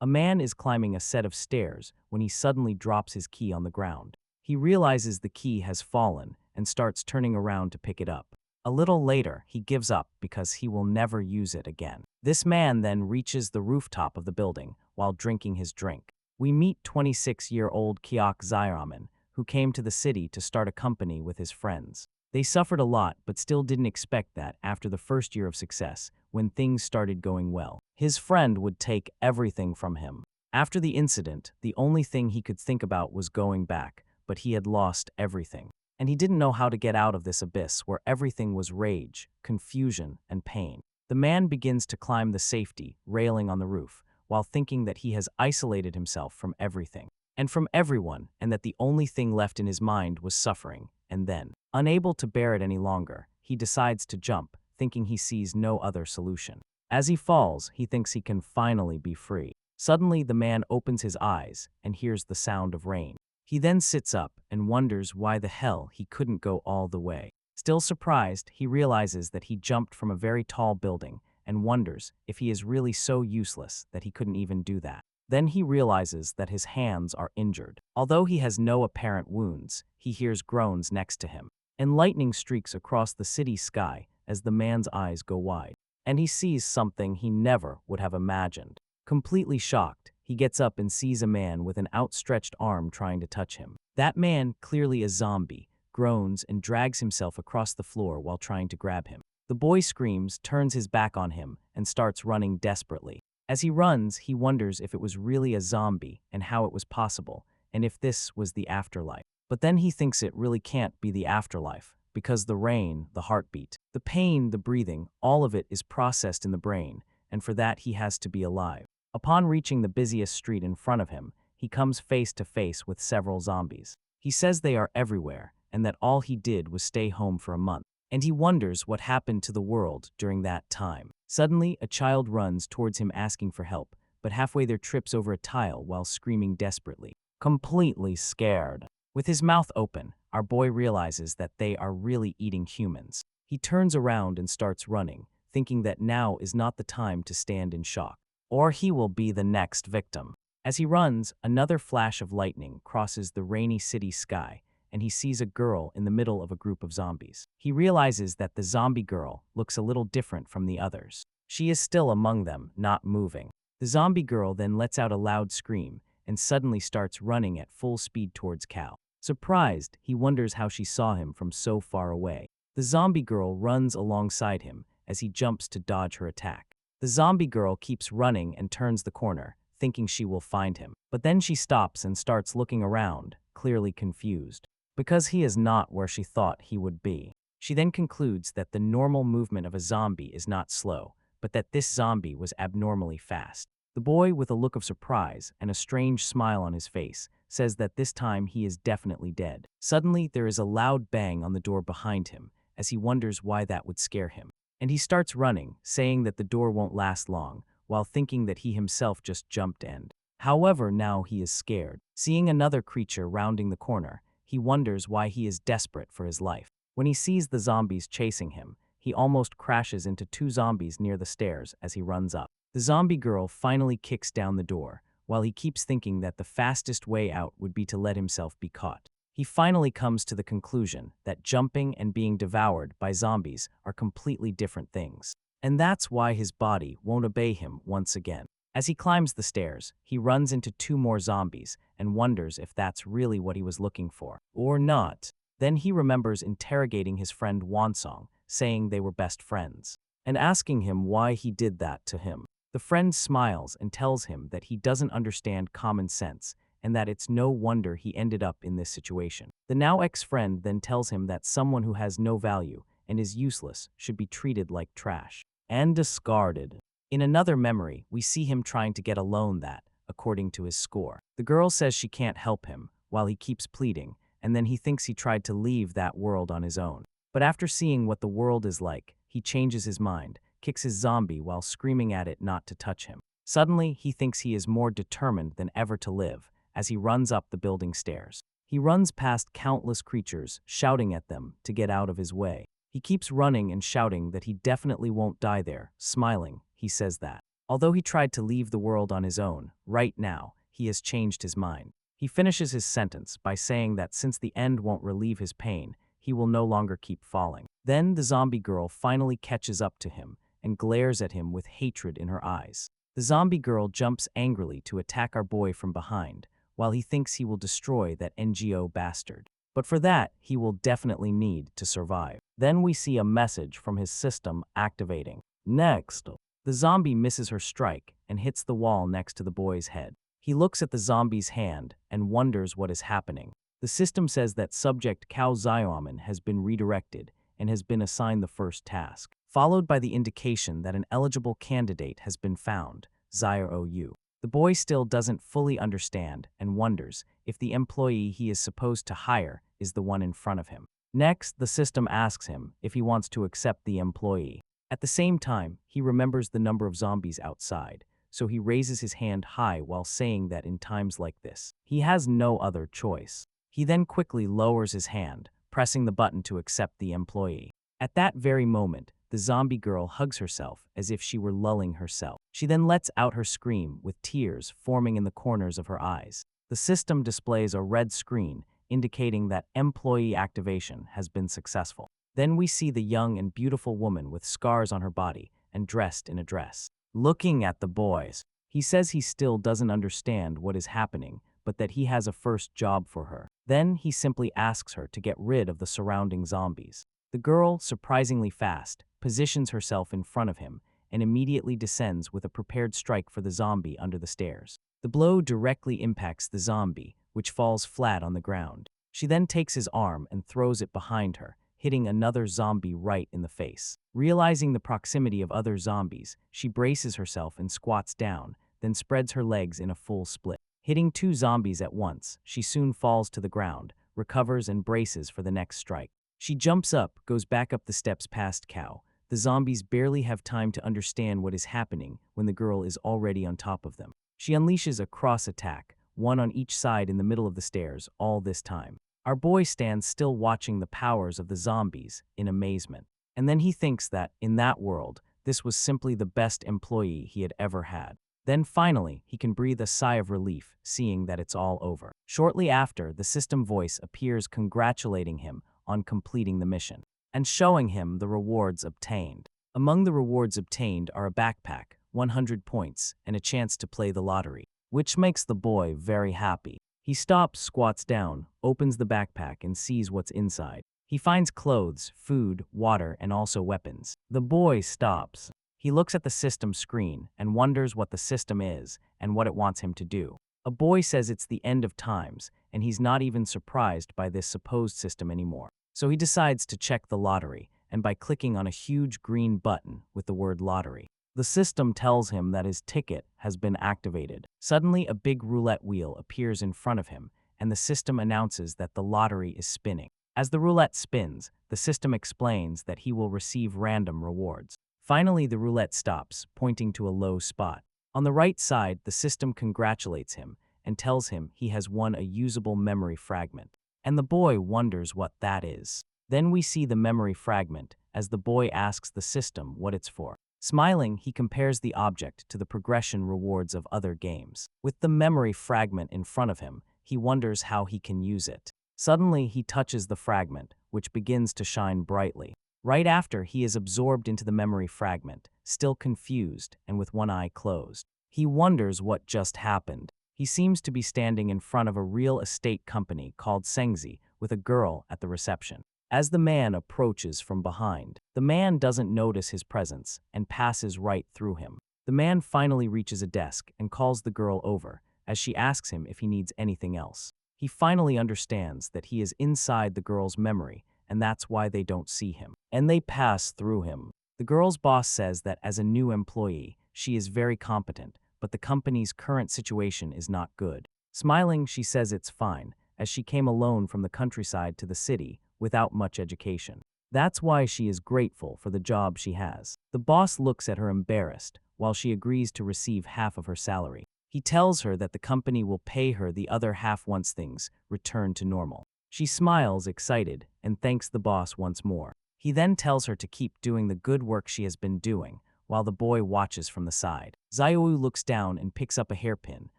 A man is climbing a set of stairs when he suddenly drops his key on the ground. He realizes the key has fallen and starts turning around to pick it up. A little later, he gives up because he will never use it again. This man then reaches the rooftop of the building while drinking his drink. We meet 26-year-old Qiao Xiaomen, who came to the city to start a company with his friends. They suffered a lot but still didn't expect that after the first year of success, when things started going well, his friend would take everything from him. After the incident, the only thing he could think about was going back, but he had lost everything. And he didn't know how to get out of this abyss where everything was rage, confusion, and pain. The man begins to climb the safety railing on the roof, while thinking that he has isolated himself from everything and from everyone, and that the only thing left in his mind was suffering. And then, unable to bear it any longer, he decides to jump, thinking he sees no other solution. As he falls, he thinks he can finally be free. Suddenly, the man opens his eyes and hears the sound of rain. He then sits up and wonders why the hell he couldn't go all the way. Still surprised, he realizes that he jumped from a very tall building and wonders if he is really so useless that he couldn't even do that. Then he realizes that his hands are injured. Although he has no apparent wounds, he hears groans next to him, and lightning streaks across the city sky as the man's eyes go wide, and he sees something he never would have imagined. Completely shocked, he gets up and sees a man with an outstretched arm trying to touch him. That man, clearly a zombie, groans and drags himself across the floor while trying to grab him. The boy screams, turns his back on him, and starts running desperately. As he runs, he wonders if it was really a zombie and how it was possible, and if this was the afterlife. But then he thinks it really can't be the afterlife, because the rain, the heartbeat, the pain, the breathing, all of it is processed in the brain, and for that he has to be alive. Upon reaching the busiest street in front of him, he comes face to face with several zombies. He says they are everywhere, and that all he did was stay home for a month. And he wonders what happened to the world during that time. Suddenly, a child runs towards him asking for help, but halfway there trips over a tile while screaming desperately, completely scared. With his mouth open, our boy realizes that they are really eating humans. He turns around and starts running, thinking that now is not the time to stand in shock, or he will be the next victim. As he runs, another flash of lightning crosses the rainy city sky, and he sees a girl in the middle of a group of zombies. He realizes that the zombie girl looks a little different from the others. She is still among them, not moving. The zombie girl then lets out a loud scream and suddenly starts running at full speed towards Qiao. Surprised, he wonders how she saw him from so far away. The zombie girl runs alongside him as he jumps to dodge her attack. The zombie girl keeps running and turns the corner, thinking she will find him. But then she stops and starts looking around, clearly confused, because he is not where she thought he would be. She then concludes that the normal movement of a zombie is not slow, but that this zombie was abnormally fast. The boy, with a look of surprise and a strange smile on his face, says that this time he is definitely dead. Suddenly, there is a loud bang on the door behind him, as he wonders why that would scare him. And he starts running, saying that the door won't last long, while thinking that he himself just jumped in. However, now he is scared. Seeing another creature rounding the corner, he wonders why he is desperate for his life. When he sees the zombies chasing him, he almost crashes into two zombies near the stairs as he runs up. The zombie girl finally kicks down the door, while he keeps thinking that the fastest way out would be to let himself be caught. He finally comes to the conclusion that jumping and being devoured by zombies are completely different things. And that's why his body won't obey him once again. As he climbs the stairs, he runs into two more zombies and wonders if that's really what he was looking for, or not. Then he remembers interrogating his friend Wansong, saying they were best friends, and asking him why he did that to him. The friend smiles and tells him that he doesn't understand common sense, and that it's no wonder he ended up in this situation. The now ex-friend then tells him that someone who has no value and is useless should be treated like trash and discarded. In another memory, we see him trying to get a loan that, according to his score. The girl says she can't help him, while he keeps pleading, and then he thinks he tried to leave that world on his own. But after seeing what the world is like, he changes his mind, kicks his zombie while screaming at it not to touch him. Suddenly, he thinks he is more determined than ever to live, as he runs up the building stairs. He runs past countless creatures, shouting at them to get out of his way. He keeps running and shouting that he definitely won't die there. Smiling, he says that Although he tried to leave the world on his own, right now, he has changed his mind. He finishes his sentence by saying that since the end won't relieve his pain, he will no longer keep falling. Then the zombie girl finally catches up to him and glares at him with hatred in her eyes. The zombie girl jumps angrily to attack our boy from behind, while he thinks he will destroy that NGO bastard. But for that, he will definitely need to survive. Then we see a message from his system activating. Next, the zombie misses her strike and hits the wall next to the boy's head. He looks at the zombie's hand and wonders what is happening. The system says that subject Qiao Xiaomen has been redirected and has been assigned the first task, followed by the indication that an eligible candidate has been found, Xiao. The boy still doesn't fully understand and wonders if the employee he is supposed to hire is the one in front of him. Next, the system asks him if he wants to accept the employee. At the same time, he remembers the number of zombies outside, so he raises his hand high while saying that in times like this, he has no other choice. He then quickly lowers his hand, pressing the button to accept the employee. At that very moment, the zombie girl hugs herself as if she were lulling herself. She then lets out her scream with tears forming in the corners of her eyes. The system displays a red screen indicating that employee activation has been successful. Then we see the young and beautiful woman with scars on her body and dressed in a dress. Looking at the boys, he says he still doesn't understand what is happening, but that he has a first job for her. Then he simply asks her to get rid of the surrounding zombies. The girl, surprisingly fast, positions herself in front of him and immediately descends with a prepared strike for the zombie under the stairs. The blow directly impacts the zombie, which falls flat on the ground. She then takes his arm and throws it behind her, hitting another zombie right in the face. Realizing the proximity of other zombies, she braces herself and squats down, then spreads her legs in a full split. Hitting two zombies at once, she soon falls to the ground, recovers and braces for the next strike. She jumps up, goes back up the steps past Qiao. The zombies barely have time to understand what is happening when the girl is already on top of them. She unleashes a cross attack, one on each side in the middle of the stairs, all this time. Our boy stands still watching the powers of the zombies in amazement. And then he thinks that, in that world, this was simply the best employee he had ever had. Then finally, he can breathe a sigh of relief, seeing that it's all over. Shortly after, the system voice appears congratulating him on completing the mission, and showing him the rewards obtained. Among the rewards obtained are a backpack, 100 points, and a chance to play the lottery, which makes the boy very happy. He stops, squats down, opens the backpack, and sees what's inside. He finds clothes, food, water, and also weapons. The boy stops. He looks at the system screen and wonders what the system is and what it wants him to do. A boy says it's the end of times, and he's not even surprised by this supposed system anymore. So he decides to check the lottery, and by clicking on a huge green button with the word lottery, the system tells him that his ticket has been activated. Suddenly, a big roulette wheel appears in front of him, and the system announces that the lottery is spinning. As the roulette spins, the system explains that he will receive random rewards. Finally, the roulette stops, pointing to a low spot. On the right side, the system congratulates him and tells him he has won a usable memory fragment. And the boy wonders what that is. Then we see the memory fragment as the boy asks the system what it's for. Smiling, he compares the object to the progression rewards of other games. With the memory fragment in front of him, he wonders how he can use it. Suddenly, he touches the fragment, which begins to shine brightly. Right after, he is absorbed into the memory fragment, still confused and with one eye closed. He wonders what just happened. He seems to be standing in front of a real estate company called Sengzi with a girl at the reception. As the man approaches from behind, the man doesn't notice his presence and passes right through him. The man finally reaches a desk and calls the girl over as she asks him if he needs anything else. He finally understands that he is inside the girl's memory, and that's why they don't see him, and they pass through him. The girl's boss says that as a new employee, she is very competent, but the company's current situation is not good. Smiling, she says it's fine, as she came alone from the countryside to the city without much education. That's why she is grateful for the job she has. The boss looks at her embarrassed, while she agrees to receive half of her salary. He tells her that the company will pay her the other half once things return to normal. She smiles, excited, and thanks the boss once more. He then tells her to keep doing the good work she has been doing, while the boy watches from the side. Xiaoyu looks down and picks up a hairpin,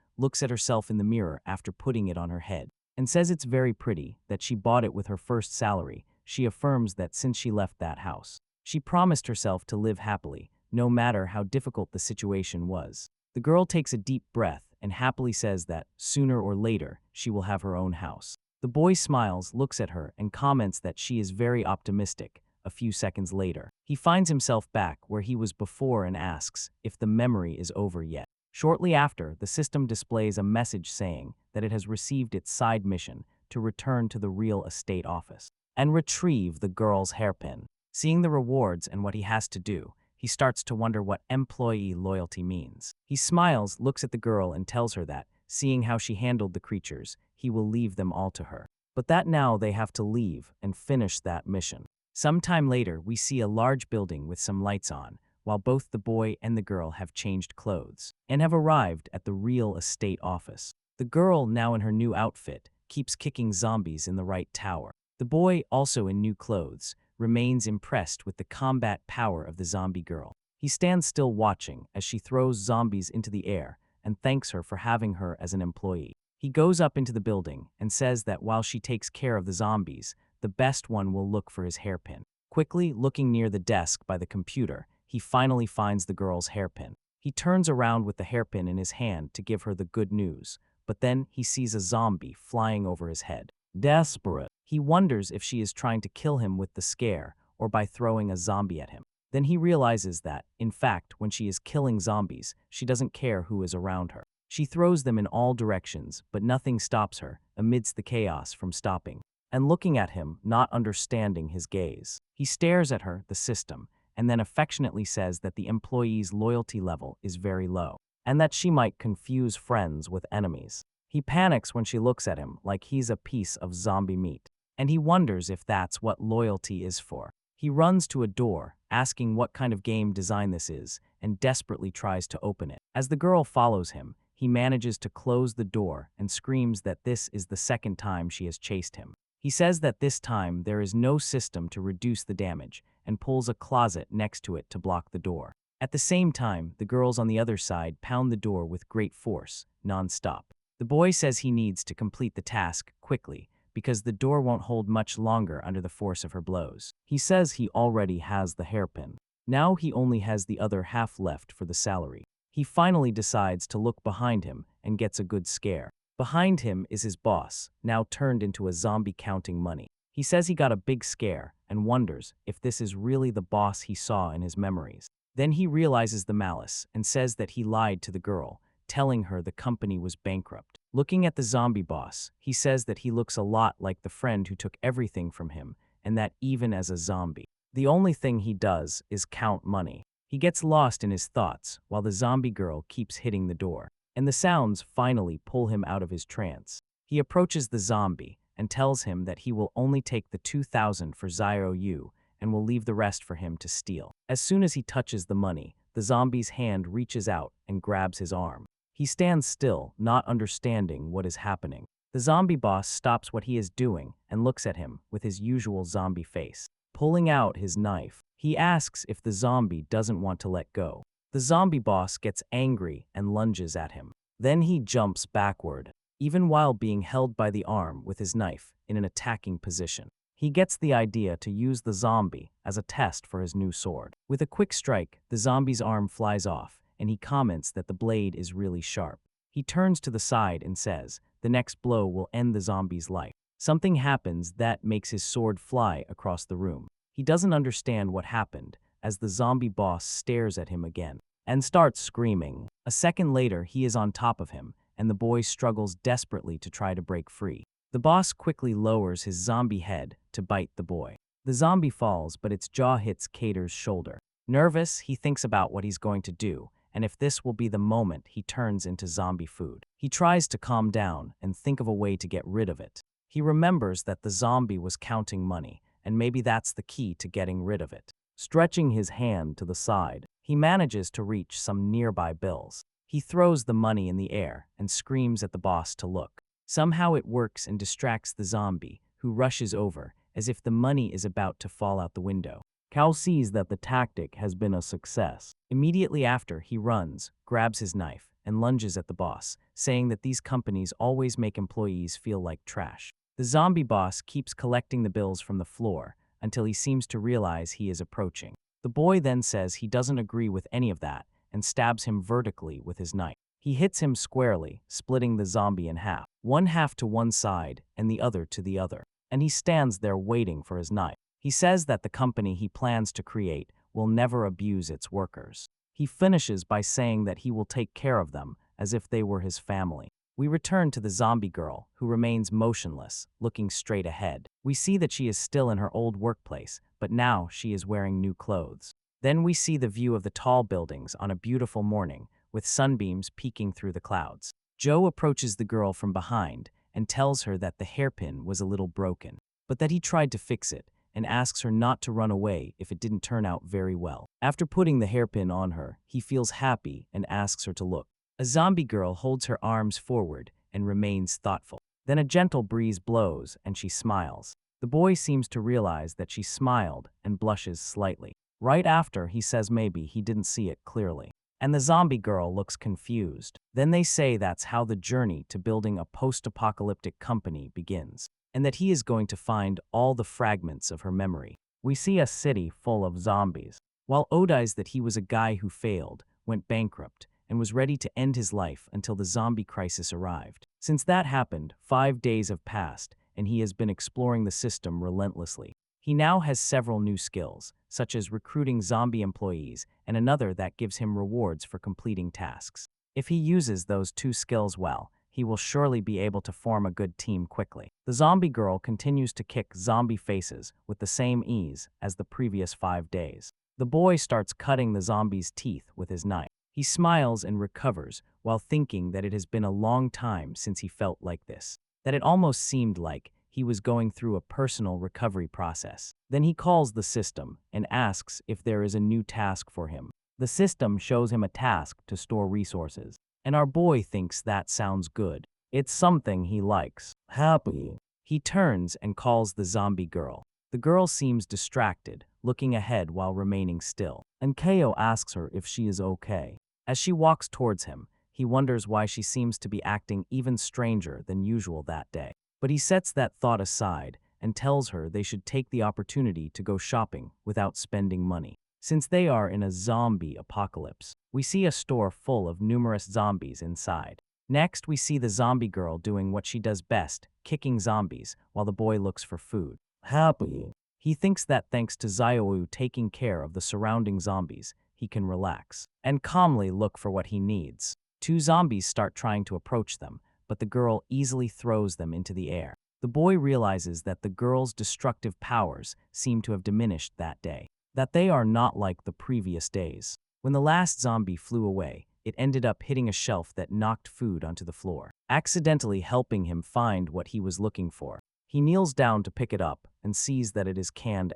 looks at herself in the mirror after putting it on her head, and says it's very pretty, that she bought it with her first salary. She affirms that since she left that house, she promised herself to live happily, no matter how difficult the situation was. The girl takes a deep breath and happily says that, sooner or later, she will have her own house. The boy smiles, looks at her, and comments that she is very optimistic. A few seconds later, he finds himself back where he was before and asks if the memory is over yet. Shortly after, the system displays a message saying that it has received its side mission to return to the real estate office and retrieve the girl's hairpin. Seeing the rewards and what he has to do, he starts to wonder what employee loyalty means. He smiles, looks at the girl, and tells her that, seeing how she handled the creatures, he will leave them all to her. But that now they have to leave and finish that mission. Sometime later, we see a large building with some lights on, while both the boy and the girl have changed clothes and have arrived at the real estate office. The girl, now in her new outfit, keeps kicking zombies in the right tower. The boy, also in new clothes, remains impressed with the combat power of the zombie girl. He stands still watching as she throws zombies into the air and thanks her for having her as an employee. He goes up into the building and says that while she takes care of the zombies, the best one will look for his hairpin. Quickly looking near the desk by the computer, he finally finds the girl's hairpin. He turns around with the hairpin in his hand to give her the good news, but then he sees a zombie flying over his head. Desperate, he wonders if she is trying to kill him with the scare or by throwing a zombie at him. Then he realizes that, in fact, when she is killing zombies, she doesn't care who is around her. She throws them in all directions, but nothing stops her, amidst the chaos, from stopping and looking at him, not understanding his gaze. He stares at her, the system, and then affectionately says that the employee's loyalty level is very low, and that she might confuse friends with enemies. He panics when she looks at him like he's a piece of zombie meat, and he wonders if that's what loyalty is for. He runs to a door, asking what kind of game design this is, and desperately tries to open it. As the girl follows him, he manages to close the door and screams that this is the second time she has chased him. He says that this time there is no system to reduce the damage and pulls a closet next to it to block the door. At the same time, the girls on the other side pound the door with great force, non-stop. The boy says he needs to complete the task quickly because the door won't hold much longer under the force of her blows. He says he already has the hairpin. Now he only has the other half left for the salary. He finally decides to look behind him and gets a good scare. Behind him is his boss, now turned into a zombie counting money. He says he got a big scare and wonders if this is really the boss he saw in his memories. Then he realizes the malice and says that he lied to the girl, telling her the company was bankrupt. Looking at the zombie boss, he says that he looks a lot like the friend who took everything from him, and that even as a zombie, the only thing he does is count money. He gets lost in his thoughts while the zombie girl keeps hitting the door, and the sounds finally pull him out of his trance. He approaches the zombie and tells him that he will only take the 2,000 for Xiaoyu and will leave the rest for him to steal. As soon as he touches the money, the zombie's hand reaches out and grabs his arm. He stands still, not understanding what is happening. The zombie boss stops what he is doing and looks at him with his usual zombie face. Pulling out his knife, he asks if the zombie doesn't want to let go. The zombie boss gets angry and lunges at him. Then he jumps backward, even while being held by the arm with his knife in an attacking position. He gets the idea to use the zombie as a test for his new sword. With a quick strike, the zombie's arm flies off, and he comments that the blade is really sharp. He turns to the side and says the next blow will end the zombie's life. Something happens that makes his sword fly across the room. He doesn't understand what happened as the zombie boss stares at him again and starts screaming. A second later, he is on top of him, and the boy struggles desperately to try to break free. The boss quickly lowers his zombie head to bite the boy. The zombie falls, but its jaw hits Cater's shoulder. Nervous, he thinks about what he's going to do, and if this will be the moment he turns into zombie food. He tries to calm down and think of a way to get rid of it. He remembers that the zombie was counting money, and maybe that's the key to getting rid of it. Stretching his hand to the side, he manages to reach some nearby bills. He throws the money in the air and screams at the boss to look. Somehow it works and distracts the zombie, who rushes over as if the money is about to fall out the window. Qiao sees that the tactic has been a success. Immediately after, he runs, grabs his knife, and lunges at the boss, saying that these companies always make employees feel like trash. The zombie boss keeps collecting the bills from the floor until he seems to realize he is approaching. The boy then says he doesn't agree with any of that and stabs him vertically with his knife. He hits him squarely, splitting the zombie in half, one half to one side and the other to the other, and he stands there waiting for his knife. He says that the company he plans to create will never abuse its workers. He finishes by saying that he will take care of them as if they were his family. We return to the zombie girl, who remains motionless, looking straight ahead. We see that she is still in her old workplace, but now she is wearing new clothes. Then we see the view of the tall buildings on a beautiful morning, with sunbeams peeking through the clouds. Joe approaches the girl from behind and tells her that the hairpin was a little broken, but that he tried to fix it, and asks her not to run away if it didn't turn out very well. After putting the hairpin on her, he feels happy and asks her to look. A zombie girl holds her arms forward and remains thoughtful. Then a gentle breeze blows and she smiles. The boy seems to realize that she smiled and blushes slightly. Right after, he says maybe he didn't see it clearly. And the zombie girl looks confused. Then they say that's how the journey to building a post-apocalyptic company begins, and that he is going to find all the fragments of her memory. We see a city full of zombies. While Odai's that he was a guy who failed, went bankrupt, and was ready to end his life until the zombie crisis arrived. Since that happened, 5 days have passed, and he has been exploring the system relentlessly. He now has several new skills, such as recruiting zombie employees and another that gives him rewards for completing tasks. If he uses those 2 skills well, he will surely be able to form a good team quickly. The zombie girl continues to kick zombie faces with the same ease as the previous 5 days. The boy starts cutting the zombie's teeth with his knife. He smiles and recovers while thinking that it has been a long time since he felt like this, that it almost seemed like he was going through a personal recovery process. Then he calls the system and asks if there is a new task for him. The system shows him a task to store resources, and our boy thinks that sounds good. It's something he likes. Happy. He turns and calls the zombie girl. The girl seems distracted, looking ahead while remaining still, and Qiao asks her if she is okay. As she walks towards him, he wonders why she seems to be acting even stranger than usual that day. But he sets that thought aside and tells her they should take the opportunity to go shopping without spending money. Since they are in a zombie apocalypse, we see a store full of numerous zombies inside. Next, we see the zombie girl doing what she does best, kicking zombies, while the boy looks for food. Happy. He thinks that thanks to Xiaowu taking care of the surrounding zombies, he can relax and calmly look for what he needs. 2 zombies start trying to approach them, but the girl easily throws them into the air. The boy realizes that the girl's destructive powers seem to have diminished that day, that they are not like the previous days. When the last zombie flew away, it ended up hitting a shelf that knocked food onto the floor, accidentally helping him find what he was looking for. He kneels down to pick it up and sees that it is canned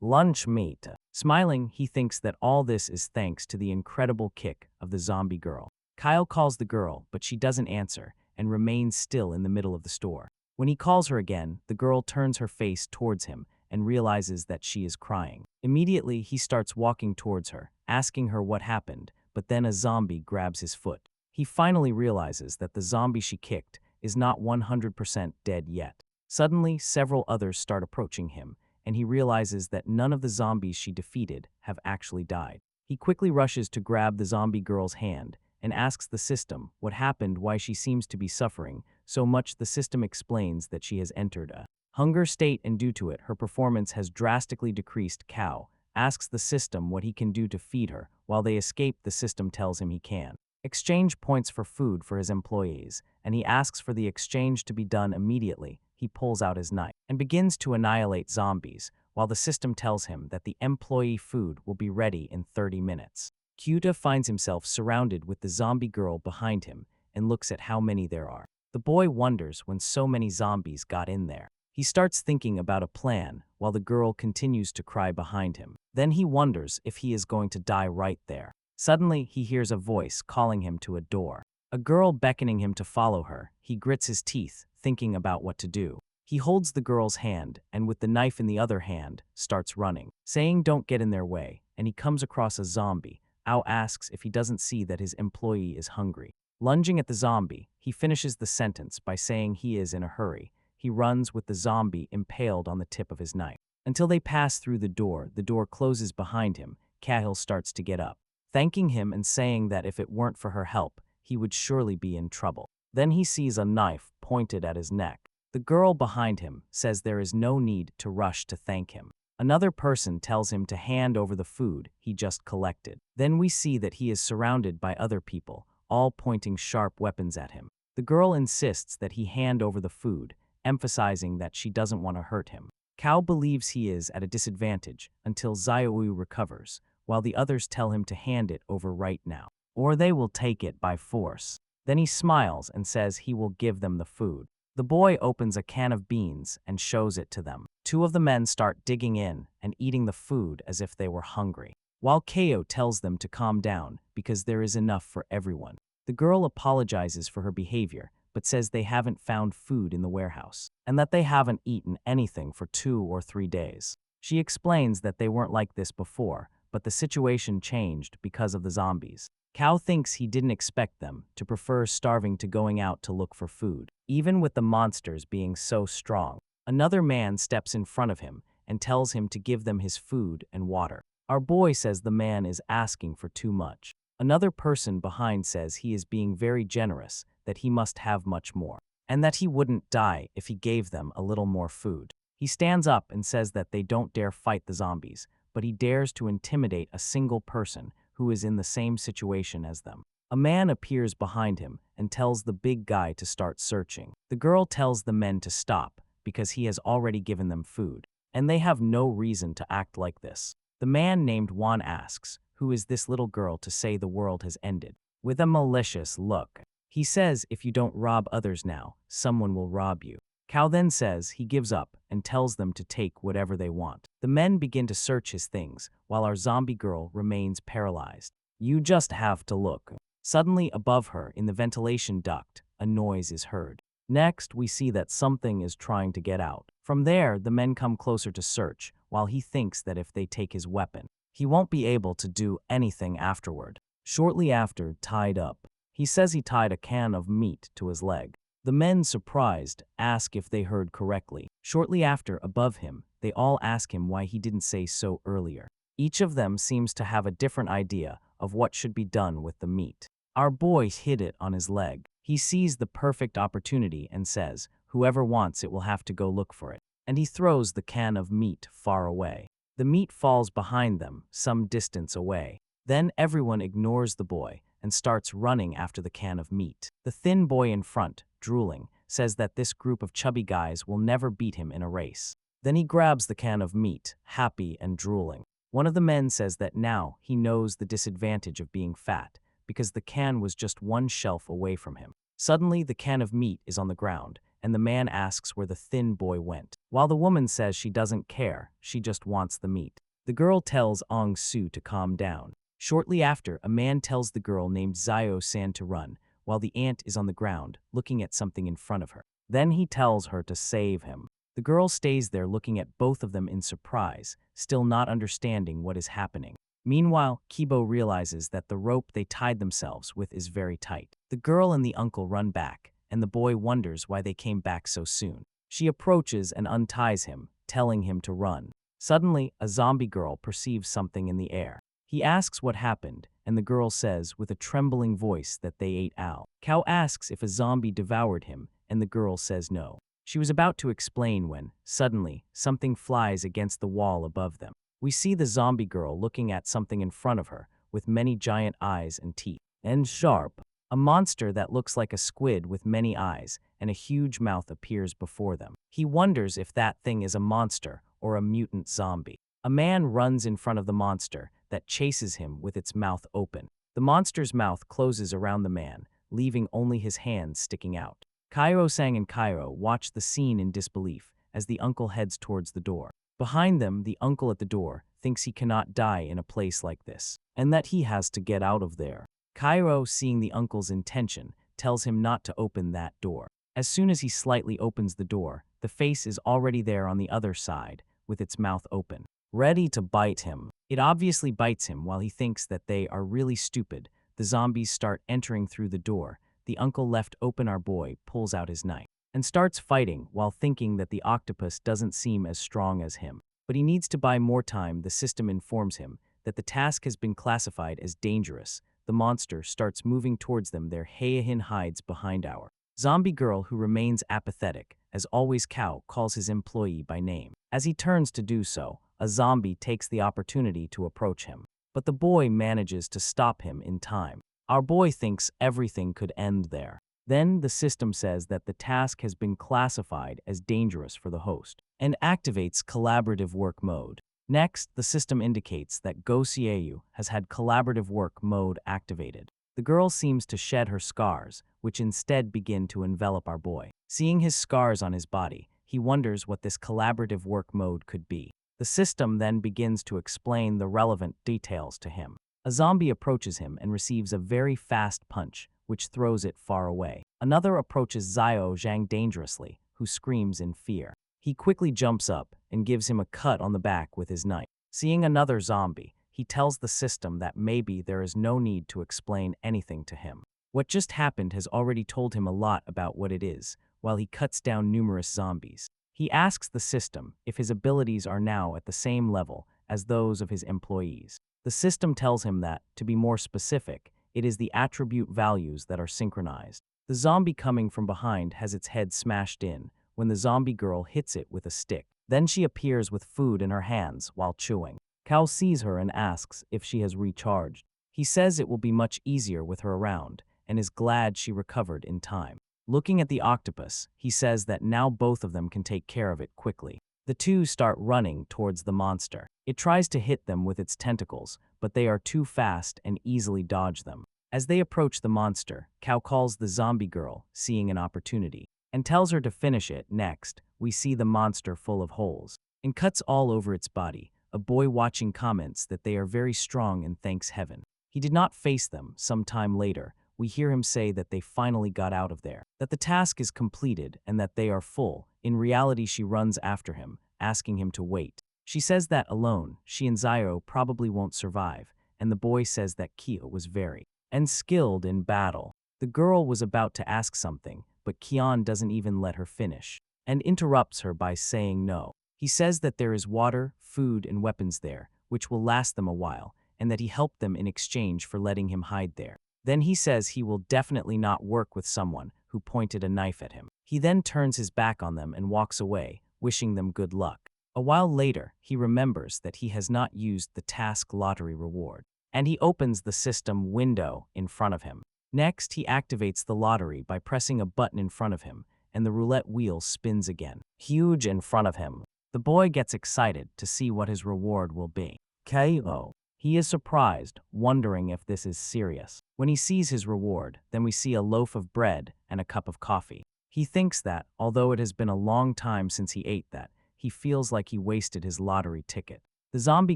lunch meat. Smiling, he thinks that all this is thanks to the incredible kick of the zombie girl. Qiao calls the girl, but she doesn't answer and remains still in the middle of the store. When he calls her again, the girl turns her face towards him and realizes that she is crying. Immediately, he starts walking towards her, asking her what happened, but then a zombie grabs his foot. He finally realizes that the zombie she kicked is not 100% dead yet. Suddenly, several others start approaching him, and he realizes that none of the zombies she defeated have actually died. He quickly rushes to grab the zombie girl's hand and asks the system what happened, why she seems to be suffering so much. The system explains that she has entered a hunger state, and due to it, her performance has drastically decreased. Qiao asks the system what he can do to feed her. While they escape, the system tells him he can exchange points for food for his employees, and he asks for the exchange to be done immediately. He pulls out his knife and begins to annihilate zombies, while the system tells him that the employee food will be ready in 30 minutes. Kyuta finds himself surrounded with the zombie girl behind him and looks at how many there are. The boy wonders when so many zombies got in there. He starts thinking about a plan while the girl continues to cry behind him. Then he wonders if he is going to die right there. Suddenly, he hears a voice calling him to a door. A girl beckoning him to follow her. He grits his teeth, thinking about what to do. He holds the girl's hand and with the knife in the other hand, starts running, saying don't get in their way, and he comes across a zombie. Ao asks if he doesn't see that his employee is hungry. Lunging at the zombie, he finishes the sentence by saying he is in a hurry. He runs with the zombie impaled on the tip of his knife. Until they pass through the door closes behind him. Cahill starts to get up, thanking him and saying that if it weren't for her help, he would surely be in trouble. Then he sees a knife pointed at his neck. The girl behind him says there is no need to rush to thank him. Another person tells him to hand over the food he just collected. Then we see that he is surrounded by other people, all pointing sharp weapons at him. The girl insists that he hand over the food, emphasizing that she doesn't want to hurt him. Qiao believes he is at a disadvantage until Xiaoyu recovers, while the others tell him to hand it over right now, or they will take it by force. Then he smiles and says he will give them the food. The boy opens a can of beans and shows it to them. Two of the men start digging in and eating the food as if they were hungry, while Qiao tells them to calm down because there is enough for everyone. The girl apologizes for her behavior, but says they haven't found food in the warehouse, and that they haven't eaten anything for 2 or 3 days. She explains that they weren't like this before, but the situation changed because of the zombies. Qiao thinks he didn't expect them to prefer starving to going out to look for food, even with the monsters being so strong. Another man steps in front of him and tells him to give them his food and water. Our boy says the man is asking for too much. Another person behind says he is being very generous, that he must have much more, and that he wouldn't die if he gave them a little more food. He stands up and says that they don't dare fight the zombies, but he dares to intimidate a single person who is in the same situation as them. A man appears behind him and tells the big guy to start searching. The girl tells the men to stop because he has already given them food, and they have no reason to act like this. The man named Juan asks, who is this little girl to say the world has ended? With a malicious look. He says if you don't rob others now, someone will rob you. Qiao then says he gives up and tells them to take whatever they want. The men begin to search his things, while our zombie girl remains paralyzed. You just have to look. Suddenly above her, in the ventilation duct, a noise is heard. Next, we see that something is trying to get out. From there, the men come closer to search, while he thinks that if they take his weapon, he won't be able to do anything afterward. Shortly after, tied up. He says he tied a can of meat to his leg. The men, surprised, ask if they heard correctly. Shortly after, above him, they all ask him why he didn't say so earlier. Each of them seems to have a different idea of what should be done with the meat. Our boy hid it on his leg. He sees the perfect opportunity and says, whoever wants it will have to go look for it. And he throws the can of meat far away. The meat falls behind them, some distance away. Then everyone ignores the boy and starts running after the can of meat. The thin boy in front, drooling, says that this group of chubby guys will never beat him in a race. Then he grabs the can of meat, happy and drooling. One of the men says that now he knows the disadvantage of being fat, because the can was just one shelf away from him. Suddenly, the can of meat is on the ground, and the man asks where the thin boy went. While the woman says she doesn't care, she just wants the meat. The girl tells Ong Su to calm down. Shortly after, a man tells the girl named Xiao-san to run, while the ant is on the ground, looking at something in front of her. Then he tells her to save him. The girl stays there looking at both of them in surprise, still not understanding what is happening. Meanwhile, Kibo realizes that the rope they tied themselves with is very tight. The girl and the uncle run back, and the boy wonders why they came back so soon. She approaches and unties him, telling him to run. Suddenly, a zombie girl perceives something in the air. He asks what happened, and the girl says with a trembling voice that they ate Al. Qiao asks if a zombie devoured him, and the girl says no. She was about to explain when, suddenly, something flies against the wall above them. We see the zombie girl looking at something in front of her, with many giant eyes and teeth. And sharp. A monster that looks like a squid with many eyes and a huge mouth appears before them. He wonders if that thing is a monster or a mutant zombie. A man runs in front of the monster that chases him with its mouth open. The monster's mouth closes around the man, leaving only his hands sticking out. Cairo-san and Cairo watch the scene in disbelief as the uncle heads towards the door. Behind them, the uncle at the door thinks he cannot die in a place like this, and that he has to get out of there. Cairo, seeing the uncle's intention, tells him not to open that door. As soon as he slightly opens the door, the face is already there on the other side, with its mouth open, ready to bite him. It obviously bites him while he thinks that they are really stupid. The zombies start entering through the door. The uncle left open. Our boy pulls out his knife and starts fighting while thinking that the octopus doesn't seem as strong as him. But he needs to buy more time. The system informs him that the task has been classified as dangerous. The monster starts moving towards them. Their Heihin hides behind our zombie girl, who remains apathetic. As always, Qiao calls his employee by name. As he turns to do so, a zombie takes the opportunity to approach him. But the boy manages to stop him in time. Our boy thinks everything could end there. Then the system says that the task has been classified as dangerous for the host and activates collaborative work mode. Next, the system indicates that Go Xiaoyu has had collaborative work mode activated. The girl seems to shed her scars, which instead begin to envelop our boy. Seeing his scars on his body, he wonders what this collaborative work mode could be. The system then begins to explain the relevant details to him. A zombie approaches him and receives a very fast punch, which throws it far away. Another approaches Xiao Zhang dangerously, who screams in fear. He quickly jumps up and gives him a cut on the back with his knife. Seeing another zombie, he tells the system that maybe there is no need to explain anything to him. What just happened has already told him a lot about what it is, while he cuts down numerous zombies. He asks the system if his abilities are now at the same level as those of his employees. The system tells him that, to be more specific, it is the attribute values that are synchronized. The zombie coming from behind has its head smashed in when the zombie girl hits it with a stick. Then she appears with food in her hands while chewing. Qiao sees her and asks if she has recharged. He says it will be much easier with her around and is glad she recovered in time. Looking at the octopus, he says that now both of them can take care of it quickly. The two start running towards the monster. It tries to hit them with its tentacles, but they are too fast and easily dodge them. As they approach the monster, Qiao calls the zombie girl, seeing an opportunity, and tells her to finish it. Next, we see the monster full of holes and cuts all over its body. A boy watching comments that they are very strong and thanks heaven. He did not face them. Some time later, we hear him say that they finally got out of there, that the task is completed and that they are full. In reality, she runs after him, asking him to wait. She says that alone, she and Xiao probably won't survive, and the boy says that Qiao was very skilled in battle. The girl was about to ask something, but Qian doesn't even let her finish, and interrupts her by saying no. He says that there is water, food, and weapons there, which will last them a while, and that he helped them in exchange for letting him hide there. Then he says he will definitely not work with someone who pointed a knife at him. He then turns his back on them and walks away, wishing them good luck. A while later, he remembers that he has not used the task lottery reward, and he opens the system window in front of him. Next, he activates the lottery by pressing a button in front of him, and the roulette wheel spins again, huge in front of him. The boy gets excited to see what his reward will be. KO. He is surprised, wondering if this is serious. When he sees his reward, then we see a loaf of bread and a cup of coffee. He thinks that, although it has been a long time since he ate that, he feels like he wasted his lottery ticket. The zombie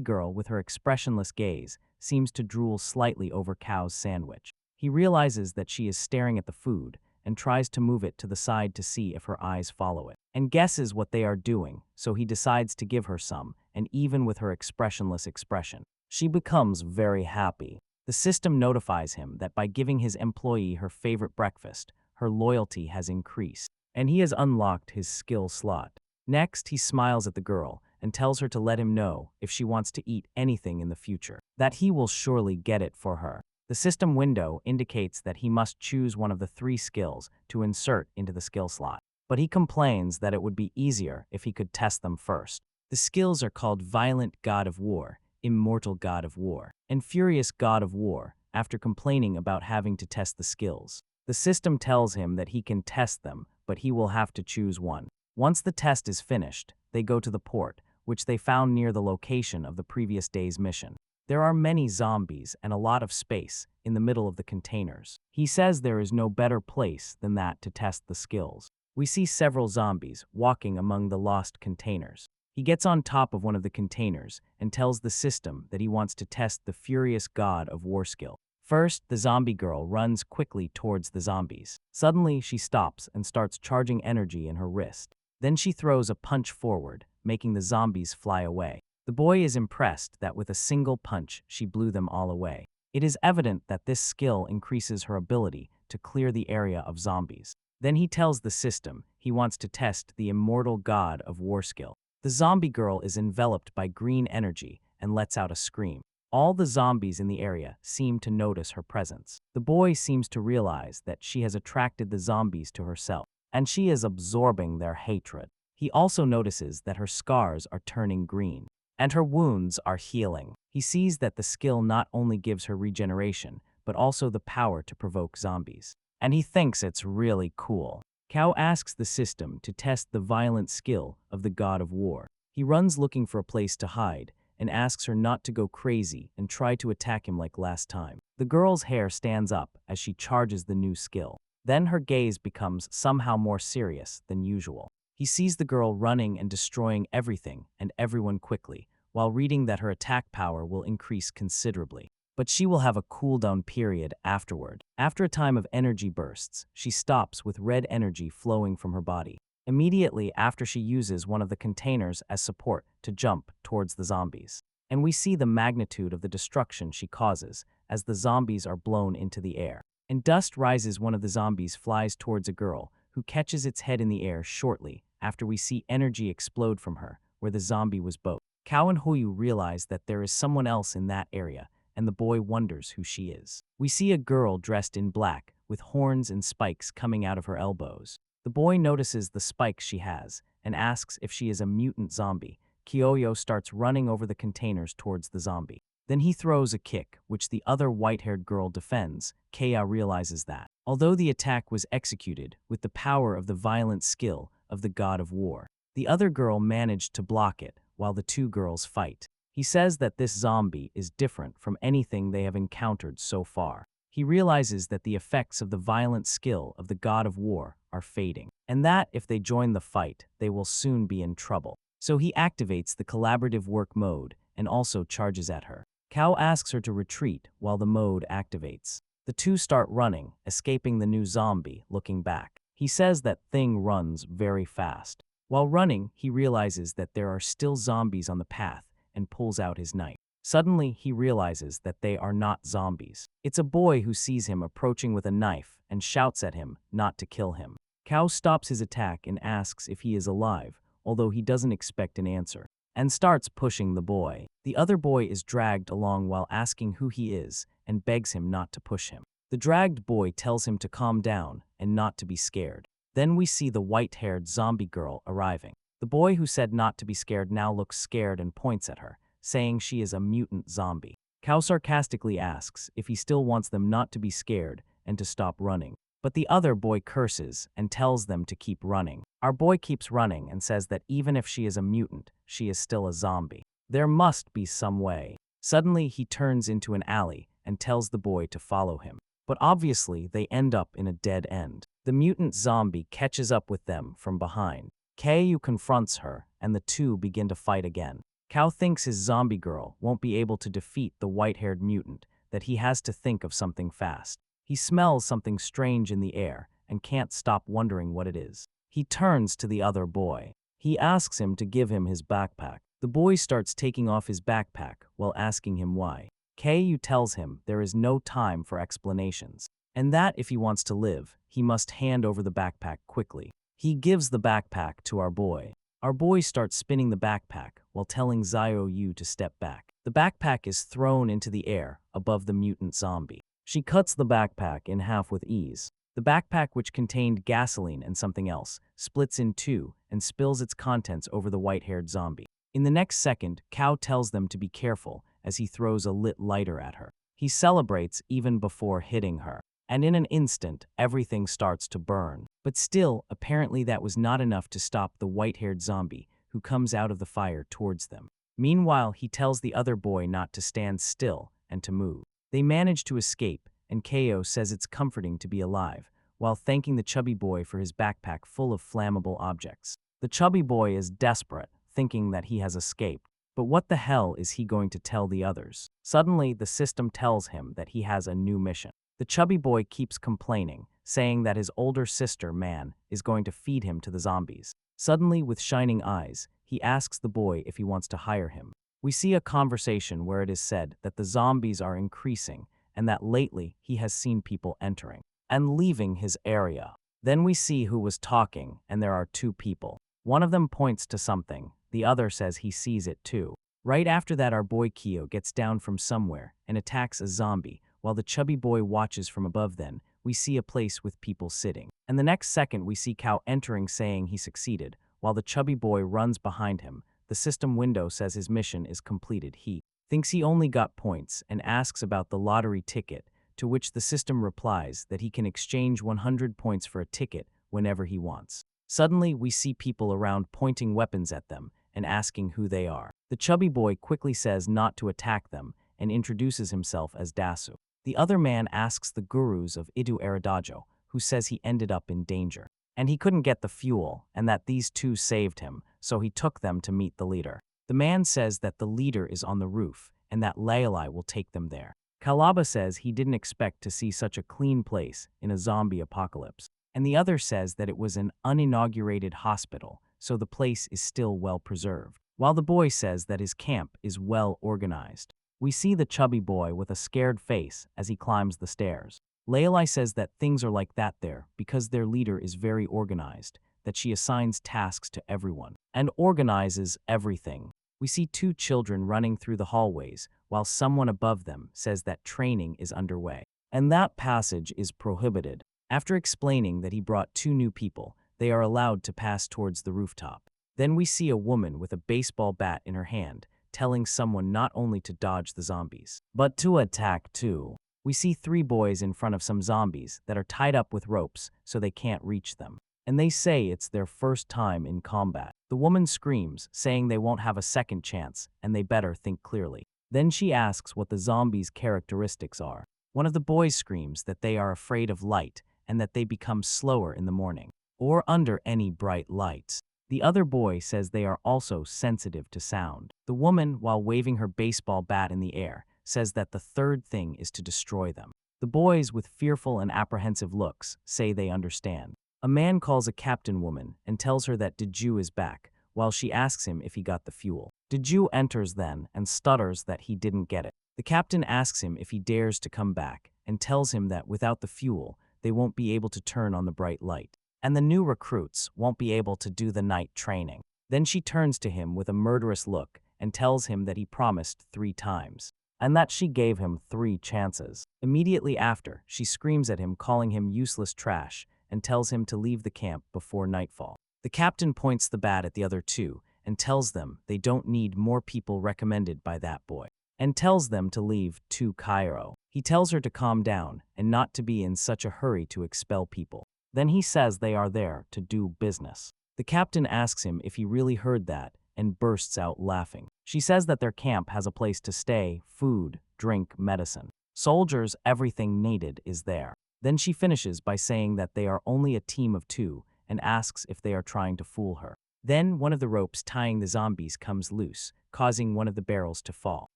girl, with her expressionless gaze, seems to drool slightly over Qiao's sandwich. He realizes that she is staring at the food and tries to move it to the side to see if her eyes follow it, and guesses what they are doing, so he decides to give her some, and even with her expressionless expression, she becomes very happy. The system notifies him that by giving his employee her favorite breakfast, her loyalty has increased, and he has unlocked his skill slot. Next, he smiles at the girl and tells her to let him know if she wants to eat anything in the future, that he will surely get it for her. The system window indicates that he must choose one of the 3 skills to insert into the skill slot, but he complains that it would be easier if he could test them first. The skills are called Violent God of War, Immortal God of War, and Furious God of War. After complaining about having to test the skills, the system tells him that he can test them, but he will have to choose one. Once the test is finished, they go to the port, which they found near the location of the previous day's mission. There are many zombies and a lot of space in the middle of the containers. He says there is no better place than that to test the skills. We see several zombies walking among the lost containers. He gets on top of one of the containers and tells the system that he wants to test the Furious God of War skill. First, the zombie girl runs quickly towards the zombies. Suddenly, she stops and starts charging energy in her wrist. Then she throws a punch forward, making the zombies fly away. The boy is impressed that with a single punch, she blew them all away. It is evident that this skill increases her ability to clear the area of zombies. Then he tells the system he wants to test the immortal god of war skill. The zombie girl is enveloped by green energy and lets out a scream. All the zombies in the area seem to notice her presence. The boy seems to realize that she has attracted the zombies to herself, and she is absorbing their hatred. He also notices that her scars are turning green, and her wounds are healing. He sees that the skill not only gives her regeneration, but also the power to provoke zombies. And he thinks it's really cool. Qiao asks the system to test the violent skill of the god of war. He runs looking for a place to hide, and asks her not to go crazy and try to attack him like last time. The girl's hair stands up as she charges the new skill. Then her gaze becomes somehow more serious than usual. He sees the girl running and destroying everything and everyone quickly, while reading that her attack power will increase considerably. But she will have a cooldown period afterward. After a time of energy bursts, she stops with red energy flowing from her body. Immediately after, she uses one of the containers as support to jump towards the zombies. And we see the magnitude of the destruction she causes as the zombies are blown into the air. And dust rises. One of the zombies flies towards a girl who catches its head in the air shortly after we see energy explode from her where the zombie was both. Qiao and Huyu realize that there is someone else in that area, and the boy wonders who she is. We see a girl dressed in black with horns and spikes coming out of her elbows. The boy notices the spikes she has and asks if she is a mutant zombie. Qiao starts running over the containers towards the zombie. Then he throws a kick, which the other white-haired girl defends. Qiao realizes that, although the attack was executed with the power of the violent skill of the god of war, the other girl managed to block it while the two girls fight. He says that this zombie is different from anything they have encountered so far. He realizes that the effects of the violent skill of the god of war are fading, and that if they join the fight, they will soon be in trouble. So he activates the collaborative work mode and also charges at her. Qiao asks her to retreat while the mode activates. The two start running, escaping the new zombie, looking back. He says that thing runs very fast. While running, he realizes that there are still zombies on the path and pulls out his knife. Suddenly, he realizes that they are not zombies. It's a boy who sees him approaching with a knife and shouts at him not to kill him. Qiao stops his attack and asks if he is alive, although he doesn't expect an answer, and starts pushing the boy. The other boy is dragged along while asking who he is and begs him not to push him. The dragged boy tells him to calm down and not to be scared. Then we see the white-haired zombie girl arriving. The boy who said not to be scared now looks scared and points at her, saying she is a mutant zombie. Qiao sarcastically asks if he still wants them not to be scared and to stop running. But the other boy curses and tells them to keep running. Our boy keeps running and says that even if she is a mutant, she is still a zombie. There must be some way. Suddenly, he turns into an alley and tells the boy to follow him. But obviously, they end up in a dead end. The mutant zombie catches up with them from behind. Qiao confronts her, and the two begin to fight again. Qiao thinks his zombie girl won't be able to defeat the white-haired mutant, that he has to think of something fast. He smells something strange in the air and can't stop wondering what it is. He turns to the other boy. He asks him to give him his backpack. The boy starts taking off his backpack while asking him why. Qiao tells him there is no time for explanations, and that if he wants to live, he must hand over the backpack quickly. He gives the backpack to our boy. Our boy starts spinning the backpack while telling Xiao Yu to step back. The backpack is thrown into the air above the mutant zombie. She cuts the backpack in half with ease. The backpack, which contained gasoline and something else, splits in two and spills its contents over the white-haired zombie. In the next second, Qiao tells them to be careful as he throws a lit lighter at her. He celebrates even before hitting her, and in an instant, everything starts to burn. But still, apparently that was not enough to stop the white-haired zombie who comes out of the fire towards them. Meanwhile, he tells the other boy not to stand still and to move. They manage to escape, and Qiao says it's comforting to be alive, while thanking the chubby boy for his backpack full of flammable objects. The chubby boy is desperate, thinking that he has escaped, But what the hell is he going to tell the others? Suddenly, the system tells him that he has a new mission. The chubby boy keeps complaining, saying that his older sister, Man, is going to feed him to the zombies. Suddenly, with shining eyes, he asks the boy if he wants to hire him. We see a conversation where it is said that the zombies are increasing and that lately he has seen people entering and leaving his area. Then we see who was talking, and there are two people. One of them points to something, the other says he sees it too. Right after that, our boy Qiao gets down from somewhere and attacks a zombie, while the chubby boy watches from above. Then we see a place with people sitting. And the next second we see Qiao entering saying he succeeded, while the chubby boy runs behind him. The system window says his mission is completed. He thinks he only got points and asks about the lottery ticket, to which the system replies that he can exchange 100 points for a ticket whenever he wants. Suddenly, we see people around pointing weapons at them and asking who they are. The chubby boy quickly says not to attack them and introduces himself as Dasu. The other man asks the gurus of Itu Aradajo, who says he ended up in danger, and he couldn't get the fuel, and that these two saved him, so he took them to meet the leader. The man says that the leader is on the roof, and that Layalai will take them there. Kalaba says he didn't expect to see such a clean place in a zombie apocalypse, and the other says that it was an uninaugurated hospital, so the place is still well preserved, while the boy says that his camp is well organized. We see the chubby boy with a scared face as he climbs the stairs. Layalai says that things are like that there because their leader is very organized, that she assigns tasks to everyone and organizes everything. We see two children running through the hallways, while someone above them says that training is underway, and that passage is prohibited. After explaining that he brought two new people, they are allowed to pass towards the rooftop. Then we see a woman with a baseball bat in her hand, telling someone not only to dodge the zombies, but to attack too. We see three boys in front of some zombies that are tied up with ropes so they can't reach them, and they say it's their first time in combat. The woman screams, saying they won't have a second chance and they better think clearly. Then she asks what the zombies' characteristics are. One of the boys screams that they are afraid of light and that they become slower in the morning, or under any bright lights. The other boy says they are also sensitive to sound. The woman, while waving her baseball bat in the air, says that the third thing is to destroy them. The boys, with fearful and apprehensive looks, say they understand. A man calls a captain woman and tells her that Deju is back, while she asks him if he got the fuel. Deju enters then and stutters that he didn't get it. The captain asks him if he dares to come back and tells him that without the fuel, they won't be able to turn on the bright light, and the new recruits won't be able to do the night training. Then she turns to him with a murderous look and tells him that he promised 3 times, and that she gave him 3 chances. Immediately after, she screams at him, calling him useless trash, and tells him to leave the camp before nightfall. The captain points the bat at the other two and tells them they don't need more people recommended by that boy, and tells them to leave to Cairo. He tells her to calm down and not to be in such a hurry to expel people. Then he says they are there to do business. The captain asks him if he really heard that and bursts out laughing. She says that their camp has a place to stay, food, drink, medicine. Soldiers, everything needed is there. Then she finishes by saying that they are only a team of 2 and asks if they are trying to fool her. Then one of the ropes tying the zombies comes loose, causing one of the barrels to fall.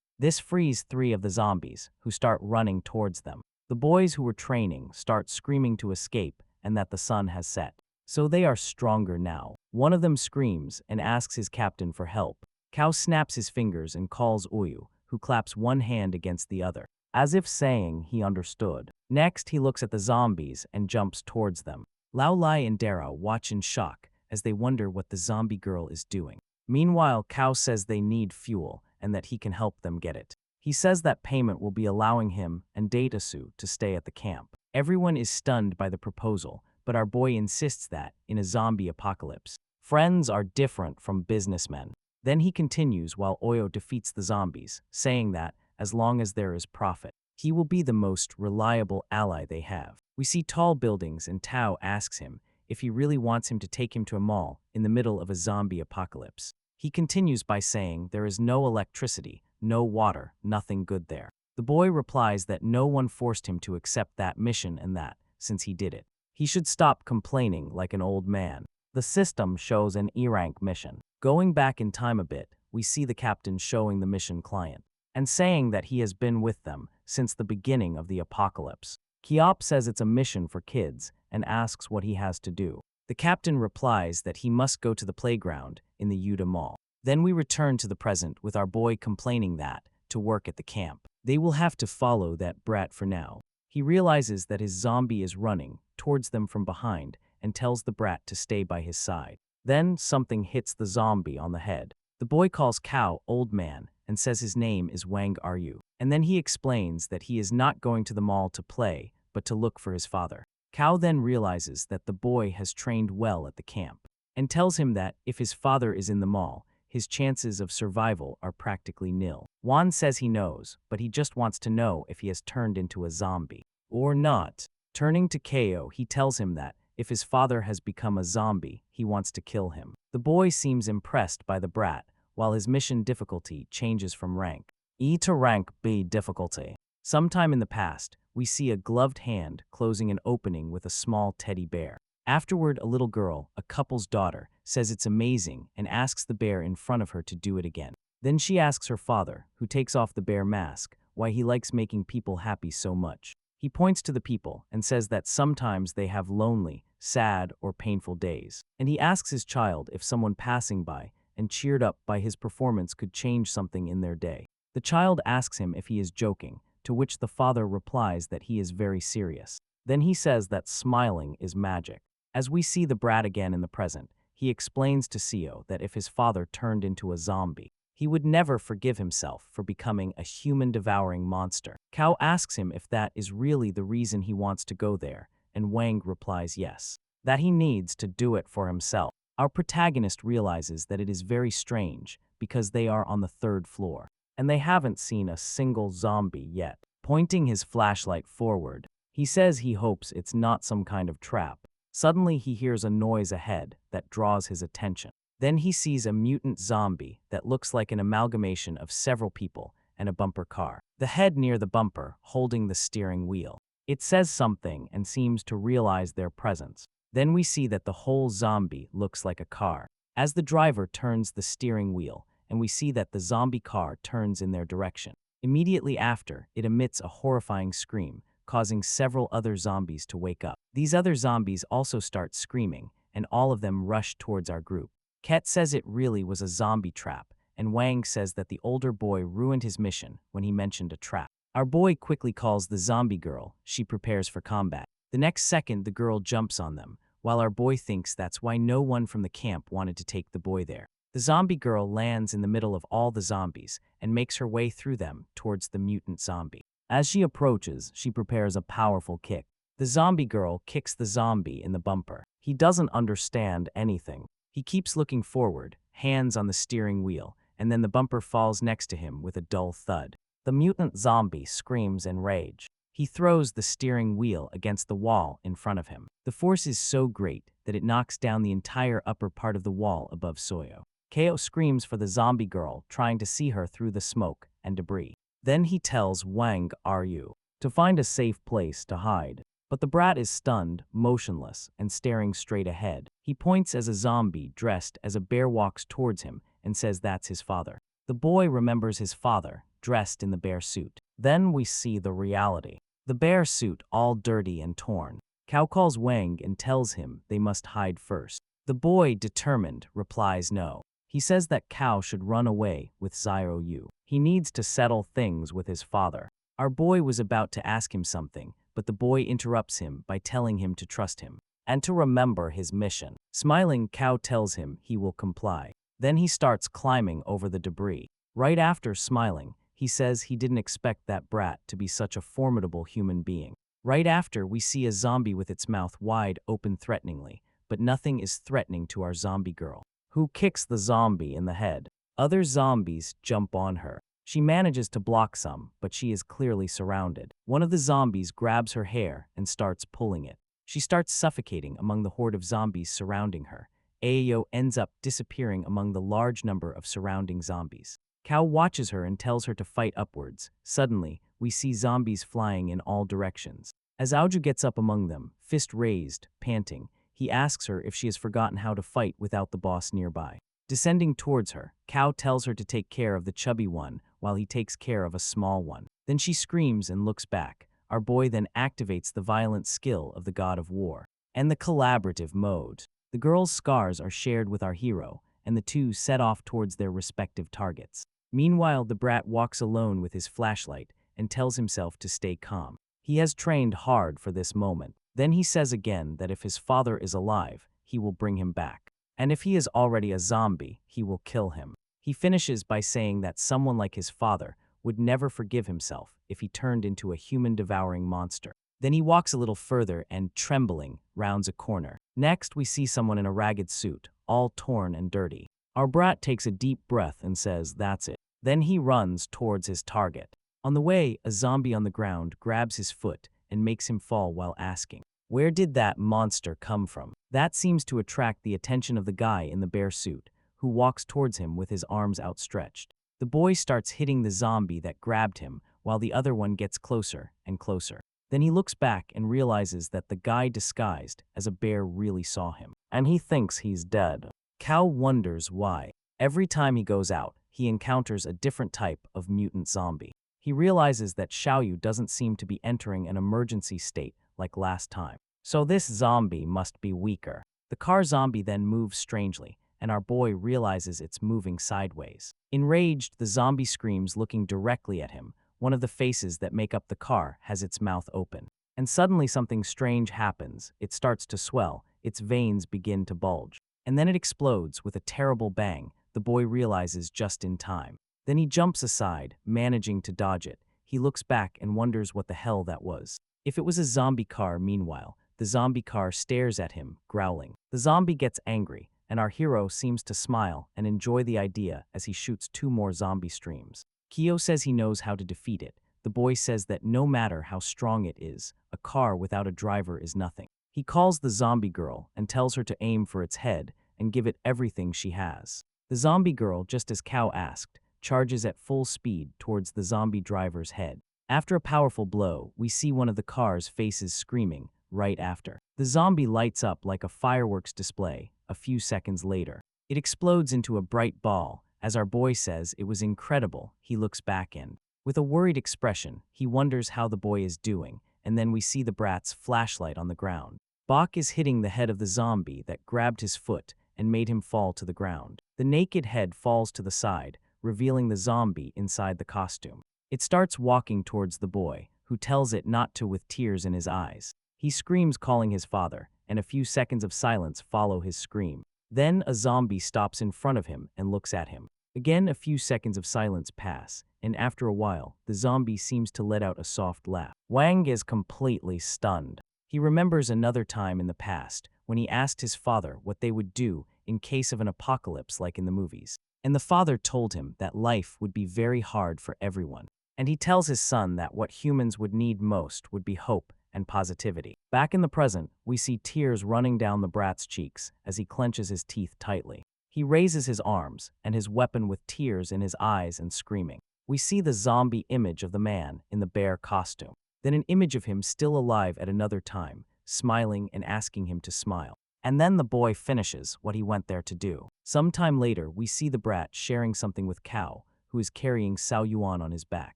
This frees 3 of the zombies, who start running towards them. The boys who were training start screaming to escape and that the sun has set, so they are stronger now. One of them screams and asks his captain for help. Qiao snaps his fingers and calls Oyu, who claps one hand against the other, as if saying he understood. Next, he looks at the zombies and jumps towards them. Lao Lai and Dara watch in shock as they wonder what the zombie girl is doing. Meanwhile, Qiao says they need fuel and that he can help them get it. He says that payment will be allowing him and Datasu to stay at the camp. Everyone is stunned by the proposal, but our boy insists that, in a zombie apocalypse, friends are different from businessmen. Then he continues while Oyo defeats the zombies, saying that, as long as there is profit, he will be the most reliable ally they have. We see tall buildings and Tao asks him if he really wants him to take him to a mall in the middle of a zombie apocalypse. He continues by saying there is no electricity, no water, nothing good there. The boy replies that no one forced him to accept that mission and that, since he did it, he should stop complaining like an old man. The system shows an E-rank mission. Going back in time a bit, we see the captain showing the mission client and saying that he has been with them since the beginning of the apocalypse. Qiao says it's a mission for kids and asks what he has to do. The captain replies that he must go to the playground in the Yuta Mall. Then we return to the present with our boy complaining that, to work at the camp, they will have to follow that brat for now. He realizes that his zombie is running towards them from behind and tells the brat to stay by his side. Then something hits the zombie on the head. The boy calls Qiao old man and says his name is Wang Ryu. And then he explains that he is not going to the mall to play, but to look for his father. Qiao then realizes that the boy has trained well at the camp and tells him that if his father is in the mall, his chances of survival are practically nil. Juan says he knows, but he just wants to know if he has turned into a zombie or not. Turning to Qiao, he tells him that if his father has become a zombie, he wants to kill him. The boy seems impressed by the brat, while his mission difficulty changes from rank E to rank B difficulty. Sometime in the past, we see a gloved hand closing an opening with a small teddy bear. Afterward, a little girl, a couple's daughter, says it's amazing and asks the bear in front of her to do it again. Then she asks her father, who takes off the bear mask, why he likes making people happy so much. He points to the people and says that sometimes they have lonely, sad, or painful days. And he asks his child if someone passing by and cheered up by his performance could change something in their day. The child asks him if he is joking, to which the father replies that he is very serious. Then he says that smiling is magic. As we see the brat again in the present, he explains to Qiao that if his father turned into a zombie, he would never forgive himself for becoming a human-devouring monster. Qiao asks him if that is really the reason he wants to go there, and Wang replies yes, that he needs to do it for himself. Our protagonist realizes that it is very strange because they are on the 3rd floor, and they haven't seen a single zombie yet. Pointing his flashlight forward, he says he hopes it's not some kind of trap. Suddenly he hears a noise ahead that draws his attention. Then he sees a mutant zombie that looks like an amalgamation of several people and a bumper car. The head near the bumper holding the steering wheel. It says something and seems to realize their presence. Then we see that the whole zombie looks like a car. As the driver turns the steering wheel, and we see that the zombie car turns in their direction. Immediately after, it emits a horrifying scream, causing several other zombies to wake up. These other zombies also start screaming, and all of them rush towards our group. Ket says it really was a zombie trap, and Wang says that the older boy ruined his mission when he mentioned a trap. Our boy quickly calls the zombie girl. She prepares for combat. The next second, the girl jumps on them, while our boy thinks that's why no one from the camp wanted to take the boy there. The zombie girl lands in the middle of all the zombies and makes her way through them towards the mutant zombie. As she approaches, she prepares a powerful kick. The zombie girl kicks the zombie in the bumper. He doesn't understand anything. He keeps looking forward, hands on the steering wheel, and then the bumper falls next to him with a dull thud. The mutant zombie screams in rage. He throws the steering wheel against the wall in front of him. The force is so great that it knocks down the entire upper part of the wall above Soyo. Qiao screams for the zombie girl, trying to see her through the smoke and debris. Then he tells Wang Ryu to find a safe place to hide. But the brat is stunned, motionless, and staring straight ahead. He points as a zombie dressed as a bear walks towards him and says that's his father. The boy remembers his father, dressed in the bear suit. Then we see the reality. The bear suit all dirty and torn. Qiao calls Wang and tells him they must hide first. The boy, determined, replies no. He says that Qiao should run away with Xiao Yu. He needs to settle things with his father. Our boy was about to ask him something, but the boy interrupts him by telling him to trust him and to remember his mission. Smiling, Qiao tells him he will comply. Then he starts climbing over the debris. Right after smiling, he says he didn't expect that brat to be such a formidable human being. Right after, we see a zombie with its mouth wide open threateningly, but nothing is threatening to our zombie girl, who kicks the zombie in the head. Other zombies jump on her. She manages to block some, but she is clearly surrounded. One of the zombies grabs her hair and starts pulling it. She starts suffocating among the horde of zombies surrounding her. Ayo ends up disappearing among the large number of surrounding zombies. Qiao watches her and tells her to fight upwards. Suddenly, we see zombies flying in all directions. As Aoju gets up among them, fist raised, panting, he asks her if she has forgotten how to fight without the boss nearby. Descending towards her, Qiao tells her to take care of the chubby one while he takes care of a small one. Then she screams and looks back. Our boy then activates the violent skill of the god of war and the collaborative mode. The girl's scars are shared with our hero, and the two set off towards their respective targets. Meanwhile, the brat walks alone with his flashlight and tells himself to stay calm. He has trained hard for this moment. Then he says again that if his father is alive, he will bring him back. And if he is already a zombie, he will kill him. He finishes by saying that someone like his father would never forgive himself if he turned into a human-devouring monster. Then he walks a little further and, trembling, rounds a corner. Next, we see someone in a ragged suit, all torn and dirty. Our brat takes a deep breath and says, "That's it." Then he runs towards his target. On the way, a zombie on the ground grabs his foot and makes him fall while asking, "Where did that monster come from?" That seems to attract the attention of the guy in the bear suit, who walks towards him with his arms outstretched. The boy starts hitting the zombie that grabbed him, while the other one gets closer and closer. Then he looks back and realizes that the guy disguised as a bear really saw him, and he thinks he's dead. Qiao wonders why. Every time he goes out, he encounters a different type of mutant zombie. He realizes that Xiaoyu doesn't seem to be entering an emergency state like last time. So this zombie must be weaker. The car zombie then moves strangely, and our boy realizes it's moving sideways. Enraged, the zombie screams, looking directly at him. One of the faces that make up the car has its mouth open. And suddenly something strange happens. It starts to swell, its veins begin to bulge. And then it explodes with a terrible bang. The boy realizes just in time. Then he jumps aside, managing to dodge it. He looks back and wonders what the hell that was. If it was a zombie car, meanwhile, the zombie car stares at him, growling. The zombie gets angry, and our hero seems to smile and enjoy the idea as he shoots 2 more zombie streams. Qiao says he knows how to defeat it. The boy says that no matter how strong it is, a car without a driver is nothing. He calls the zombie girl and tells her to aim for its head and give it everything she has. The zombie girl, just as Qiao asked, charges at full speed towards the zombie driver's head. After a powerful blow, we see one of the car's faces screaming right after. The zombie lights up like a fireworks display. A few seconds later, it explodes into a bright ball. As our boy says, it was incredible. He looks back in. With a worried expression, he wonders how the boy is doing, and then we see the brat's flashlight on the ground. Bach is hitting the head of the zombie that grabbed his foot and made him fall to the ground. The naked head falls to the side, revealing the zombie inside the costume. It starts walking towards the boy, who tells it not to with tears in his eyes. He screams, calling his father, and a few seconds of silence follow his scream. Then a zombie stops in front of him and looks at him. Again, a few seconds of silence pass, and after a while, the zombie seems to let out a soft laugh. Wang is completely stunned. He remembers another time in the past when he asked his father what they would do in case of an apocalypse like in the movies. And the father told him that life would be very hard for everyone. And he tells his son that what humans would need most would be hope and positivity. Back in the present, we see tears running down the brat's cheeks as he clenches his teeth tightly. He raises his arms and his weapon with tears in his eyes and screaming. We see the zombie image of the man in the bear costume. Then an image of him still alive at another time, smiling and asking him to smile. And then the boy finishes what he went there to do. Sometime later, we see the brat sharing something with Qiao, who is carrying Xiao Yuan on his back.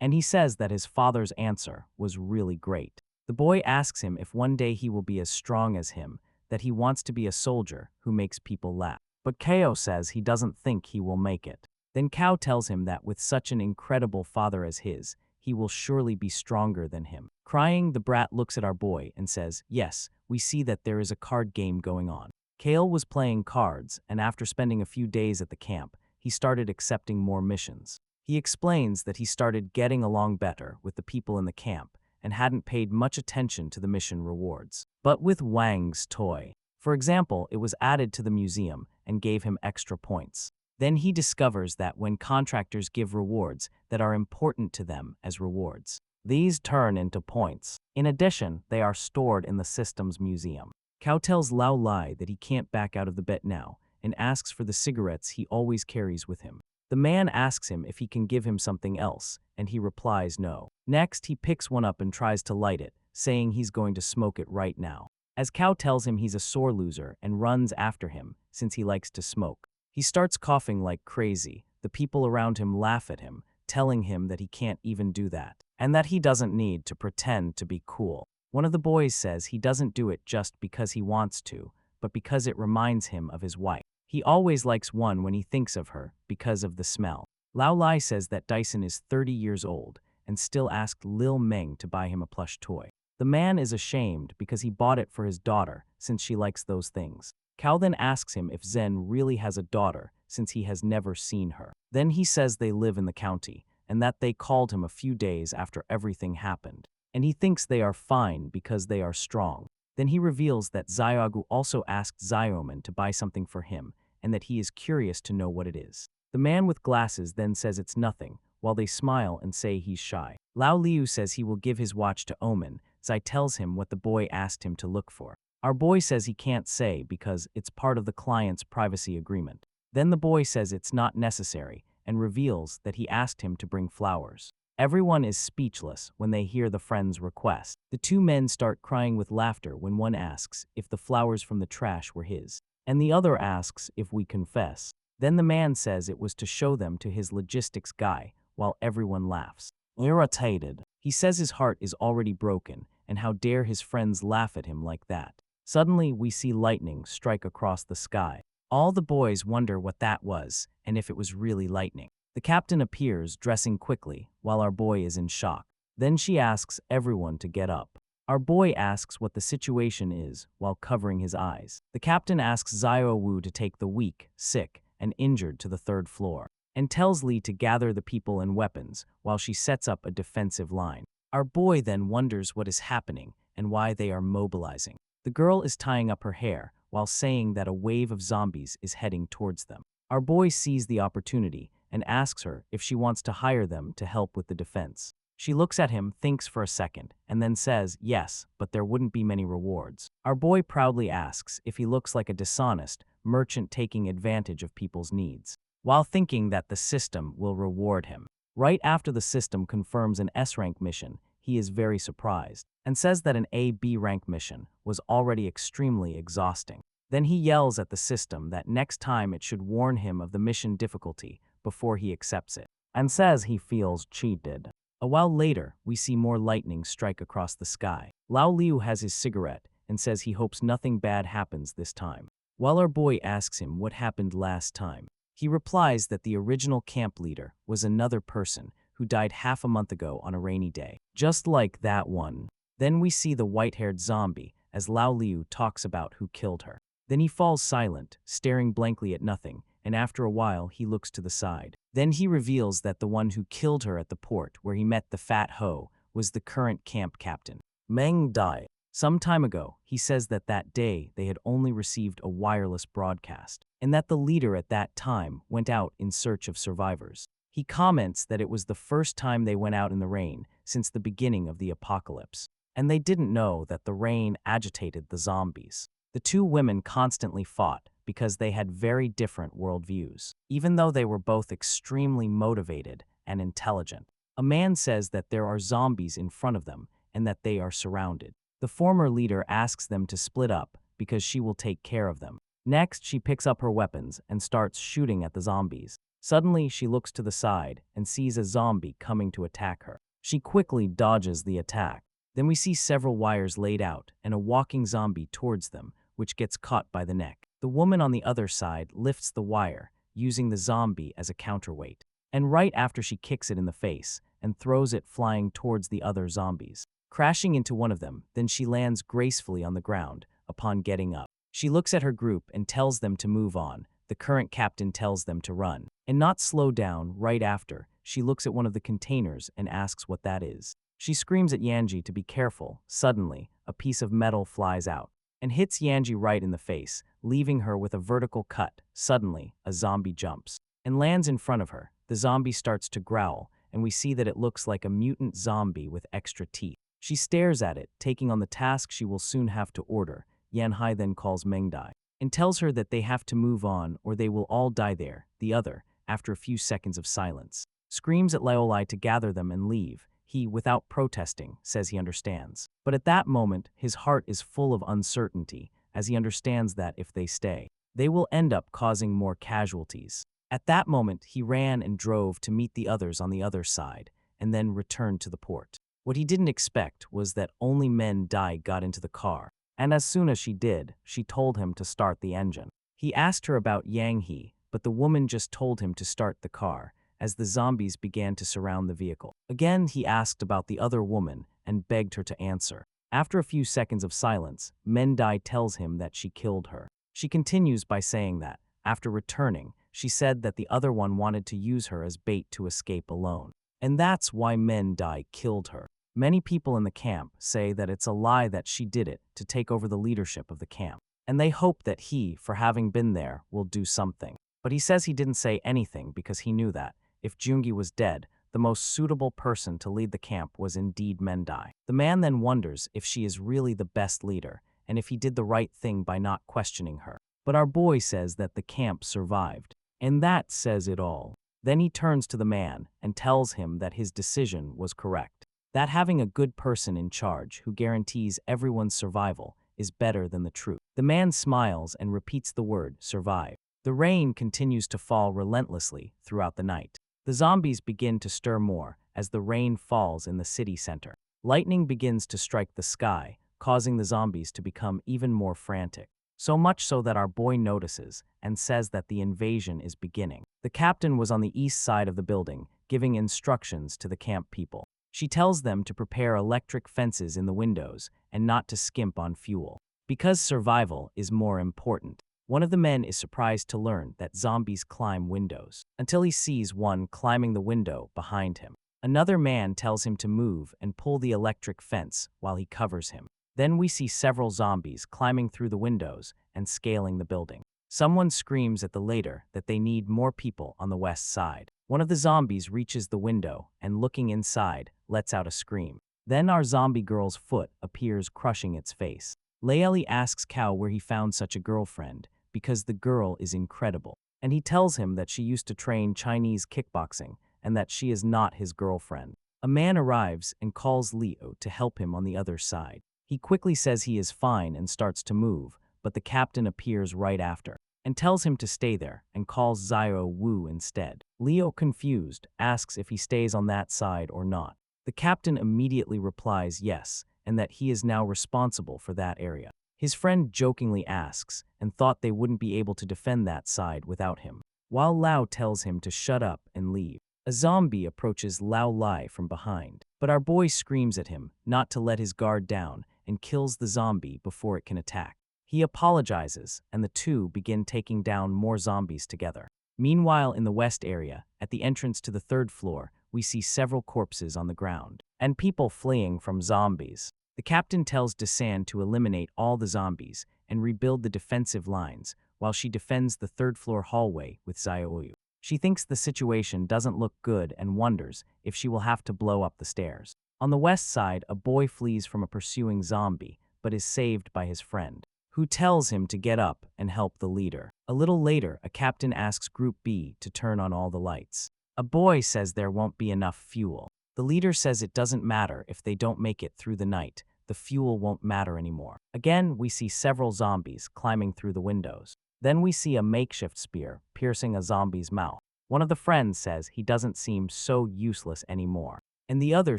And he says that his father's answer was really great. The boy asks him if one day he will be as strong as him, that he wants to be a soldier who makes people laugh. But Qiao says he doesn't think he will make it. Then Qiao tells him that with such an incredible father as his, he will surely be stronger than him. Crying, the brat looks at our boy and says, "Yes, we see that there is a card game going on." Kale was playing cards, and after spending a few days at the camp, he started accepting more missions. He explains that he started getting along better with the people in the camp and hadn't paid much attention to the mission rewards. But with Wang's toy, for example, it was added to the museum and gave him extra points. Then he discovers that when contractors give rewards that are important to them as rewards, these turn into points. In addition, they are stored in the system's museum. Qiao tells Lao Lai that he can't back out of the bet now and asks for the cigarettes he always carries with him. The man asks him if he can give him something else, and he replies no. Next, he picks one up and tries to light it, saying he's going to smoke it right now. As Qiao tells him he's a sore loser and runs after him since he likes to smoke. He starts coughing like crazy. The people around him laugh at him, telling him that he can't even do that, and that he doesn't need to pretend to be cool. One of the boys says he doesn't do it just because he wants to, but because it reminds him of his wife. He always likes one when he thinks of her, because of the smell. Lao Lai says that Dyson is 30 years old, and still asked Lil Meng to buy him a plush toy. The man is ashamed because he bought it for his daughter, since she likes those things. Cao then asks him if Zen really has a daughter, since he has never seen her. Then he says they live in the county, and that they called him a few days after everything happened. And he thinks they are fine because they are strong. Then he reveals that Xiaogu also asked Xiaomen to buy something for him, and that he is curious to know what it is. The man with glasses then says it's nothing, while they smile and say he's shy. Lao Liu says he will give his watch to Omen. Zai tells him what the boy asked him to look for. Our boy says he can't say because it's part of the client's privacy agreement. Then the boy says it's not necessary and reveals that he asked him to bring flowers. Everyone is speechless when they hear the friend's request. The two men start crying with laughter when one asks if the flowers from the trash were his, and the other asks if we confess. Then the man says it was to show them to his logistics guy, while everyone laughs. Irritated, he says his heart is already broken, and how dare his friends laugh at him like that. Suddenly, we see lightning strike across the sky. All the boys wonder what that was, and if it was really lightning. The captain appears, dressing quickly, while our boy is in shock. Then she asks everyone to get up. Our boy asks what the situation is, while covering his eyes. The captain asks Xiao Wu to take the weak, sick, and injured to the third floor, and tells Li to gather the people and weapons, while she sets up a defensive line. Our boy then wonders what is happening, and why they are mobilizing. The girl is tying up her hair, while saying that a wave of zombies is heading towards them. Our boy sees the opportunity, and asks her if she wants to hire them to help with the defense. She looks at him, thinks for a second, and then says yes, but there wouldn't be many rewards. Our boy proudly asks if he looks like a dishonest merchant taking advantage of people's needs, while thinking that the system will reward him. Right after the system confirms an S-rank mission, he is very surprised, and says that an A-B rank mission was already extremely exhausting. Then he yells at the system that next time it should warn him of the mission difficulty before he accepts it, and says he feels cheated. A while later, we see more lightning strike across the sky. Lao Liu has his cigarette and says he hopes nothing bad happens this time. While our boy asks him what happened last time, he replies that the original camp leader was another person who died half a month ago on a rainy day, just like that one. Then we see the white-haired zombie as Lao Liu talks about who killed her. Then he falls silent, staring blankly at nothing, and after a while he looks to the side. Then he reveals that the one who killed her at the port where he met the fat hoe was the current camp captain, Meng Dai. Some time ago, he says that that day they had only received a wireless broadcast, and that the leader at that time went out in search of survivors. He comments that it was the first time they went out in the rain since the beginning of the apocalypse, and they didn't know that the rain agitated the zombies. The two women constantly fought because they had very different worldviews, even though they were both extremely motivated and intelligent. A man says that there are zombies in front of them and that they are surrounded. The former leader asks them to split up because she will take care of them. Next, she picks up her weapons and starts shooting at the zombies. Suddenly, she looks to the side and sees a zombie coming to attack her. She quickly dodges the attack. Then we see several wires laid out and a walking zombie towards them, which gets caught by the neck. The woman on the other side lifts the wire, using the zombie as a counterweight. And right after she kicks it in the face and throws it flying towards the other zombies, crashing into one of them, then she lands gracefully on the ground upon getting up. She looks at her group and tells them to move on. The current captain tells them to run and not slow down. Right after, she looks at one of the containers and asks what that is. She screams at Yanji to be careful. Suddenly, a piece of metal flies out and hits Yanji right in the face, leaving her with a vertical cut. Suddenly, a zombie jumps and lands in front of her. The zombie starts to growl, and we see that it looks like a mutant zombie with extra teeth. She stares at it, taking on the task she will soon have to order. Yanhai then calls Mengdai and tells her that they have to move on or they will all die there. The other, after a few seconds of silence, screams at Laolai to gather them and leave. He, without protesting, says he understands. But at that moment, his heart is full of uncertainty, as he understands that if they stay, they will end up causing more casualties. At that moment, he ran and drove to meet the others on the other side, and then returned to the port. What he didn't expect was that only men Dai got into the car, and as soon as she did, she told him to start the engine. He asked her about Yang He, but the woman just told him to start the car, as the zombies began to surround the vehicle. Again, he asked about the other woman and begged her to answer. After a few seconds of silence, Mendai tells him that she killed her. She continues by saying that, after returning, she said that the other one wanted to use her as bait to escape alone. And that's why Mendai killed her. Many people in the camp say that it's a lie that she did it to take over the leadership of the camp. And they hope that he, for having been there, will do something. But he says he didn't say anything because he knew that, if Jungi was dead, the most suitable person to lead the camp was indeed Mendai. The man then wonders if she is really the best leader, and if he did the right thing by not questioning her. But our boy says that the camp survived. And that says it all. Then he turns to the man and tells him that his decision was correct. That having a good person in charge who guarantees everyone's survival is better than the truth. The man smiles and repeats the word survive. The rain continues to fall relentlessly throughout the night. The zombies begin to stir more as the rain falls in the city center. Lightning begins to strike the sky, causing the zombies to become even more frantic. So much so that our boy notices and says that the invasion is beginning. The captain was on the east side of the building, giving instructions to the camp people. She tells them to prepare electric fences in the windows and not to skimp on fuel, because survival is more important. One of the men is surprised to learn that zombies climb windows, until he sees one climbing the window behind him. Another man tells him to move and pull the electric fence while he covers him. Then we see several zombies climbing through the windows and scaling the building. Someone screams at the leader that they need more people on the west side. One of the zombies reaches the window and, looking inside, lets out a scream. Then our zombie girl's foot appears, crushing its face. Laeli asks Qiao where he found such a girlfriend, because the girl is incredible, and he tells him that she used to train Chinese kickboxing and that she is not his girlfriend. A man arrives and calls Leo to help him on the other side. He quickly says he is fine and starts to move, but the captain appears right after and tells him to stay there and calls Zio Wu instead. Leo, confused, asks if he stays on that side or not. The captain immediately replies yes, and that he is now responsible for that area. His friend jokingly asks and thought they wouldn't be able to defend that side without him, while Lao tells him to shut up and leave. A zombie approaches Lao Lai from behind, but our boy screams at him not to let his guard down and kills the zombie before it can attack. He apologizes, and the two begin taking down more zombies together. Meanwhile, in the west area, at the entrance to the third floor, we see several corpses on the ground, and people fleeing from zombies. The captain tells Desan to eliminate all the zombies and rebuild the defensive lines, while she defends the third-floor hallway with Xiaoyu. She thinks the situation doesn't look good and wonders if she will have to blow up the stairs. On the west side, a boy flees from a pursuing zombie, but is saved by his friend, who tells him to get up and help the leader. A little later, a captain asks Group B to turn on all the lights. A boy says there won't be enough fuel. The leader says it doesn't matter if they don't make it through the night, the fuel won't matter anymore. Again, we see several zombies climbing through the windows. Then we see a makeshift spear piercing a zombie's mouth. One of the friends says he doesn't seem so useless anymore, and the other,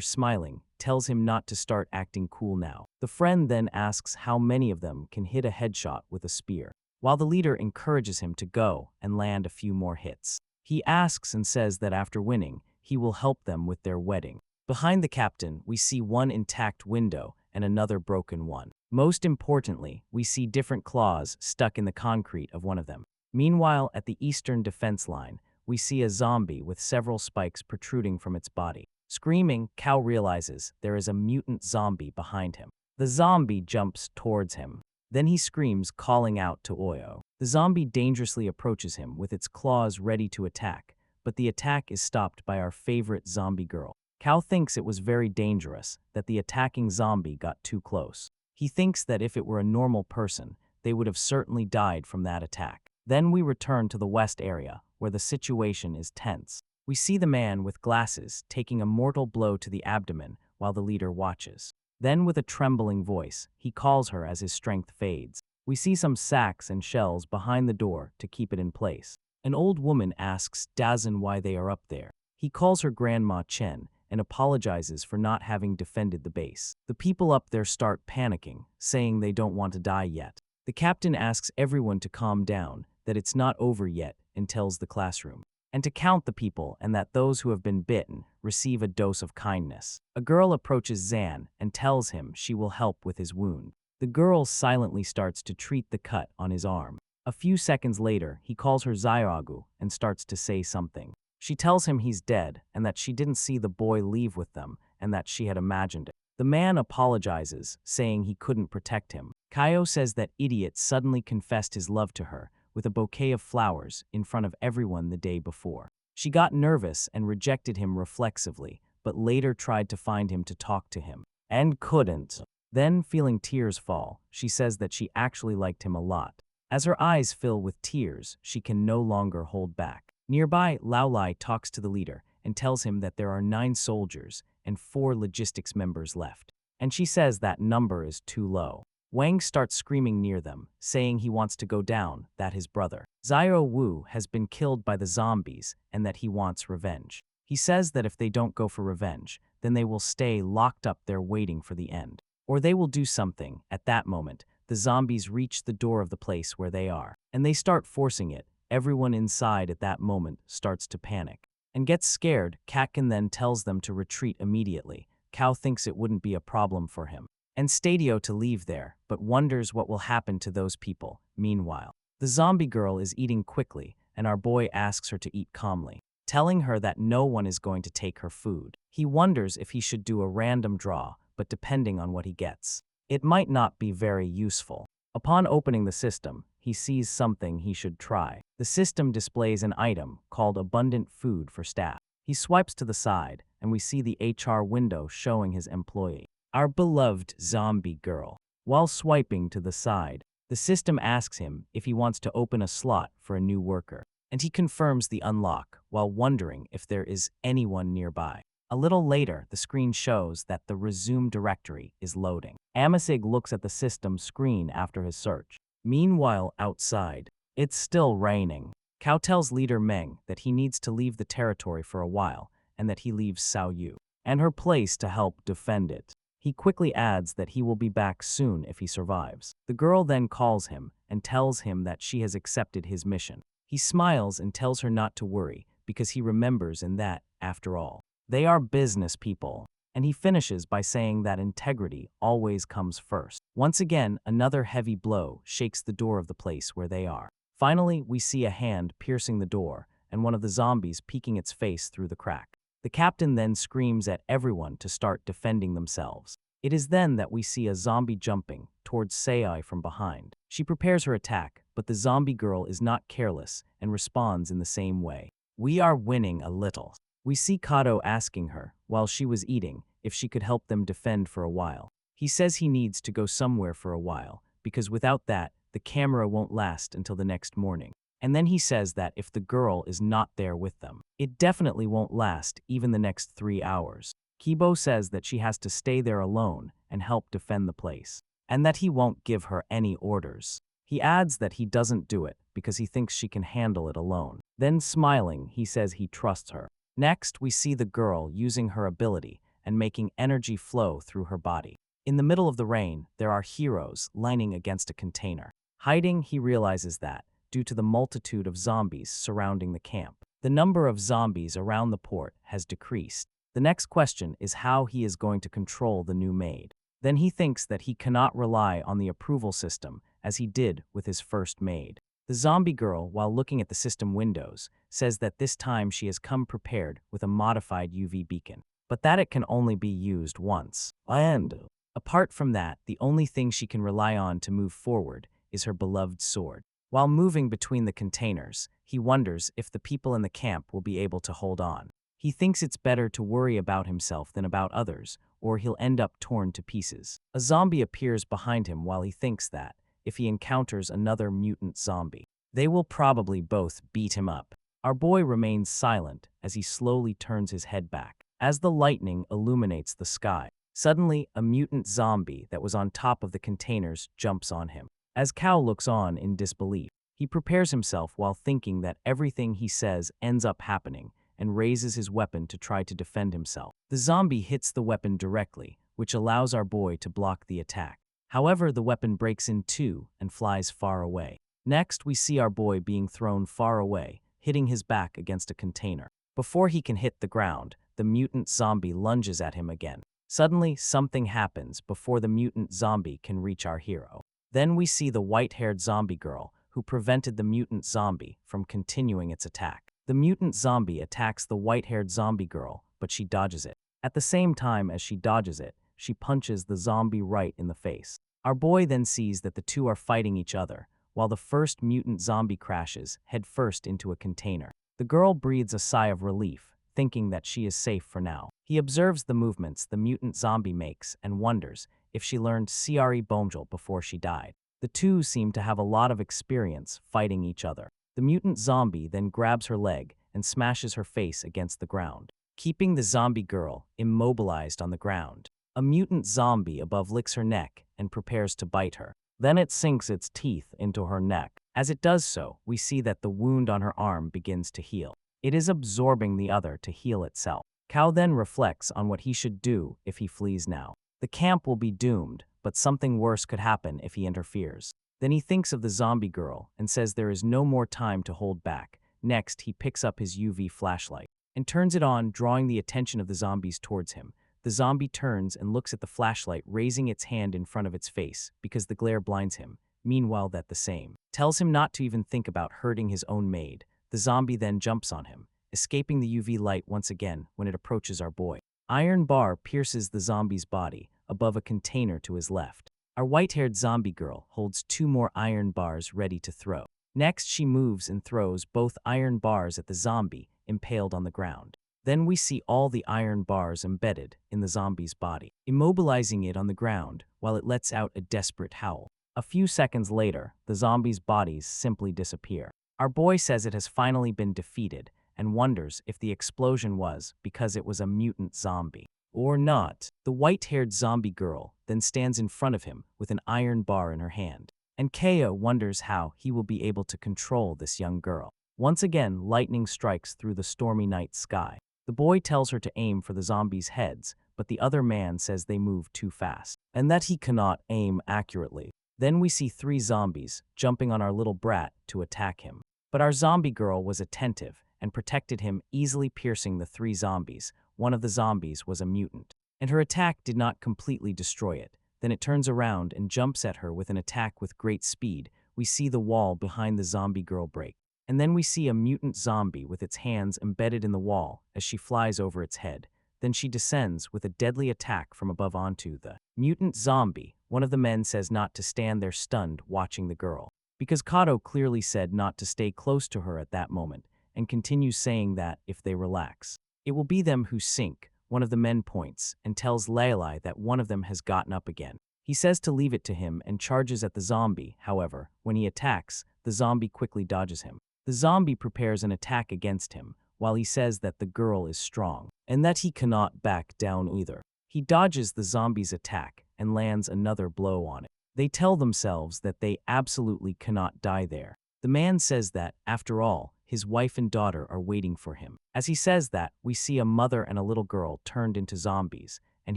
smiling, tells him not to start acting cool now. The friend then asks how many of them can hit a headshot with a spear, while the leader encourages him to go and land a few more hits. He asks and says that after winning, he will help them with their wedding. Behind the captain, we see one intact window and another broken one. Most importantly, we see different claws stuck in the concrete of one of them. Meanwhile, at the eastern defense line, we see a zombie with several spikes protruding from its body. Screaming, Qiao realizes there is a mutant zombie behind him. The zombie jumps towards him. Then he screams, calling out to Oyo. The zombie dangerously approaches him with its claws ready to attack, but the attack is stopped by our favorite zombie girl. Qiao thinks it was very dangerous that the attacking zombie got too close. He thinks that if it were a normal person, they would have certainly died from that attack. Then we return to the west area, where the situation is tense. We see the man with glasses taking a mortal blow to the abdomen while the leader watches. Then, with a trembling voice, he calls her as his strength fades. We see some sacks and shells behind the door to keep it in place. An old woman asks Dazan why they are up there. He calls her Grandma Chen and apologizes for not having defended the base. The people up there start panicking, saying they don't want to die yet. The captain asks everyone to calm down, that it's not over yet, and tells the classroom and to count the people and that those who have been bitten receive a dose of kindness. A girl approaches Zan and tells him she will help with his wound. The girl silently starts to treat the cut on his arm. A few seconds later, he calls her Xiaogu and starts to say something. She tells him he's dead and that she didn't see the boy leave with them and that she had imagined it. The man apologizes, saying he couldn't protect him. Qiao says that idiot suddenly confessed his love to her with a bouquet of flowers in front of everyone the day before. She got nervous and rejected him reflexively, but later tried to find him to talk to him and couldn't. Then, feeling tears fall, she says that she actually liked him a lot. As her eyes fill with tears, she can no longer hold back. Nearby, Lao Lai talks to the leader and tells him that there are 9 soldiers and 4 logistics members left. And she says that number is too low. Wang starts screaming near them, saying he wants to go down, that his brother, Xiao Wu, has been killed by the zombies and that he wants revenge. He says that if they don't go for revenge, then they will stay locked up there waiting for the end. Or they will do something. At that moment, the zombies reach the door of the place where they are, and they start forcing it. Everyone inside at that moment starts to panic and gets scared. Katkin then tells them to retreat immediately. Cao thinks it wouldn't be a problem for him and Stadio to leave there, but wonders what will happen to those people. Meanwhile, the zombie girl is eating quickly, and our boy asks her to eat calmly, telling her that no one is going to take her food. He wonders if he should do a random draw, but depending on what he gets, it might not be very useful. Upon opening the system, he sees something he should try. The system displays an item called Abundant Food for Staff. He swipes to the side, and we see the HR window showing his employee, our beloved zombie girl. While swiping to the side, the system asks him if he wants to open a slot for a new worker, and he confirms the unlock while wondering if there is anyone nearby. A little later, the screen shows that the resume directory is loading. Amasig looks at the system screen after his search. Meanwhile, outside, it's still raining. Cao tells leader Meng that he needs to leave the territory for a while and that he leaves Xiao Yu and her place to help defend it. He quickly adds that he will be back soon if he survives. The girl then calls him and tells him that she has accepted his mission. He smiles and tells her not to worry because he remembers and that, after all, they are business people. And he finishes by saying that integrity always comes first. Once again, another heavy blow shakes the door of the place where they are. Finally, we see a hand piercing the door and one of the zombies peeking its face through the crack. The captain then screams at everyone to start defending themselves. It is then that we see a zombie jumping towards Sei from behind. She prepares her attack, but the zombie girl is not careless and responds in the same way. We are winning a little. We see Kato asking her, while she was eating, if she could help them defend for a while. He says he needs to go somewhere for a while, because without that, the camera won't last until the next morning. And then he says that if the girl is not there with them, it definitely won't last even the next 3 hours. Kibo says that she has to stay there alone and help defend the place, and that he won't give her any orders. He adds that he doesn't do it because he thinks she can handle it alone. Then smiling, he says he trusts her. Next, we see the girl using her ability and making energy flow through her body. In the middle of the rain, there are heroes lining against a container. Hiding, he realizes that, due to the multitude of zombies surrounding the camp, the number of zombies around the port has decreased. The next question is how he is going to control the new maid. Then he thinks that he cannot rely on the approval system as he did with his first maid. The zombie girl, while looking at the system windows, says that this time she has come prepared with a modified UV beacon, but that it can only be used once. And apart from that, the only thing she can rely on to move forward is her beloved sword. While moving between the containers, he wonders if the people in the camp will be able to hold on. He thinks it's better to worry about himself than about others, or he'll end up torn to pieces. A zombie appears behind him while he thinks that, if he encounters another mutant zombie, they will probably both beat him up. Our boy remains silent as he slowly turns his head back. As the lightning illuminates the sky, suddenly a mutant zombie that was on top of the containers jumps on him. As Qiao looks on in disbelief, he prepares himself while thinking that everything he says ends up happening and raises his weapon to try to defend himself. The zombie hits the weapon directly, which allows our boy to block the attack. However, the weapon breaks in two and flies far away. Next, we see our boy being thrown far away, hitting his back against a container. Before he can hit the ground, the mutant zombie lunges at him again. Suddenly, something happens before the mutant zombie can reach our hero. Then we see the white-haired zombie girl, who prevented the mutant zombie from continuing its attack. The mutant zombie attacks the white-haired zombie girl, but she dodges it. At the same time as she dodges it, she punches the zombie right in the face. Our boy then sees that the two are fighting each other, while the first mutant zombie crashes headfirst into a container. The girl breathes a sigh of relief, thinking that she is safe for now. He observes the movements the mutant zombie makes and wonders if she learned Cre Bomjul before she died. The two seem to have a lot of experience fighting each other. The mutant zombie then grabs her leg and smashes her face against the ground, keeping the zombie girl immobilized on the ground. A mutant zombie above licks her neck and prepares to bite her. Then it sinks its teeth into her neck. As it does so, we see that the wound on her arm begins to heal. It is absorbing the other to heal itself. Qiao then reflects on what he should do if he flees now. The camp will be doomed, but something worse could happen if he interferes. Then he thinks of the zombie girl and says there is no more time to hold back. Next, he picks up his UV flashlight and turns it on, drawing the attention of the zombies towards him. The zombie turns and looks at the flashlight, raising its hand in front of its face because the glare blinds him. Meanwhile, that the same tells him not to even think about hurting his own maid. The zombie then jumps on him, escaping the UV light once again when it approaches our boy. Iron bar pierces the zombie's body above a container to his left. Our white-haired zombie girl holds two more iron bars ready to throw. Next, she moves and throws both iron bars at the zombie, impaled on the ground. Then we see all the iron bars embedded in the zombie's body, immobilizing it on the ground while it lets out a desperate howl. A few seconds later, the zombie's bodies simply disappear. Our boy says it has finally been defeated and wonders if the explosion was because it was a mutant zombie or not. The white-haired zombie girl then stands in front of him with an iron bar in her hand, and Qiao wonders how he will be able to control this young girl. Once again, lightning strikes through the stormy night sky. The boy tells her to aim for the zombies' heads, but the other man says they move too fast and that he cannot aim accurately. Then we see three zombies jumping on our little brat to attack him. But our zombie girl was attentive and protected him, easily piercing the three zombies. One of the zombies was a mutant, and her attack did not completely destroy it. Then it turns around and jumps at her with an attack with great speed. We see the wall behind the zombie girl break. And then we see a mutant zombie with its hands embedded in the wall as she flies over its head. Then she descends with a deadly attack from above onto the mutant zombie. One of the men says not to stand there stunned watching the girl, because Kato clearly said not to stay close to her at that moment, and continues saying that if they relax, it will be them who sink. One of the men points and tells Lalai that one of them has gotten up again. He says to leave it to him and charges at the zombie. However, when he attacks, the zombie quickly dodges him. The zombie prepares an attack against him, while he says that the girl is strong, and that he cannot back down either. He dodges the zombie's attack and lands another blow on it. They tell themselves that they absolutely cannot die there. The man says that, after all, his wife and daughter are waiting for him. As he says that, we see a mother and a little girl turned into zombies, and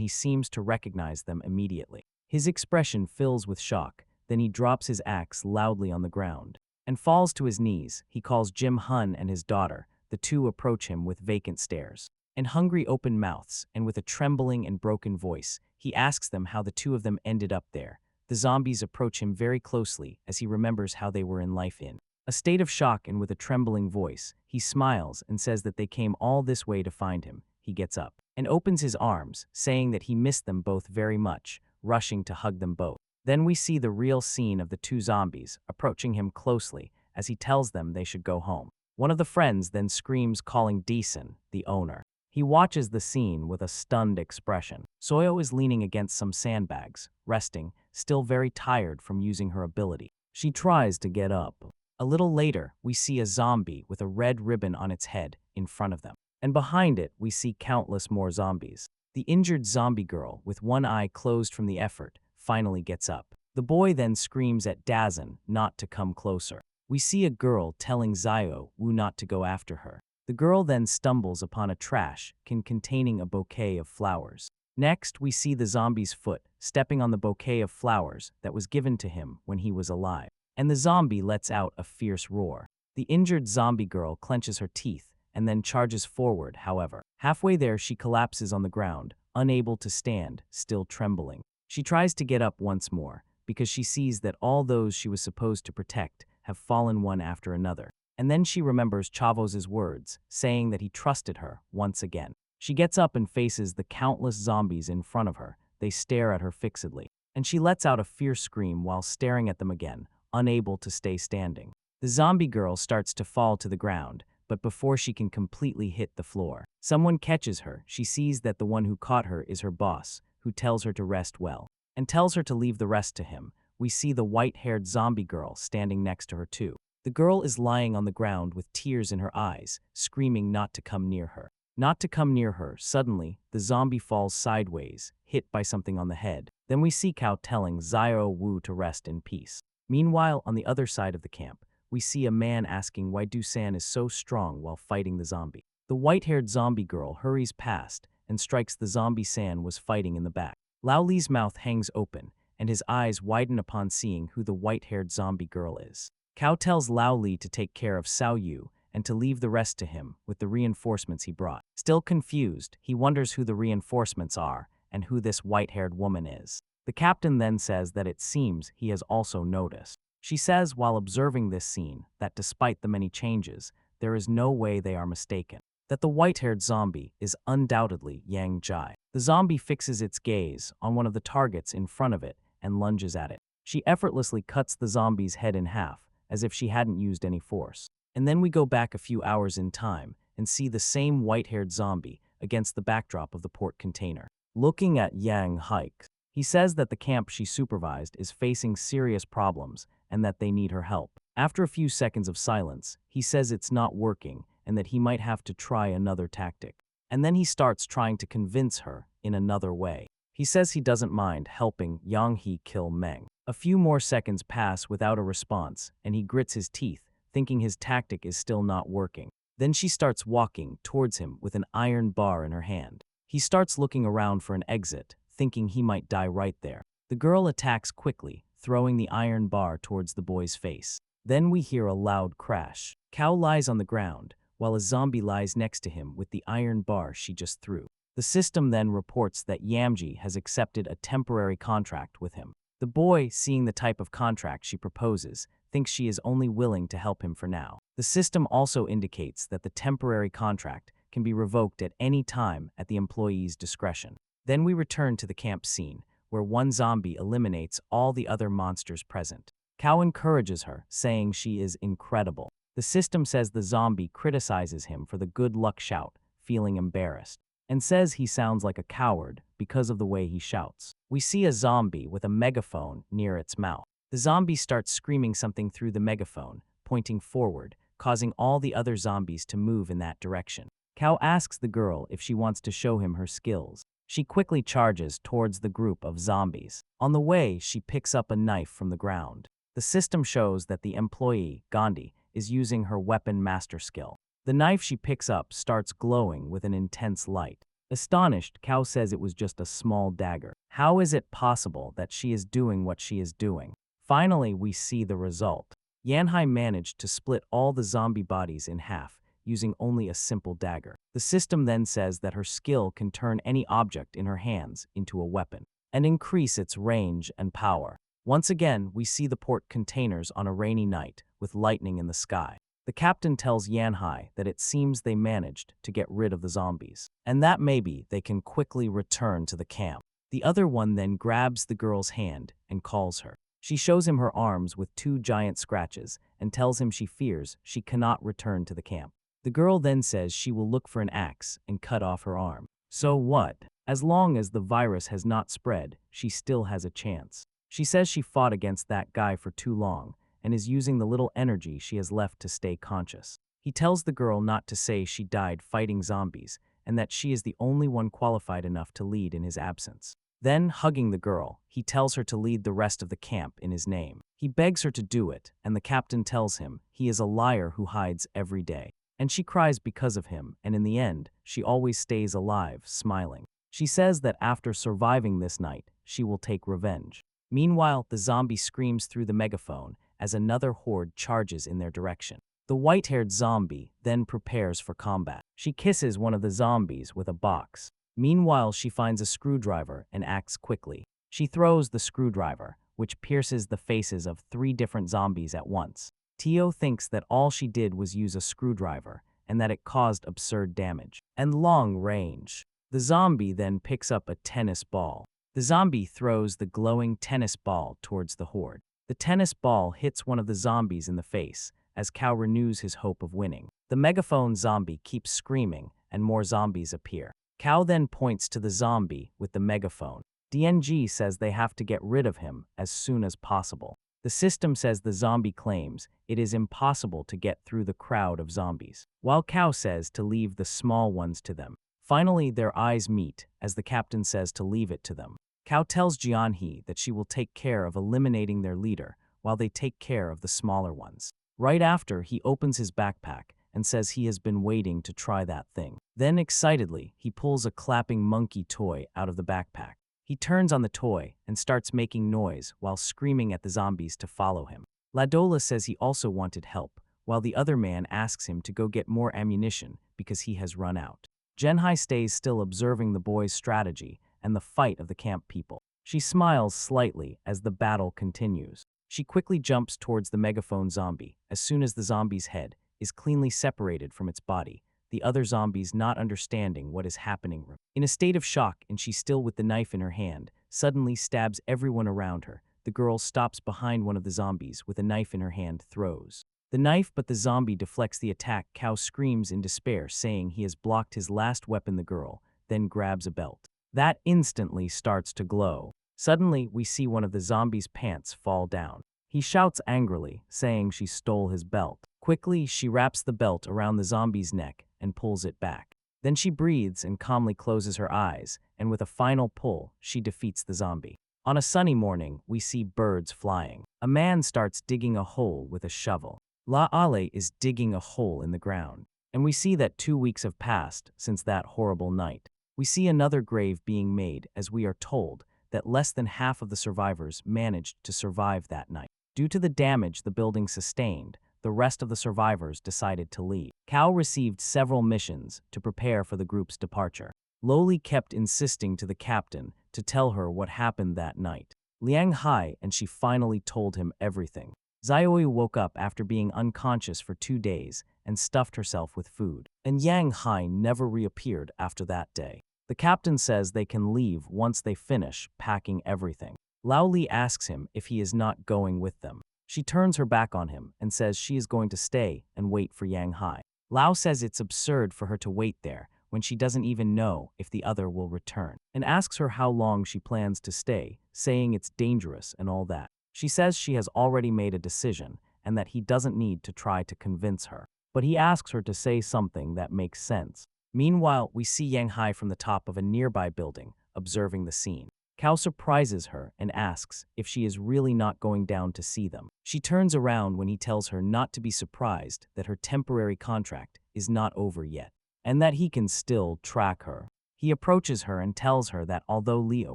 he seems to recognize them immediately. His expression fills with shock, then he drops his axe loudly on the ground and falls to his knees. He calls Jim Hun and his daughter. The two approach him with vacant stares and hungry open mouths, and with a trembling and broken voice, he asks them how the two of them ended up there. The zombies approach him very closely as he remembers how they were in life in a state of shock, and with a trembling voice, he smiles and says that they came all this way to find him. He gets up and opens his arms, saying that he missed them both very much, rushing to hug them both. Then we see the real scene of the two zombies approaching him closely as he tells them they should go home. One of the friends then screams, calling Deason, the owner. He watches the scene with a stunned expression. Soyo is leaning against some sandbags, resting, still very tired from using her ability. She tries to get up. A little later, we see a zombie with a red ribbon on its head in front of them, and behind it we see countless more zombies. The injured zombie girl, with one eye closed from the effort, finally gets up. The boy then screams at Dazan not to come closer. We see a girl telling Xiao Wu not to go after her. The girl then stumbles upon a trash can containing a bouquet of flowers. Next, we see the zombie's foot stepping on the bouquet of flowers that was given to him when he was alive. And the zombie lets out a fierce roar. The injured zombie girl clenches her teeth and then charges forward, however. Halfway there, she collapses on the ground, unable to stand, still trembling. She tries to get up once more, because she sees that all those she was supposed to protect have fallen one after another. And then she remembers Chavos's words, saying that he trusted her once again. She gets up and faces the countless zombies in front of her. They stare at her fixedly, and she lets out a fierce scream while staring at them again, unable to stay standing. The zombie girl starts to fall to the ground, but before she can completely hit the floor, someone catches her. She sees that the one who caught her is her boss, who tells her to rest well, and tells her to leave the rest to him. We see the white-haired zombie girl standing next to her too. The girl is lying on the ground with tears in her eyes, screaming not to come near her. Not to come near her. Suddenly, the zombie falls sideways, hit by something on the head. Then we see Qiao telling Xiao Wu to rest in peace. Meanwhile, on the other side of the camp, we see a man asking why Dusan is so strong while fighting the zombie. The white-haired zombie girl hurries past and strikes the zombie San was fighting in the back. Lao Li's mouth hangs open, and his eyes widen upon seeing who the white-haired zombie girl is. Qiao tells Lao Li to take care of Cao Yu and to leave the rest to him with the reinforcements he brought. Still confused, he wonders who the reinforcements are and who this white-haired woman is. The captain then says that it seems he has also noticed. She says while observing this scene that despite the many changes, there is no way they are mistaken. That the white-haired zombie is undoubtedly Yang Jai. The zombie fixes its gaze on one of the targets in front of it and lunges at it. She effortlessly cuts the zombie's head in half, as if she hadn't used any force. And then we go back a few hours in time and see the same white-haired zombie against the backdrop of the port container. Looking at Yang Hike, he says that the camp she supervised is facing serious problems and that they need her help. After a few seconds of silence, he says it's not working and that he might have to try another tactic. And then he starts trying to convince her in another way. He says he doesn't mind helping Yang He kill Meng. A few more seconds pass without a response, and he grits his teeth, thinking his tactic is still not working. Then she starts walking towards him with an iron bar in her hand. He starts looking around for an exit, thinking he might die right there. The girl attacks quickly, throwing the iron bar towards the boy's face. Then we hear a loud crash. Qiao lies on the ground, while a zombie lies next to him with the iron bar she just threw. The system then reports that Yamji has accepted a temporary contract with him. The boy, seeing the type of contract she proposes, thinks she is only willing to help him for now. The system also indicates that the temporary contract can be revoked at any time at the employee's discretion. Then we return to the camp scene, where one zombie eliminates all the other monsters present. Qiao encourages her, saying she is incredible. The system says the zombie criticizes him for the good luck shout, feeling embarrassed, and says he sounds like a coward because of the way he shouts. We see a zombie with a megaphone near its mouth. The zombie starts screaming something through the megaphone, pointing forward, causing all the other zombies to move in that direction. Qiao asks the girl if she wants to show him her skills. She quickly charges towards the group of zombies. On the way, she picks up a knife from the ground. The system shows that the employee, Gandhi, is using her weapon master skill. The knife she picks up starts glowing with an intense light. Astonished, Qiao says it was just a small dagger. How is it possible that she is doing what she is doing? Finally, we see the result. Yanhai managed to split all the zombie bodies in half, using only a simple dagger. The system then says that her skill can turn any object in her hands into a weapon, and increase its range and power. Once again, we see the port containers on a rainy night, with lightning in the sky. The captain tells Yanhai that it seems they managed to get rid of the zombies, and that maybe they can quickly return to the camp. The other one then grabs the girl's hand and calls her. She shows him her arms with 2 giant scratches and tells him she fears she cannot return to the camp. The girl then says she will look for an axe and cut off her arm. So what? As long as the virus has not spread, she still has a chance. She says she fought against that guy for too long and is using the little energy she has left to stay conscious. He tells the girl not to say she died fighting zombies and that she is the only one qualified enough to lead in his absence. Then, hugging the girl, he tells her to lead the rest of the camp in his name. He begs her to do it, and the captain tells him he is a liar who hides every day. And she cries because of him, and in the end, she always stays alive, smiling. She says that after surviving this night, she will take revenge. Meanwhile, the zombie screams through the megaphone as another horde charges in their direction. The white-haired zombie then prepares for combat. She kisses one of the zombies with a box. Meanwhile, she finds a screwdriver and acts quickly. She throws the screwdriver, which pierces the faces of 3 different zombies at once. Qiao thinks that all she did was use a screwdriver and that it caused absurd damage. And long range. The zombie then picks up a tennis ball. The zombie throws the glowing tennis ball towards the horde. The tennis ball hits one of the zombies in the face as Qiao renews his hope of winning. The megaphone zombie keeps screaming and more zombies appear. Qiao then points to the zombie with the megaphone. DNG says they have to get rid of him as soon as possible. The system says the zombie claims it is impossible to get through the crowd of zombies, while Qiao says to leave the small ones to them. Finally, their eyes meet as the captain says to leave it to them. Qiao tells Jianhe that she will take care of eliminating their leader while they take care of the smaller ones. Right after, he opens his backpack and says he has been waiting to try that thing. Then excitedly, he pulls a clapping monkey toy out of the backpack. He turns on the toy and starts making noise while screaming at the zombies to follow him. Ladola says he also wanted help, while the other man asks him to go get more ammunition because he has run out. Genhai stays still observing the boy's strategy and the fight of the camp people. She smiles slightly as the battle continues. She quickly jumps towards the megaphone zombie. As soon as the zombie's head is cleanly separated from its body, the other zombies not understanding what is happening. In a state of shock, and she's still with the knife in her hand, suddenly stabs everyone around her. The girl stops behind one of the zombies with a knife in her hand, throws the knife, but the zombie deflects the attack. Qiao screams in despair, saying he has blocked his last weapon. The girl then grabs a belt that instantly starts to glow. Suddenly, we see one of the zombies' pants fall down. He shouts angrily, saying she stole his belt. Quickly, she wraps the belt around the zombie's neck and pulls it back. Then she breathes and calmly closes her eyes, and with a final pull, she defeats the zombie. On a sunny morning, we see birds flying. A man starts digging a hole with a shovel. La Ale is digging a hole in the ground. And we see that 2 weeks have passed since that horrible night. We see another grave being made as we are told that less than half of the survivors managed to survive that night. Due to the damage the building sustained, the rest of the survivors decided to leave. Qiao received several missions to prepare for the group's departure. Loli kept insisting to the captain to tell her what happened that night. Liang Hai and she finally told him everything. Xiaoyu woke up after being unconscious for 2 days and stuffed herself with food. And Yang Hai never reappeared after that day. The captain says they can leave once they finish packing everything. Lao Li asks him if he is not going with them. She turns her back on him and says she is going to stay and wait for Yang Hai. Lao says it's absurd for her to wait there when she doesn't even know if the other will return, and asks her how long she plans to stay, saying it's dangerous and all that. She says she has already made a decision and that he doesn't need to try to convince her. But he asks her to say something that makes sense. Meanwhile, we see Yang Hai from the top of a nearby building, observing the scene. Qiao surprises her and asks if she is really not going down to see them. She turns around when he tells her not to be surprised that her temporary contract is not over yet, and that he can still track her. He approaches her and tells her that although Leo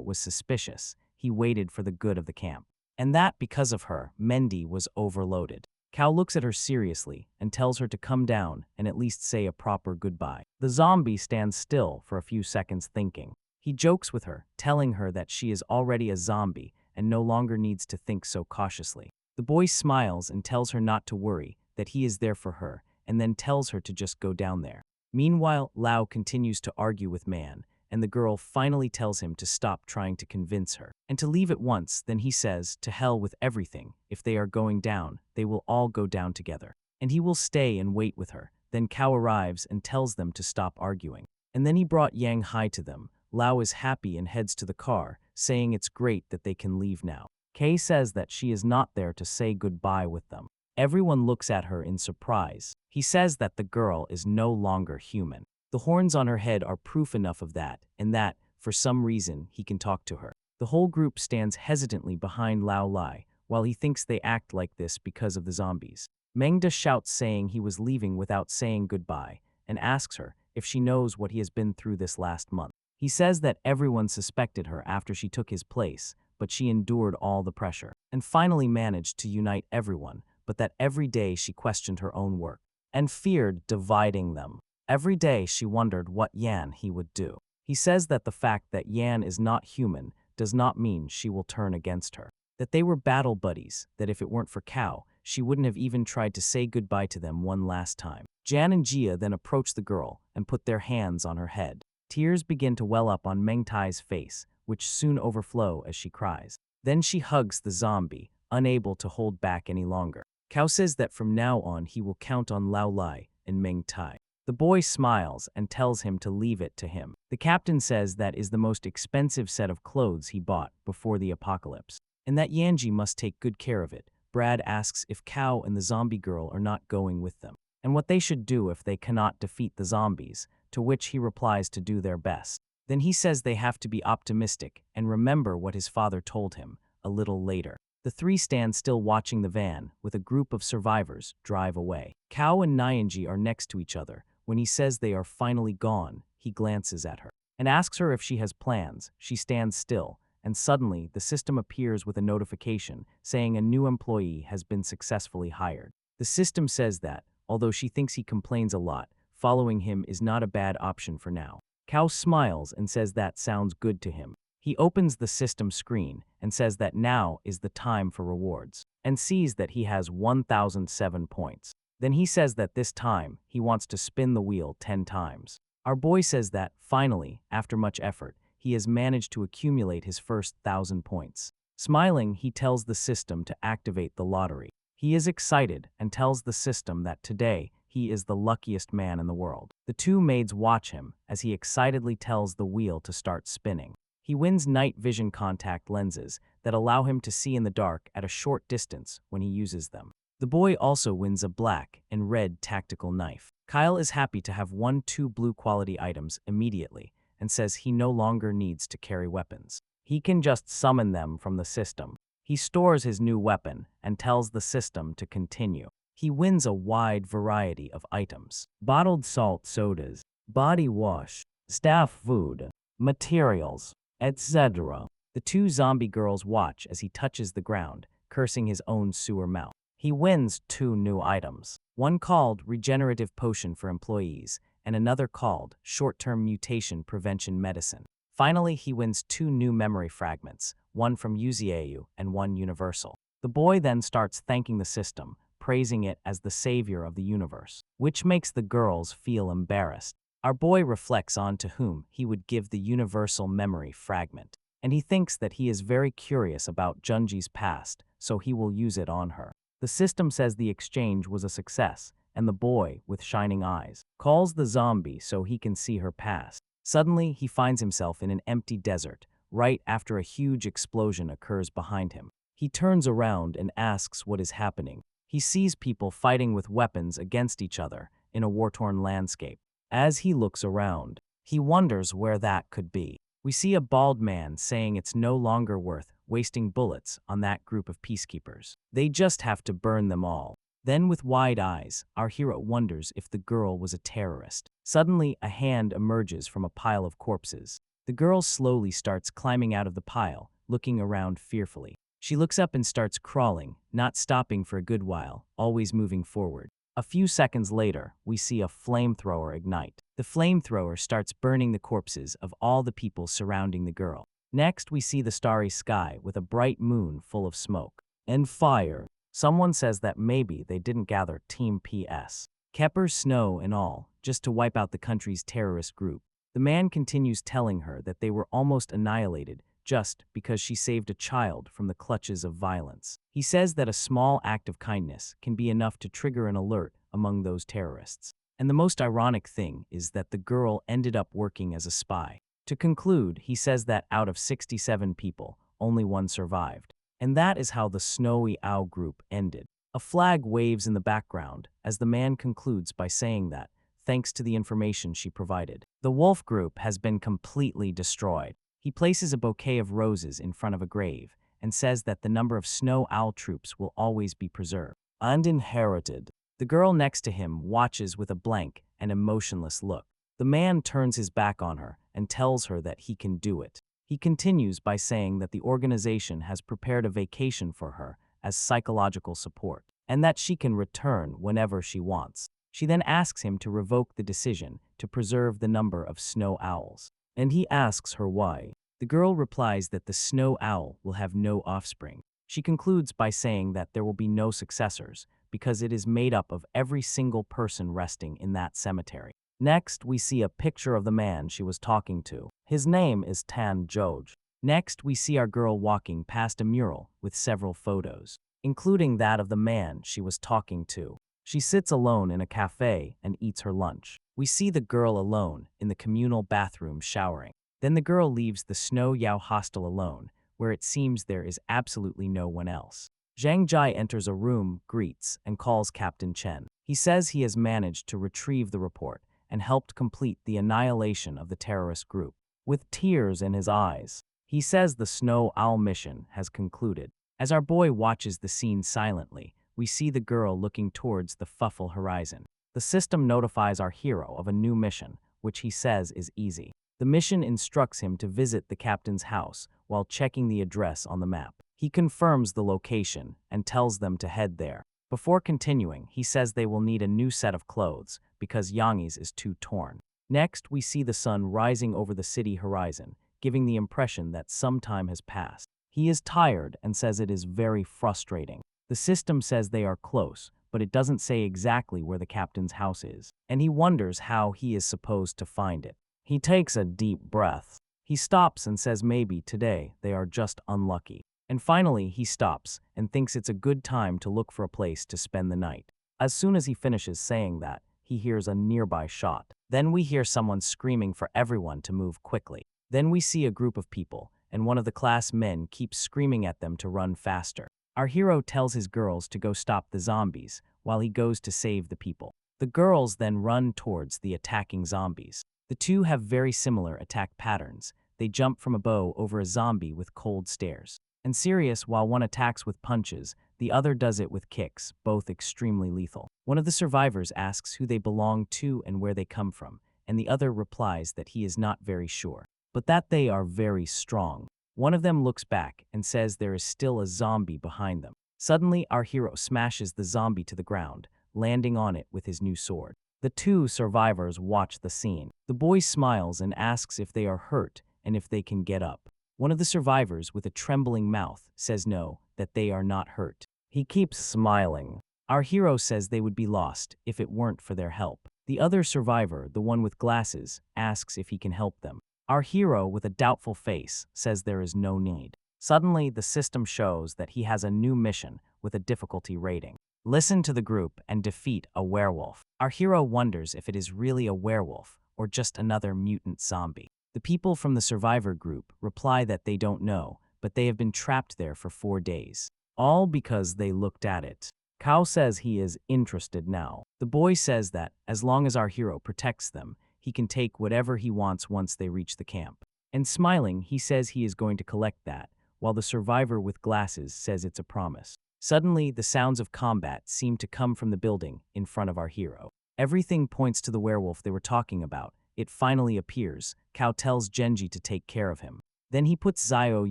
was suspicious, he waited for the good of the camp, and that because of her, Mendy was overloaded. Qiao looks at her seriously and tells her to come down and at least say a proper goodbye. The zombie stands still for a few seconds thinking. He jokes with her, telling her that she is already a zombie and no longer needs to think so cautiously. The boy smiles and tells her not to worry, that he is there for her, and then tells her to just go down there. Meanwhile, Lao continues to argue with Man, and the girl finally tells him to stop trying to convince her and to leave at once. Then he says, to hell with everything. If they are going down, they will all go down together. And he will stay and wait with her. Then Qiao arrives and tells them to stop arguing. And then he brought Yang Hai to them. Lao is happy and heads to the car, saying it's great that they can leave now. Kay says that she is not there to say goodbye with them. Everyone looks at her in surprise. He says that the girl is no longer human. The horns on her head are proof enough of that, and that, for some reason, he can talk to her. The whole group stands hesitantly behind Lao Lai, while he thinks they act like this because of the zombies. Mengda shouts saying he was leaving without saying goodbye, and asks her if she knows what he has been through this last month. He says that everyone suspected her after she took his place, but she endured all the pressure, and finally managed to unite everyone, but that every day she questioned her own work, and feared dividing them. Every day she wondered what Yan he would do. He says that the fact that Yan is not human does not mean she will turn against her. That they were battle buddies, that if it weren't for Qiao, she wouldn't have even tried to say goodbye to them one last time. Jan and Jia then approach the girl and put their hands on her head. Tears begin to well up on Meng Tai's face, which soon overflow as she cries. Then she hugs the zombie, unable to hold back any longer. Qiao says that from now on he will count on Lao Lai and Meng Tai. The boy smiles and tells him to leave it to him. The captain says that is the most expensive set of clothes he bought before the apocalypse, and that Yanji must take good care of it. Brad asks if Qiao and the zombie girl are not going with them, and what they should do if they cannot defeat the zombies, to which he replies to do their best. Then he says they have to be optimistic and remember what his father told him a little later. The three stand still watching the van, with a group of survivors drive away. Qiao and Nianji are next to each other. When he says they are finally gone, he glances at her and asks her if she has plans. She stands still, and suddenly the system appears with a notification saying a new employee has been successfully hired. The system says that, although she thinks he complains a lot, following him is not a bad option for now. Qiao smiles and says that sounds good to him. He opens the system screen and says that now is the time for rewards, and sees that he has 1,007 points. Then he says that this time he wants to spin the wheel 10 times. Our boy says that, finally, after much effort, he has managed to accumulate his first 1,000 points. Smiling, he tells the system to activate the lottery. He is excited and tells the system that today he is the luckiest man in the world. The two maids watch him as he excitedly tells the wheel to start spinning. He wins night vision contact lenses that allow him to see in the dark at a short distance when he uses them. The boy also wins a black and red tactical knife. Kyle is happy to have won 2 blue quality items immediately and says he no longer needs to carry weapons. He can just summon them from the system. He stores his new weapon and tells the system to continue. He wins a wide variety of items: bottled salt sodas, body wash, staff food, materials, etc. The 2 zombie girls watch as he touches the ground, cursing his own sewer mouth. He wins 2 new items, one called Regenerative Potion for Employees and another called Short-Term Mutation Prevention Medicine. Finally, he wins 2 new memory fragments, one from Yuziayu and one universal. The boy then starts thanking the system, praising it as the savior of the universe, which makes the girls feel embarrassed. Our boy reflects on to whom he would give the universal memory fragment, and he thinks that he is very curious about Junji's past, so he will use it on her. The system says the exchange was a success, and the boy, with shining eyes, calls the zombie so he can see her past. Suddenly, he finds himself in an empty desert, right after a huge explosion occurs behind him. He turns around and asks what is happening. He sees people fighting with weapons against each other in a war-torn landscape. As he looks around, he wonders where that could be. We see a bald man saying it's no longer worth wasting bullets on that group of peacekeepers. They just have to burn them all. Then, with wide eyes, our hero wonders if the girl was a terrorist. Suddenly, a hand emerges from a pile of corpses. The girl slowly starts climbing out of the pile, looking around fearfully. She looks up and starts crawling, not stopping for a good while, always moving forward. A few seconds later, we see a flamethrower ignite. The flamethrower starts burning the corpses of all the people surrounding the girl. Next, we see the starry sky with a bright moon full of smoke and fire. Someone says that maybe they didn't gather Team PS, Kepper, Snow, and all, just to wipe out the country's terrorist group. The man continues telling her that they were almost annihilated just because she saved a child from the clutches of violence. He says that a small act of kindness can be enough to trigger an alert among those terrorists. And the most ironic thing is that the girl ended up working as a spy. To conclude, he says that out of 67 people, only 1 survived. And that is how the Snowy Owl group ended. A flag waves in the background as the man concludes by saying that, thanks to the information she provided, the wolf group has been completely destroyed. He places a bouquet of roses in front of a grave and says that the number of snow owl troops will always be preserved and inherited. The girl next to him watches with a blank and emotionless look. The man turns his back on her and tells her that he can do it. He continues by saying that the organization has prepared a vacation for her as psychological support, and that she can return whenever she wants. She then asks him to revoke the decision to preserve the number of snow owls, and he asks her why. The girl replies that the snow owl will have no offspring. She concludes by saying that there will be no successors because it is made up of every single person resting in that cemetery. Next, we see a picture of the man she was talking to. His name is Tan Joj. Next, we see our girl walking past a mural with several photos, including that of the man she was talking to. She sits alone in a cafe and eats her lunch. We see the girl alone in the communal bathroom showering. Then the girl leaves the Snow Yao hostel alone, where it seems there is absolutely no one else. Zhang Jai enters a room, greets, and calls Captain Chen. He says he has managed to retrieve the report and helped complete the annihilation of the terrorist group. With tears in his eyes, he says the Snow Owl mission has concluded. As our boy watches the scene silently, we see the girl looking towards the Fuffle horizon. The system notifies our hero of a new mission, which he says is easy. The mission instructs him to visit the captain's house while checking the address on the map. He confirms the location and tells them to head there. Before continuing, he says they will need a new set of clothes because Yang's is too torn. Next, we see the sun rising over the city horizon, giving the impression that some time has passed. He is tired and says it is very frustrating. The system says they are close, but it doesn't say exactly where the captain's house is, and he wonders how he is supposed to find it. He takes a deep breath. He stops and says maybe today they are just unlucky. And finally, he stops and thinks it's a good time to look for a place to spend the night. As soon as he finishes saying that, he hears a nearby shot. Then we hear someone screaming for everyone to move quickly. Then we see a group of people, and one of the class men keeps screaming at them to run faster. Our hero tells his girls to go stop the zombies, while he goes to save the people. The girls then run towards the attacking zombies. The two have very similar attack patterns. They jump from a bow over a zombie with cold stares. And serious, while one attacks with punches, the other does it with kicks, both extremely lethal. One of the survivors asks who they belong to and where they come from, and the other replies that he is not very sure, but that they are very strong. One of them looks back and says there is still a zombie behind them. Suddenly, our hero smashes the zombie to the ground, landing on it with his new sword. The two survivors watch the scene. The boy smiles and asks if they are hurt and if they can get up. One of the survivors, with a trembling mouth, says no, that they are not hurt. He keeps smiling. Our hero says they would be lost if it weren't for their help. The other survivor, the one with glasses, asks if he can help them. Our hero, with a doubtful face, says there is no need. Suddenly, the system shows that he has a new mission with a difficulty rating. Listen to the group and defeat a werewolf. Our hero wonders if it is really a werewolf or just another mutant zombie. The people from the survivor group reply that they don't know, but they have been trapped there for 4 days. All because they looked at it. Kao says he is interested now. The boy says that, as long as our hero protects them, he can take whatever he wants once they reach the camp. And smiling, he says he is going to collect that, while the survivor with glasses says it's a promise. Suddenly, the sounds of combat seem to come from the building in front of our hero. Everything points to the werewolf they were talking about. It finally appears. Kao tells Genji to take care of him. Then he puts Xiao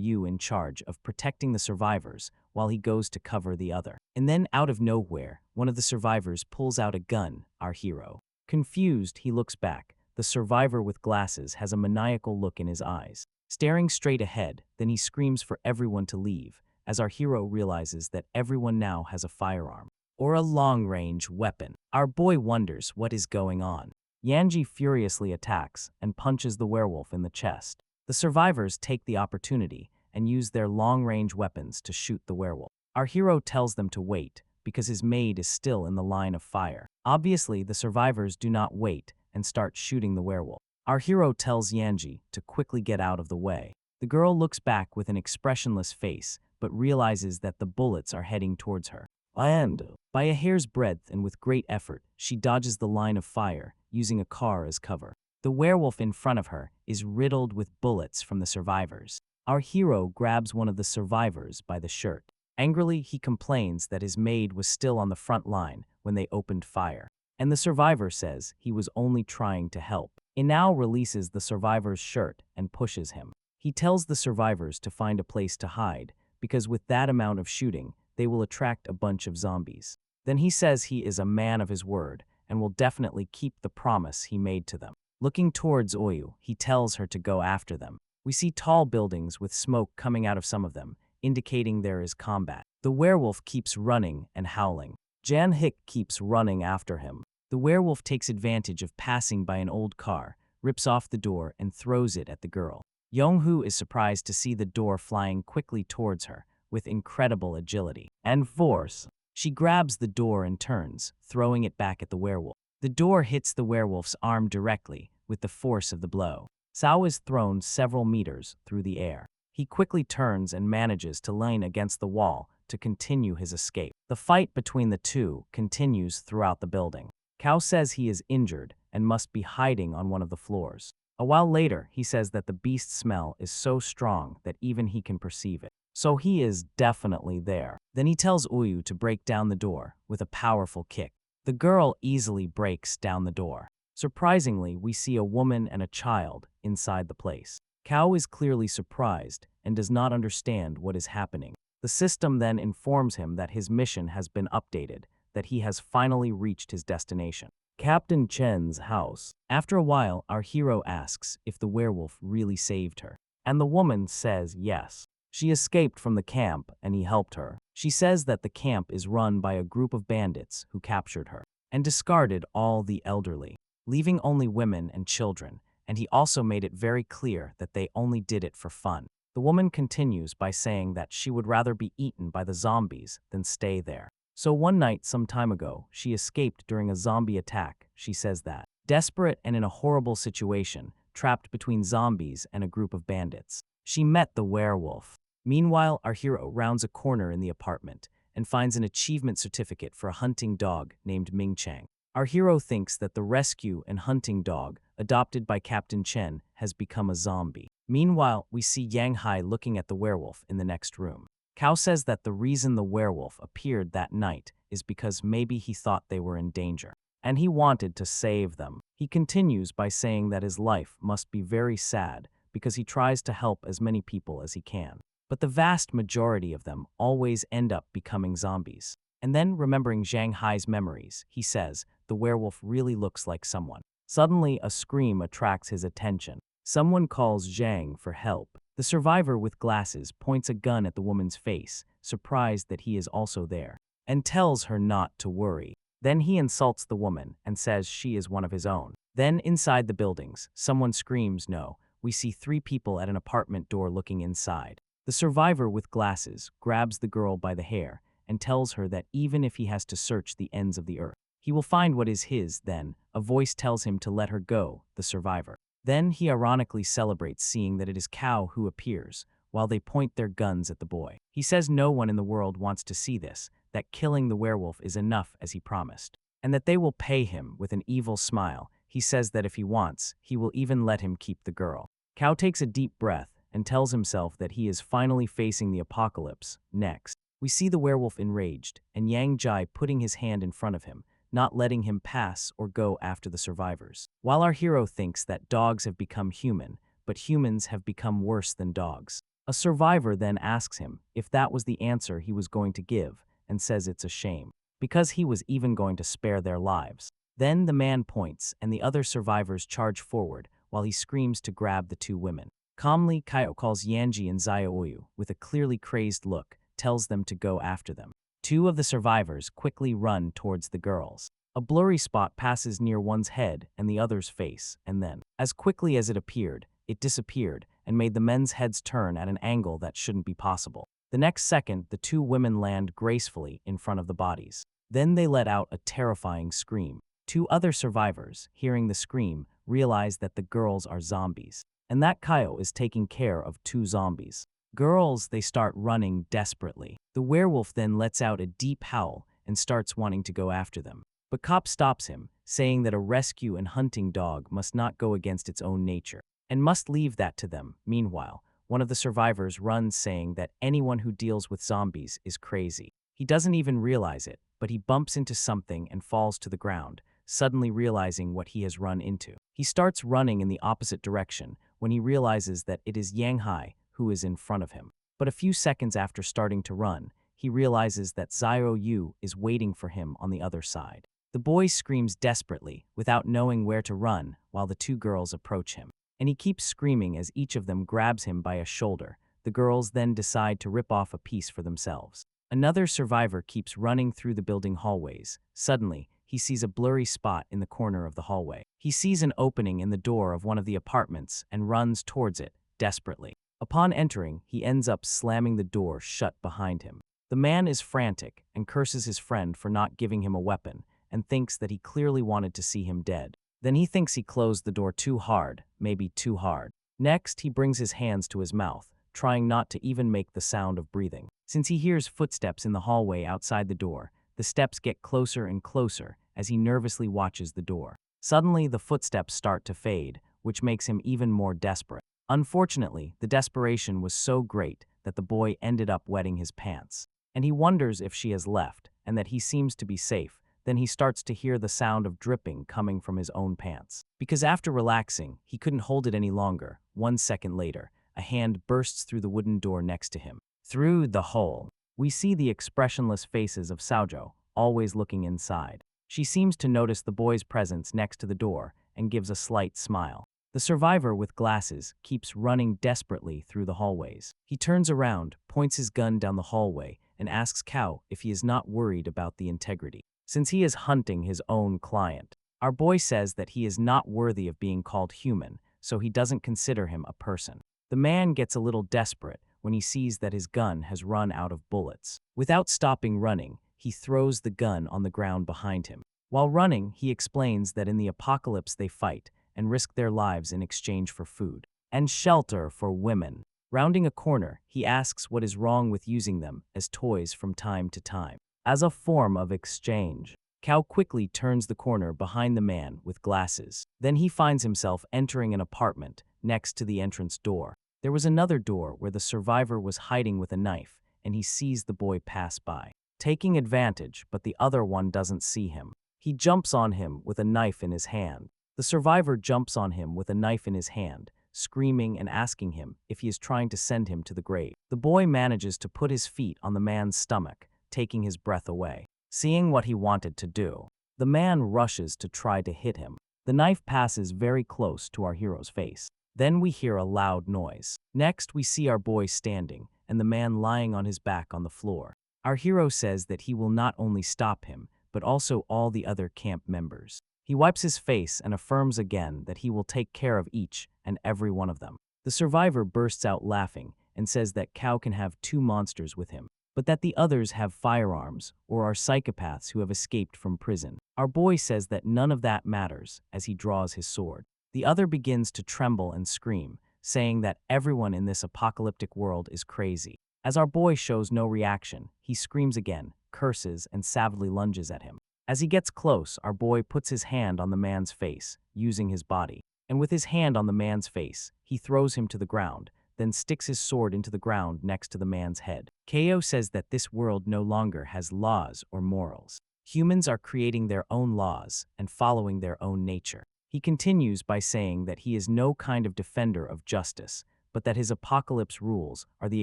Yu in charge of protecting the survivors while he goes to cover the other. And then, out of nowhere, one of the survivors pulls out a gun, our hero. Confused, he looks back. The survivor with glasses has a maniacal look in his eyes, staring straight ahead. Then he screams for everyone to leave, as our hero realizes that everyone now has a firearm, or a long-range weapon. Our boy wonders what is going on. Yanji furiously attacks and punches the werewolf in the chest. The survivors take the opportunity and use their long-range weapons to shoot the werewolf. Our hero tells them to wait because his maid is still in the line of fire. Obviously, the survivors do not wait and start shooting the werewolf. Our hero tells Yanji to quickly get out of the way. The girl looks back with an expressionless face, but realizes that the bullets are heading towards her. And, by a hair's breadth and with great effort, she dodges the line of fire, using a car as cover. The werewolf in front of her is riddled with bullets from the survivors. Our hero grabs one of the survivors by the shirt. Angrily, he complains that his maid was still on the front line when they opened fire. And the survivor says he was only trying to help. Inao releases the survivor's shirt and pushes him. He tells the survivors to find a place to hide, because with that amount of shooting, they will attract a bunch of zombies. Then he says he is a man of his word and will definitely keep the promise he made to them. Looking towards Oyu, he tells her to go after them. We see tall buildings with smoke coming out of some of them, indicating there is combat. The werewolf keeps running and howling. Jan Hick keeps running after him. The werewolf takes advantage of passing by an old car, rips off the door, and throws it at the girl. Yonghu is surprised to see the door flying quickly towards her, with incredible agility and force. She grabs the door and turns, throwing it back at the werewolf. The door hits the werewolf's arm directly, with the force of the blow. Cao is thrown several meters through the air. He quickly turns and manages to lean against the wall to continue his escape. The fight between the two continues throughout the building. Cao says he is injured and must be hiding on one of the floors. A while later, he says that the beast's smell is so strong that even he can perceive it. So he is definitely there. Then he tells Uyu to break down the door with a powerful kick. The girl easily breaks down the door. Surprisingly, we see a woman and a child inside the place. Cao is clearly surprised and does not understand what is happening. The system then informs him that his mission has been updated, that he has finally reached his destination. Captain Chen's house. After a while, our hero asks if the werewolf really saved her, and the woman says yes. She escaped from the camp and he helped her. She says that the camp is run by a group of bandits who captured her and discarded all the elderly, leaving only women and children, and he also made it very clear that they only did it for fun. The woman continues by saying that she would rather be eaten by the zombies than stay there. So one night some time ago, she escaped during a zombie attack. She says that, desperate and in a horrible situation, trapped between zombies and a group of bandits, she met the werewolf. Meanwhile, our hero rounds a corner in the apartment and finds an achievement certificate for a hunting dog named Ming Chang. Our hero thinks that the rescue and hunting dog, adopted by Captain Chen, has become a zombie. Meanwhile, we see Yang Hai looking at the werewolf in the next room. Cao says that the reason the werewolf appeared that night is because maybe he thought they were in danger, and he wanted to save them. He continues by saying that his life must be very sad because he tries to help as many people as he can. But the vast majority of them always end up becoming zombies. And then, remembering Zhang Hai's memories, he says the werewolf really looks like someone. Suddenly, a scream attracts his attention. Someone calls Zhang for help. The survivor with glasses points a gun at the woman's face, surprised that he is also there, and tells her not to worry. Then he insults the woman and says she is one of his own. Then, inside the buildings, someone screams no. We see 3 people at an apartment door looking inside. The survivor with glasses grabs the girl by the hair and tells her that even if he has to search the ends of the earth, he will find what is his. Then, a voice tells him to let her go, the survivor. Then he ironically celebrates seeing that it is Cao who appears, while they point their guns at the boy. He says no one in the world wants to see this, that killing the werewolf is enough as he promised, and that they will pay him. With an evil smile, he says that if he wants, he will even let him keep the girl. Cao takes a deep breath and tells himself that he is finally facing the apocalypse. Next, we see the werewolf enraged, and Yang Jai putting his hand in front of him, not letting him pass or go after the survivors. While our hero thinks that dogs have become human, but humans have become worse than dogs. A survivor then asks him if that was the answer he was going to give, and says it's a shame, because he was even going to spare their lives. Then the man points, and the other survivors charge forward, while he screams to grab the 2 women. Calmly, Qiao calls Yanji and Xiaoyu, with a clearly crazed look, tells them to go after them. 2 of the survivors quickly run towards the girls. A blurry spot passes near one's head and the other's face, and then, as quickly as it appeared, it disappeared and made the men's heads turn at an angle that shouldn't be possible. The next second, the 2 women land gracefully in front of the bodies. Then they let out a terrifying scream. 2 other survivors, hearing the scream, realize that the girls are zombies, and that Qiao is taking care of 2 zombies. Girls, they start running desperately. The werewolf then lets out a deep howl and starts wanting to go after them. But But Cop stops him, saying that a rescue and hunting dog must not go against its own nature, and must leave that to them. Meanwhile, one of the survivors runs, saying that anyone who deals with zombies is crazy. He doesn't even realize it, but he bumps into something and falls to the ground, suddenly realizing what he has run into. He starts running in the opposite direction when he realizes that it is Yang Hai who is in front of him. But a few seconds after starting to run, he realizes that Xiao Yu is waiting for him on the other side. The boy screams desperately, without knowing where to run, while the two girls approach him. And he keeps screaming as each of them grabs him by a shoulder. The girls then decide to rip off a piece for themselves. Another survivor keeps running through the building hallways. Suddenly, he sees a blurry spot in the corner of the hallway. He sees an opening in the door of one of the apartments and runs towards it, desperately. Upon entering, he ends up slamming the door shut behind him. The man is frantic and curses his friend for not giving him a weapon, and thinks that he clearly wanted to see him dead. Then he thinks he closed the door too hard, maybe too hard. Next, he brings his hands to his mouth, trying not to even make the sound of breathing. Since he hears footsteps in the hallway outside the door, the steps get closer and closer as he nervously watches the door. Suddenly, the footsteps start to fade, which makes him even more desperate. Unfortunately, the desperation was so great that the boy ended up wetting his pants. And he wonders if she has left, and that he seems to be safe. Then he starts to hear the sound of dripping coming from his own pants. Because after relaxing, he couldn't hold it any longer. 1 second later, a hand bursts through the wooden door next to him. Through the hole, we see the expressionless faces of Xiaozhou, always looking inside. She seems to notice the boy's presence next to the door and gives a slight smile. The survivor with glasses keeps running desperately through the hallways. He turns around, points his gun down the hallway, and asks Qiao if he is not worried about the integrity, since he is hunting his own client. Our boy says that he is not worthy of being called human, so he doesn't consider him a person. The man gets a little desperate when he sees that his gun has run out of bullets. Without stopping running, he throws the gun on the ground behind him. While running, he explains that in the apocalypse they fight and risk their lives in exchange for food and shelter for women. Rounding a corner, he asks what is wrong with using them as toys from time to time, as a form of exchange. Qiao quickly turns the corner behind the man with glasses. Then he finds himself entering an apartment next to the entrance door. There was another door where the survivor was hiding with a knife, and he sees the boy pass by, taking advantage, but the other one doesn't see him. He jumps on him with a knife in his hand. The survivor jumps on him with a knife in his hand, screaming and asking him if he is trying to send him to the grave. The boy manages to put his feet on the man's stomach, taking his breath away. Seeing what he wanted to do, the man rushes to try to hit him. The knife passes very close to our hero's face. Then we hear a loud noise. Next, we see our boy standing, and the man lying on his back on the floor. Our hero says that he will not only stop him, but also all the other camp members. He wipes his face and affirms again that he will take care of each and every one of them. The survivor bursts out laughing and says that Qiao can have 2 monsters with him, but that the others have firearms or are psychopaths who have escaped from prison. Our boy says that none of that matters as he draws his sword. The other begins to tremble and scream, saying that everyone in this apocalyptic world is crazy. As our boy shows no reaction, he screams again, curses, and savagely lunges at him. As he gets close, our boy puts his hand on the man's face, using his body. And with his hand on the man's face, he throws him to the ground, then sticks his sword into the ground next to the man's head. Qiao says that this world no longer has laws or morals. Humans are creating their own laws and following their own nature. He continues by saying that he is no kind of defender of justice, but that his apocalypse rules are the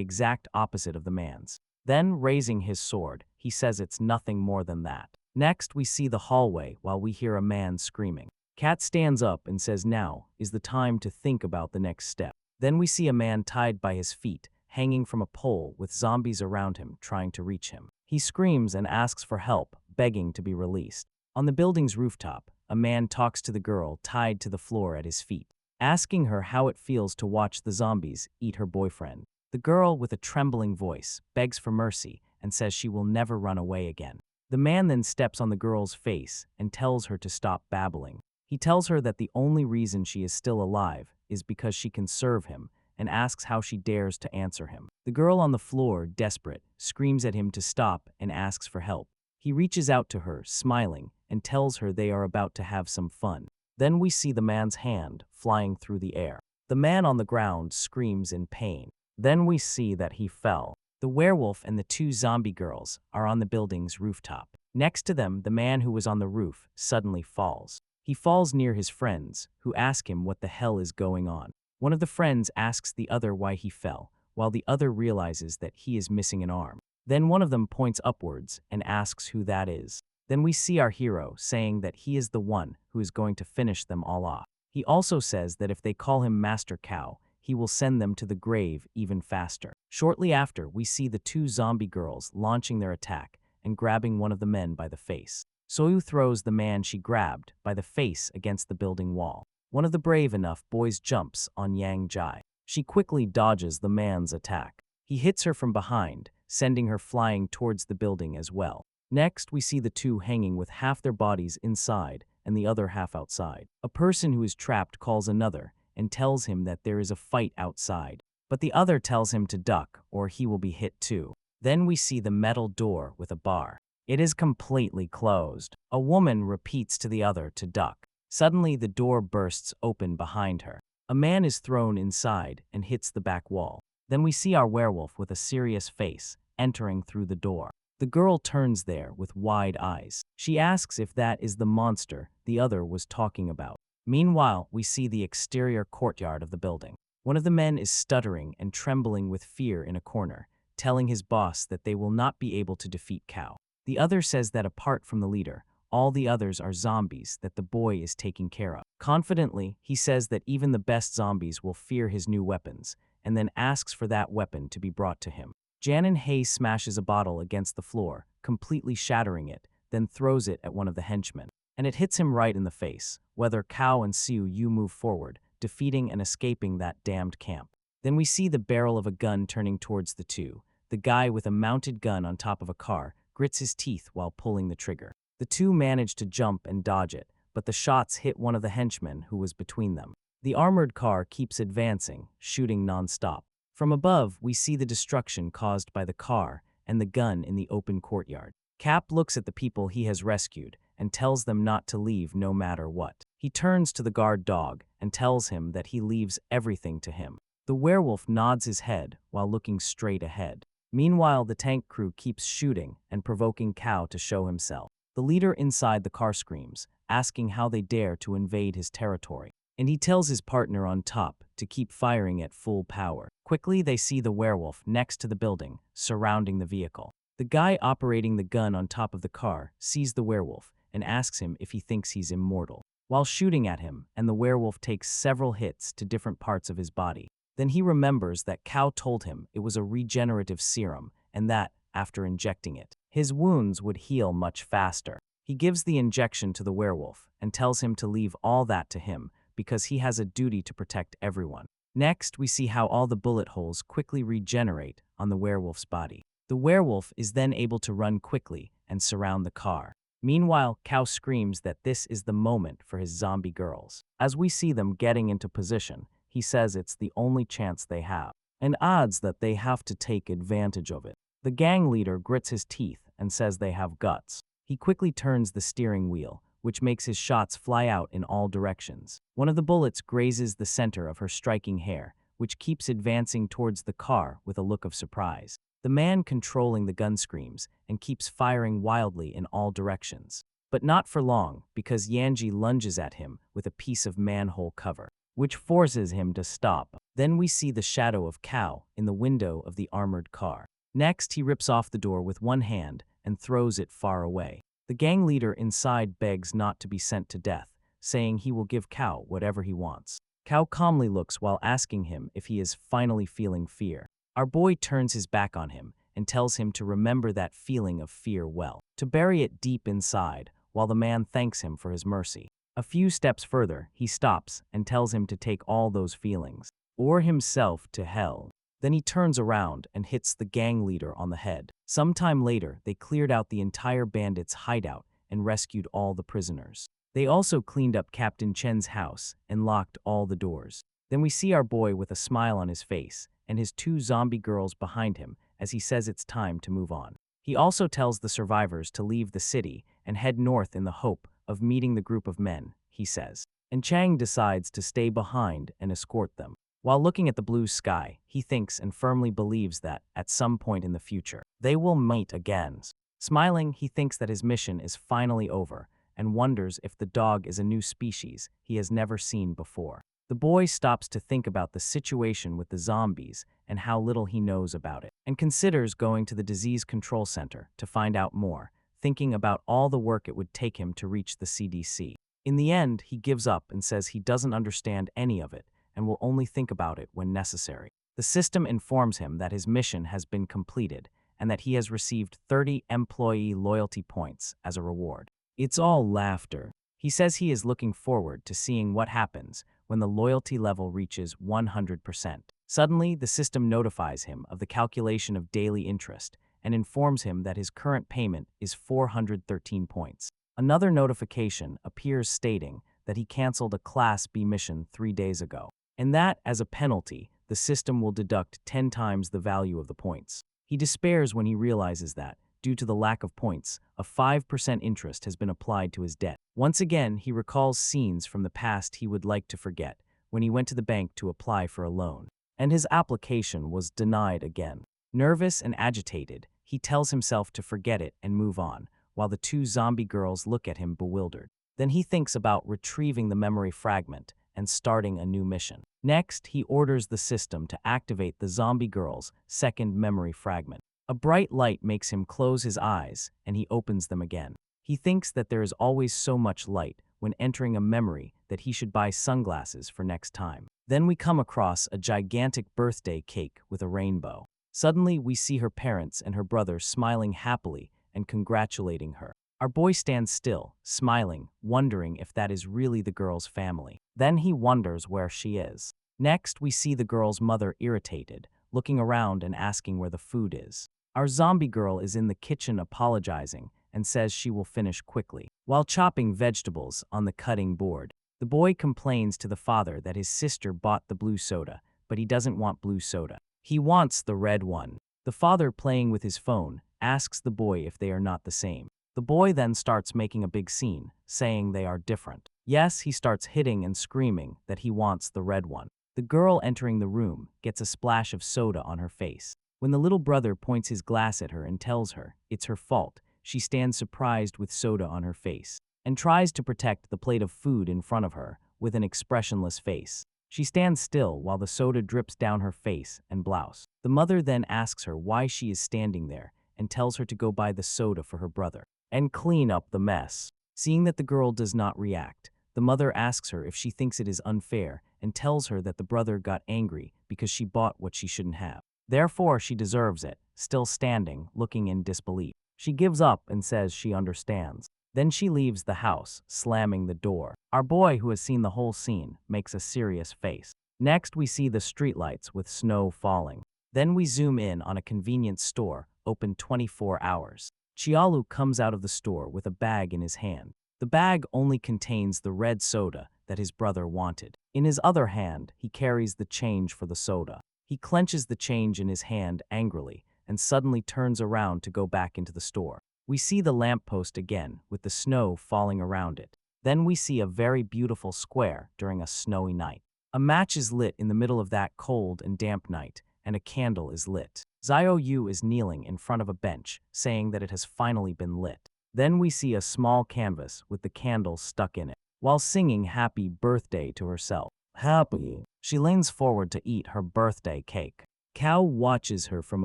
exact opposite of the man's. Then, raising his sword, he says it's nothing more than that. Next, we see the hallway while we hear a man screaming. Cat stands up and says now is the time to think about the next step. Then we see a man tied by his feet, hanging from a pole with zombies around him trying to reach him. He screams and asks for help, begging to be released. On the building's rooftop, a man talks to the girl tied to the floor at his feet, asking her how it feels to watch the zombies eat her boyfriend. The girl, with a trembling voice, begs for mercy and says she will never run away again. The man then steps on the girl's face and tells her to stop babbling. He tells her that the only reason she is still alive is because she can serve him, and asks how she dares to answer him. The girl on the floor, desperate, screams at him to stop and asks for help. He reaches out to her, smiling, and tells her they are about to have some fun. Then we see the man's hand flying through the air. The man on the ground screams in pain. Then we see that he fell. The werewolf and the two zombie girls are on the building's rooftop. Next to them, the man who was on the roof suddenly falls. He falls near his friends, who ask him what the hell is going on. One of the friends asks the other why he fell, while the other realizes that he is missing an arm. Then one of them points upwards and asks who that is. Then we see our hero saying that he is the one who is going to finish them all off. He also says that if they call him Master Qiao, he will send them to the grave even faster. Shortly after, we see the two zombie girls launching their attack and grabbing one of the men by the face. Soyu throws the man she grabbed by the face against the building wall. One of the brave enough boys jumps on Yang Jai. She quickly dodges the man's attack. He hits her from behind, sending her flying towards the building as well. Next, we see the two hanging with half their bodies inside and the other half outside. A person who is trapped calls another and tells him that there is a fight outside, but the other tells him to duck or he will be hit too. Then we see the metal door with a bar. It is completely closed. A woman repeats to the other to duck. Suddenly, the door bursts open behind her. A man is thrown inside and hits the back wall. Then we see our werewolf with a serious face entering through the door. The girl turns there with wide eyes. She asks if that is the monster the other was talking about. Meanwhile, we see the exterior courtyard of the building. One of the men is stuttering and trembling with fear in a corner, telling his boss that they will not be able to defeat Qiao. The other says that apart from the leader, all the others are zombies that the boy is taking care of. Confidently, he says that even the best zombies will fear his new weapons, and then asks for that weapon to be brought to him. Janin Hay smashes a bottle against the floor, completely shattering it, then throws it at one of the henchmen. And it hits him right in the face. Whether Qiao and Siu Yu move forward, defeating and escaping that damned camp. Then we see the barrel of a gun turning towards the two. The guy with a mounted gun on top of a car grits his teeth while pulling the trigger. The two manage to jump and dodge it, but the shots hit one of the henchmen who was between them. The armored car keeps advancing, shooting non-stop. From above, we see the destruction caused by the car and the gun in the open courtyard. Cap looks at the people he has rescued and tells them not to leave no matter what. He turns to the guard dog and tells him that he leaves everything to him. The werewolf nods his head while looking straight ahead. Meanwhile, the tank crew keeps shooting and provoking Qiao to show himself. The leader inside the car screams, asking how they dare to invade his territory. And he tells his partner on top to keep firing at full power. Quickly, they see the werewolf next to the building, surrounding the vehicle. The guy operating the gun on top of the car sees the werewolf and asks him if he thinks he's immortal, while shooting at him, and the werewolf takes several hits to different parts of his body. Then he remembers that Qiao told him it was a regenerative serum and that, after injecting it, his wounds would heal much faster. He gives the injection to the werewolf and tells him to leave all that to him because he has a duty to protect everyone. Next, we see how all the bullet holes quickly regenerate on the werewolf's body. The werewolf is then able to run quickly and surround the car. Meanwhile, Qiao screams that this is the moment for his zombie girls. As we see them getting into position, he says it's the only chance they have, and adds that they have to take advantage of it. The gang leader grits his teeth and says they have guts. He quickly turns the steering wheel, which makes his shots fly out in all directions. One of the bullets grazes the center of her striking hair, which keeps advancing towards the car with a look of surprise. The man controlling the gun screams and keeps firing wildly in all directions. But not for long, because Yanji lunges at him with a piece of manhole cover, which forces him to stop. Then we see the shadow of Qiao in the window of the armored car. Next, he rips off the door with one hand and throws it far away. The gang leader inside begs not to be sent to death, saying he will give Qiao whatever he wants. Qiao calmly looks while asking him if he is finally feeling fear. Our boy turns his back on him and tells him to remember that feeling of fear well, to bury it deep inside, while the man thanks him for his mercy. A few steps further, he stops and tells him to take all those feelings, or himself to hell. Then he turns around and hits the gang leader on the head. Sometime later, they cleared out the entire bandits' hideout and rescued all the prisoners. They also cleaned up Captain Chen's house and locked all the doors. Then we see our boy with a smile on his face and his two zombie girls behind him as he says it's time to move on. He also tells the survivors to leave the city and head north in the hope of meeting the group of men, he says. And Chang decides to stay behind and escort them. While looking at the blue sky, he thinks and firmly believes that, at some point in the future, they will meet again. Smiling, he thinks that his mission is finally over and wonders if the dog is a new species he has never seen before. The boy stops to think about the situation with the zombies and how little he knows about it, and considers going to the disease control center to find out more, thinking about all the work it would take him to reach the CDC. In the end, he gives up and says he doesn't understand any of it and will only think about it when necessary. The system informs him that his mission has been completed and that he has received 30 employee loyalty points as a reward. It's all laughter. He says he is looking forward to seeing what happens when the loyalty level reaches 100%. Suddenly, the system notifies him of the calculation of daily interest and informs him that his current payment is 413 points. Another notification appears stating that he canceled a Class B mission 3 days ago, and that, as a penalty, the system will deduct 10 times the value of the points. He despairs when he realizes that, due to the lack of points, a 5% interest has been applied to his debt. Once again, he recalls scenes from the past he would like to forget, when he went to the bank to apply for a loan, and his application was denied again. Nervous and agitated, he tells himself to forget it and move on, while the two zombie girls look at him bewildered. Then he thinks about retrieving the memory fragment and starting a new mission. Next, he orders the system to activate the zombie girl's second memory fragment. A bright light makes him close his eyes, and he opens them again. He thinks that there is always so much light when entering a memory that he should buy sunglasses for next time. Then we come across a gigantic birthday cake with a rainbow. Suddenly, we see her parents and her brother smiling happily and congratulating her. Our boy stands still, smiling, wondering if that is really the girl's family. Then he wonders where she is. Next, we see the girl's mother irritated, looking around and asking where the food is. Our zombie girl is in the kitchen apologizing and says she will finish quickly. While chopping vegetables on the cutting board, the boy complains to the father that his sister bought the blue soda, but he doesn't want blue soda. He wants the red one. The father, playing with his phone, asks the boy if they are not the same. The boy then starts making a big scene, saying they are different. Yes, he starts hitting and screaming that he wants the red one. The girl entering the room gets a splash of soda on her face. When the little brother points his glass at her and tells her it's her fault, she stands surprised with soda on her face and tries to protect the plate of food in front of her with an expressionless face. She stands still while the soda drips down her face and blouse. The mother then asks her why she is standing there and tells her to go buy the soda for her brother and clean up the mess. Seeing that the girl does not react, the mother asks her if she thinks it is unfair and tells her that the brother got angry because she bought what she shouldn't have. Therefore, she deserves it, still standing, looking in disbelief. She gives up and says she understands. Then she leaves the house, slamming the door. Our boy, who has seen the whole scene, makes a serious face. Next, we see the streetlights with snow falling. Then we zoom in on a convenience store, open 24 hours. Qiao comes out of the store with a bag in his hand. The bag only contains the red soda that his brother wanted. In his other hand, he carries the change for the soda. He clenches the change in his hand angrily and suddenly turns around to go back into the store. We see the lamppost again with the snow falling around it. Then we see a very beautiful square during a snowy night. A match is lit in the middle of that cold and damp night, and a candle is lit. Xiao Yu is kneeling in front of a bench, saying that it has finally been lit. Then we see a small canvas with the candle stuck in it, while singing happy birthday to herself. Happy. She leans forward to eat her birthday cake. Cow watches her from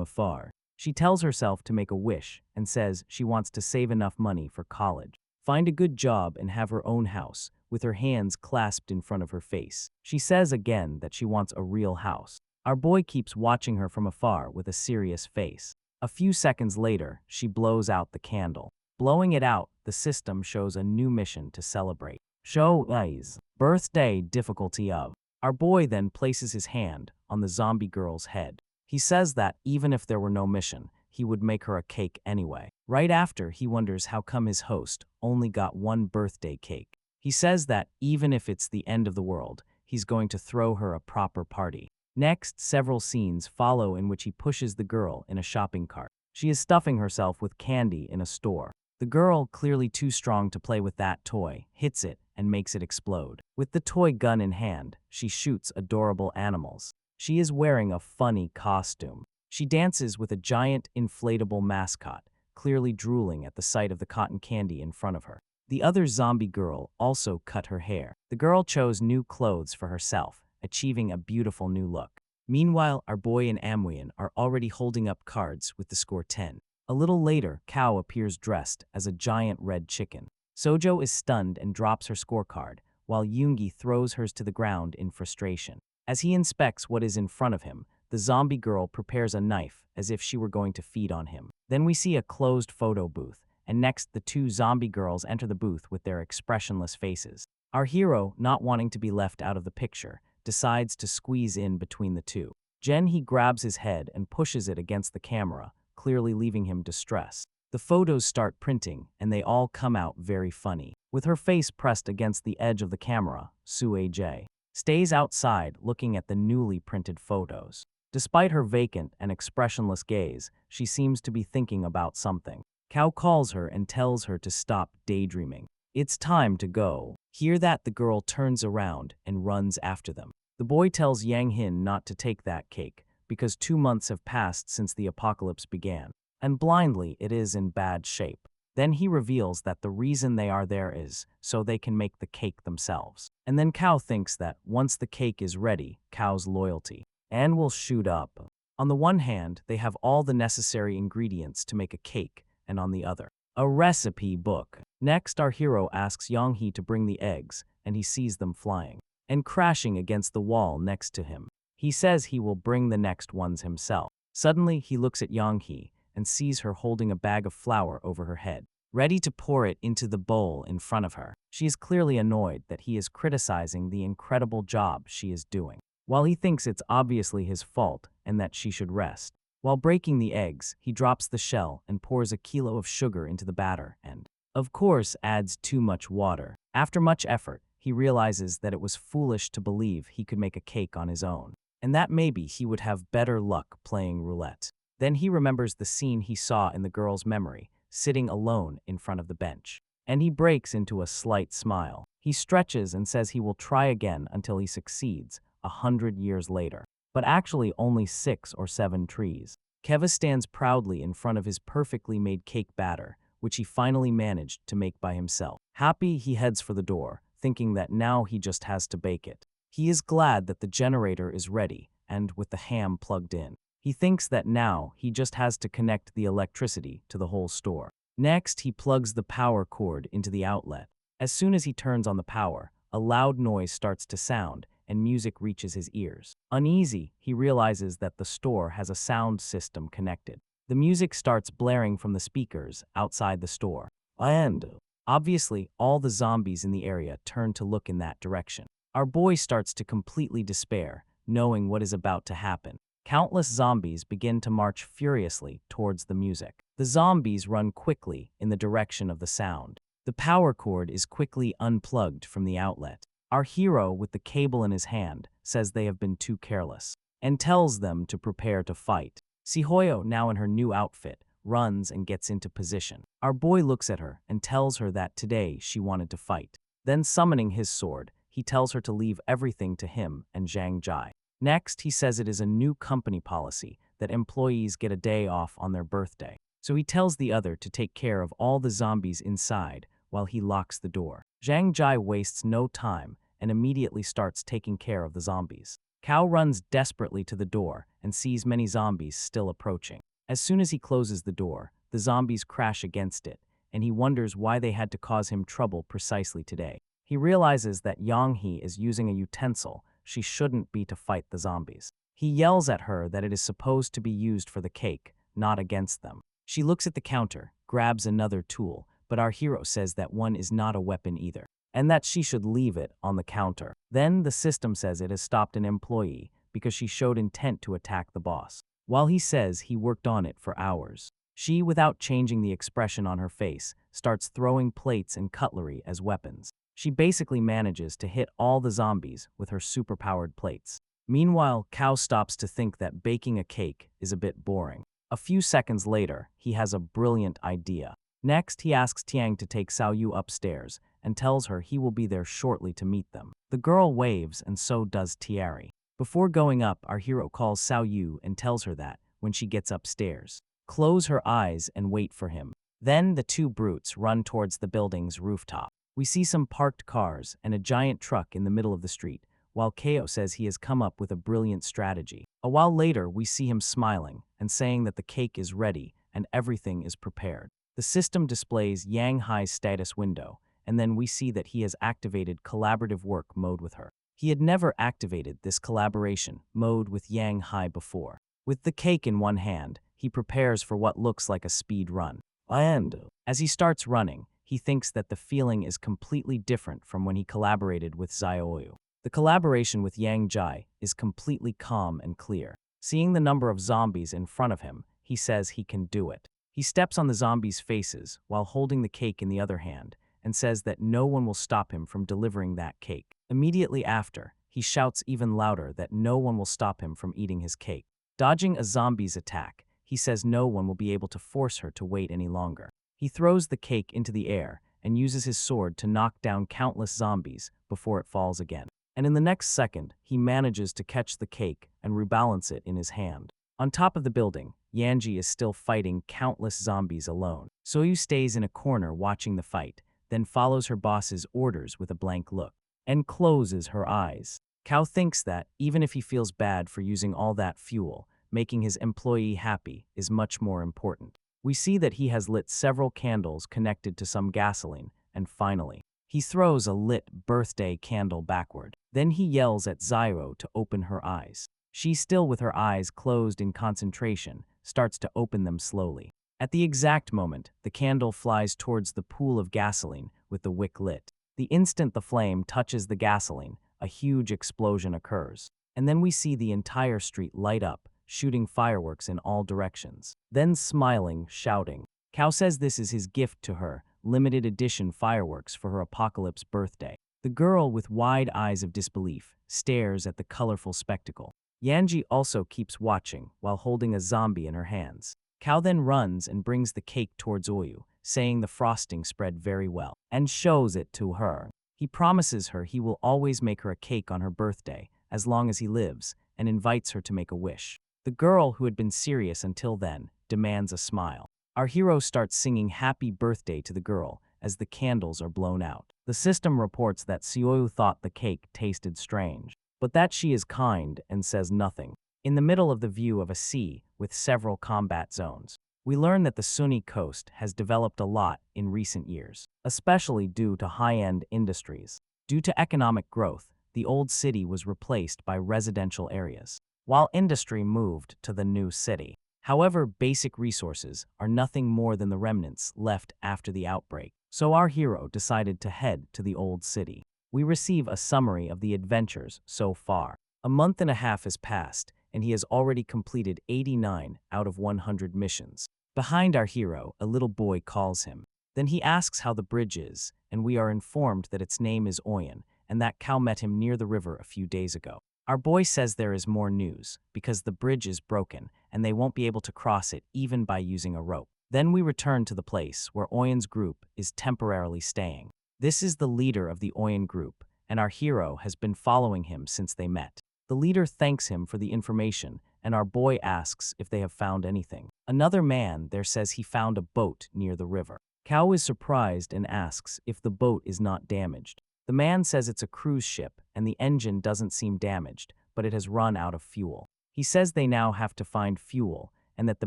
afar. She tells herself to make a wish and says she wants to save enough money for college, find a good job, and have her own house, with her hands clasped in front of her face. She says again that she wants a real house. Our boy keeps watching her from afar with a serious face. A few seconds later, she blows out the candle. Blowing it out, the system shows a new mission to celebrate. Show eyes. Birthday difficulty of. Our boy then places his hand on the zombie girl's head. He says that even if there were no mission, he would make her a cake anyway. Right after, he wonders how come his host only got one birthday cake. He says that even if it's the end of the world, he's going to throw her a proper party. Next, several scenes follow in which he pushes the girl in a shopping cart. She is stuffing herself with candy in a store. The girl, clearly too strong to play with that toy, hits it and makes it explode. With the toy gun in hand, she shoots adorable animals. She is wearing a funny costume. She dances with a giant inflatable mascot, clearly drooling at the sight of the cotton candy in front of her. The other zombie girl also cut her hair. The girl chose new clothes for herself, achieving a beautiful new look. Meanwhile, our boy and Amwian are already holding up cards with the score 10. A little later, Qiao appears dressed as a giant red chicken. Sojo is stunned and drops her scorecard, while Yoongi throws hers to the ground in frustration. As he inspects what is in front of him, the zombie girl prepares a knife as if she were going to feed on him. Then we see a closed photo booth, and next the two zombie girls enter the booth with their expressionless faces. Our hero, not wanting to be left out of the picture, decides to squeeze in between the two. He grabs his head and pushes it against the camera, clearly leaving him distressed. The photos start printing, and they all come out very funny. With her face pressed against the edge of the camera, Sue J stays outside looking at the newly printed photos. Despite her vacant and expressionless gaze, she seems to be thinking about something. Qiao calls her and tells her to stop daydreaming. It's time to go. Hear that, the girl turns around and runs after them. The boy tells Yang Hin not to take that cake, because 2 months have passed since the apocalypse began, and blindly it is in bad shape. Then he reveals that the reason they are there is so they can make the cake themselves. And then Qiao thinks that once the cake is ready, Qiao's loyalty and will shoot up. On the one hand, they have all the necessary ingredients to make a cake, and on the other, a recipe book. Next, our hero asks Yang He to bring the eggs, and he sees them flying and crashing against the wall next to him. He says he will bring the next ones himself. Suddenly, he looks at Yang He and sees her holding a bag of flour over her head, ready to pour it into the bowl in front of her. She is clearly annoyed that he is criticizing the incredible job she is doing, while he thinks it's obviously his fault and that she should rest. While breaking the eggs, he drops the shell and pours a kilo of sugar into the batter and, of course, adds too much water. After much effort, he realizes that it was foolish to believe he could make a cake on his own, and that maybe he would have better luck playing roulette. Then he remembers the scene he saw in the girl's memory, sitting alone in front of the bench, and he breaks into a slight smile. He stretches and says he will try again until he succeeds, 100 years later. But actually only 6 or 7 trees. Keva stands proudly in front of his perfectly made cake batter, which he finally managed to make by himself. Happy, he heads for the door, thinking that now he just has to bake it. He is glad that the generator is ready, and with the ham plugged in. He thinks that now he just has to connect the electricity to the whole store. Next, he plugs the power cord into the outlet. As soon as he turns on the power, a loud noise starts to sound, and music reaches his ears. Uneasy, he realizes that the store has a sound system connected. The music starts blaring from the speakers outside the store. And, obviously, all the zombies in the area turn to look in that direction. Our boy starts to completely despair, knowing what is about to happen. Countless zombies begin to march furiously towards the music. The zombies run quickly in the direction of the sound. The power cord is quickly unplugged from the outlet. Our hero, with the cable in his hand, says they have been too careless, and tells them to prepare to fight. Sihoyo, now in her new outfit, runs and gets into position. Our boy looks at her and tells her that today she wanted to fight. Then summoning his sword, he tells her to leave everything to him and Zhang Jai. Next, he says it is a new company policy that employees get a day off on their birthday. So he tells the other to take care of all the zombies inside while he locks the door. Zhang Jai wastes no time and immediately starts taking care of the zombies. Qiao runs desperately to the door and sees many zombies still approaching. As soon as he closes the door, the zombies crash against it, and he wonders why they had to cause him trouble precisely today. He realizes that Yang He is using a utensil she shouldn't be to fight the zombies. He yells at her that it is supposed to be used for the cake, not against them. She looks at the counter, grabs another tool, but our hero says that one is not a weapon either, and that she should leave it on the counter. Then the system says it has stopped an employee because she showed intent to attack the boss, while he says he worked on it for hours. She, without changing the expression on her face, starts throwing plates and cutlery as weapons. She basically manages to hit all the zombies with her superpowered plates. Meanwhile, Qiao stops to think that baking a cake is a bit boring. A few seconds later, he has a brilliant idea. Next, he asks Tiang to take Xiao Yu upstairs and tells her he will be there shortly to meet them. The girl waves and so does Tiari. Before going up, our hero calls Xiao Yu and tells her that, when she gets upstairs, close her eyes and wait for him. Then the two brutes run towards the building's rooftop. We see some parked cars and a giant truck in the middle of the street, while Qiao says he has come up with a brilliant strategy. A while later, we see him smiling and saying that the cake is ready and everything is prepared. The system displays Yang Hai's status window, and then we see that he has activated collaborative work mode with her. He had never activated this collaboration mode with Yang Hai before. With the cake in one hand, he prepares for what looks like a speed run. And as he starts running, he thinks that the feeling is completely different from when he collaborated with Xiaoyu. The collaboration with Yang Jai is completely calm and clear. Seeing the number of zombies in front of him, he says he can do it. He steps on the zombies' faces while holding the cake in the other hand and says that no one will stop him from delivering that cake. Immediately after, he shouts even louder that no one will stop him from eating his cake. Dodging a zombie's attack, he says no one will be able to force her to wait any longer. He throws the cake into the air and uses his sword to knock down countless zombies before it falls again. And in the next second, he manages to catch the cake and rebalance it in his hand. On top of the building, Yanji is still fighting countless zombies alone. Soyu stays in a corner watching the fight, then follows her boss's orders with a blank look, and closes her eyes. Qiao thinks that, even if he feels bad for using all that fuel, making his employee happy is much more important. We see that he has lit several candles connected to some gasoline, and finally, he throws a lit birthday candle backward. Then he yells at Zyro to open her eyes. She, still with her eyes closed in concentration, starts to open them slowly. At the exact moment, the candle flies towards the pool of gasoline with the wick lit. The instant the flame touches the gasoline, a huge explosion occurs. And then we see the entire street light up, shooting fireworks in all directions. Then smiling, shouting. Qiao says this is his gift to her, limited edition fireworks for her apocalypse birthday. The girl, with wide eyes of disbelief, stares at the colorful spectacle. Yanji also keeps watching while holding a zombie in her hands. Qiao then runs and brings the cake towards Oyu, saying the frosting spread very well, and shows it to her. He promises her he will always make her a cake on her birthday, as long as he lives, and invites her to make a wish. The girl, who had been serious until then, demands a smile. Our hero starts singing happy birthday to the girl as the candles are blown out. The system reports that Xiaoyu thought the cake tasted strange, but that she is kind and says nothing. In the middle of the view of a sea with several combat zones, we learn that the Sunni coast has developed a lot in recent years, especially due to high-end industries. Due to economic growth, the old city was replaced by residential areas, while industry moved to the new city. However, basic resources are nothing more than the remnants left after the outbreak, so our hero decided to head to the old city. We receive a summary of the adventures so far. A month and a half has passed, and he has already completed 89 out of 100 missions. Behind our hero, a little boy calls him. Then he asks how the bridge is, and we are informed that its name is Oyen, and that Qiao met him near the river a few days ago. Our boy says there is more news, because the bridge is broken, and they won't be able to cross it even by using a rope. Then we return to the place where Oyen's group is temporarily staying. This is the leader of the Oyen group, and our hero has been following him since they met. The leader thanks him for the information, and our boy asks if they have found anything. Another man there says he found a boat near the river. Qiao is surprised and asks if the boat is not damaged. The man says it's a cruise ship, and the engine doesn't seem damaged, but it has run out of fuel. He says they now have to find fuel, and that the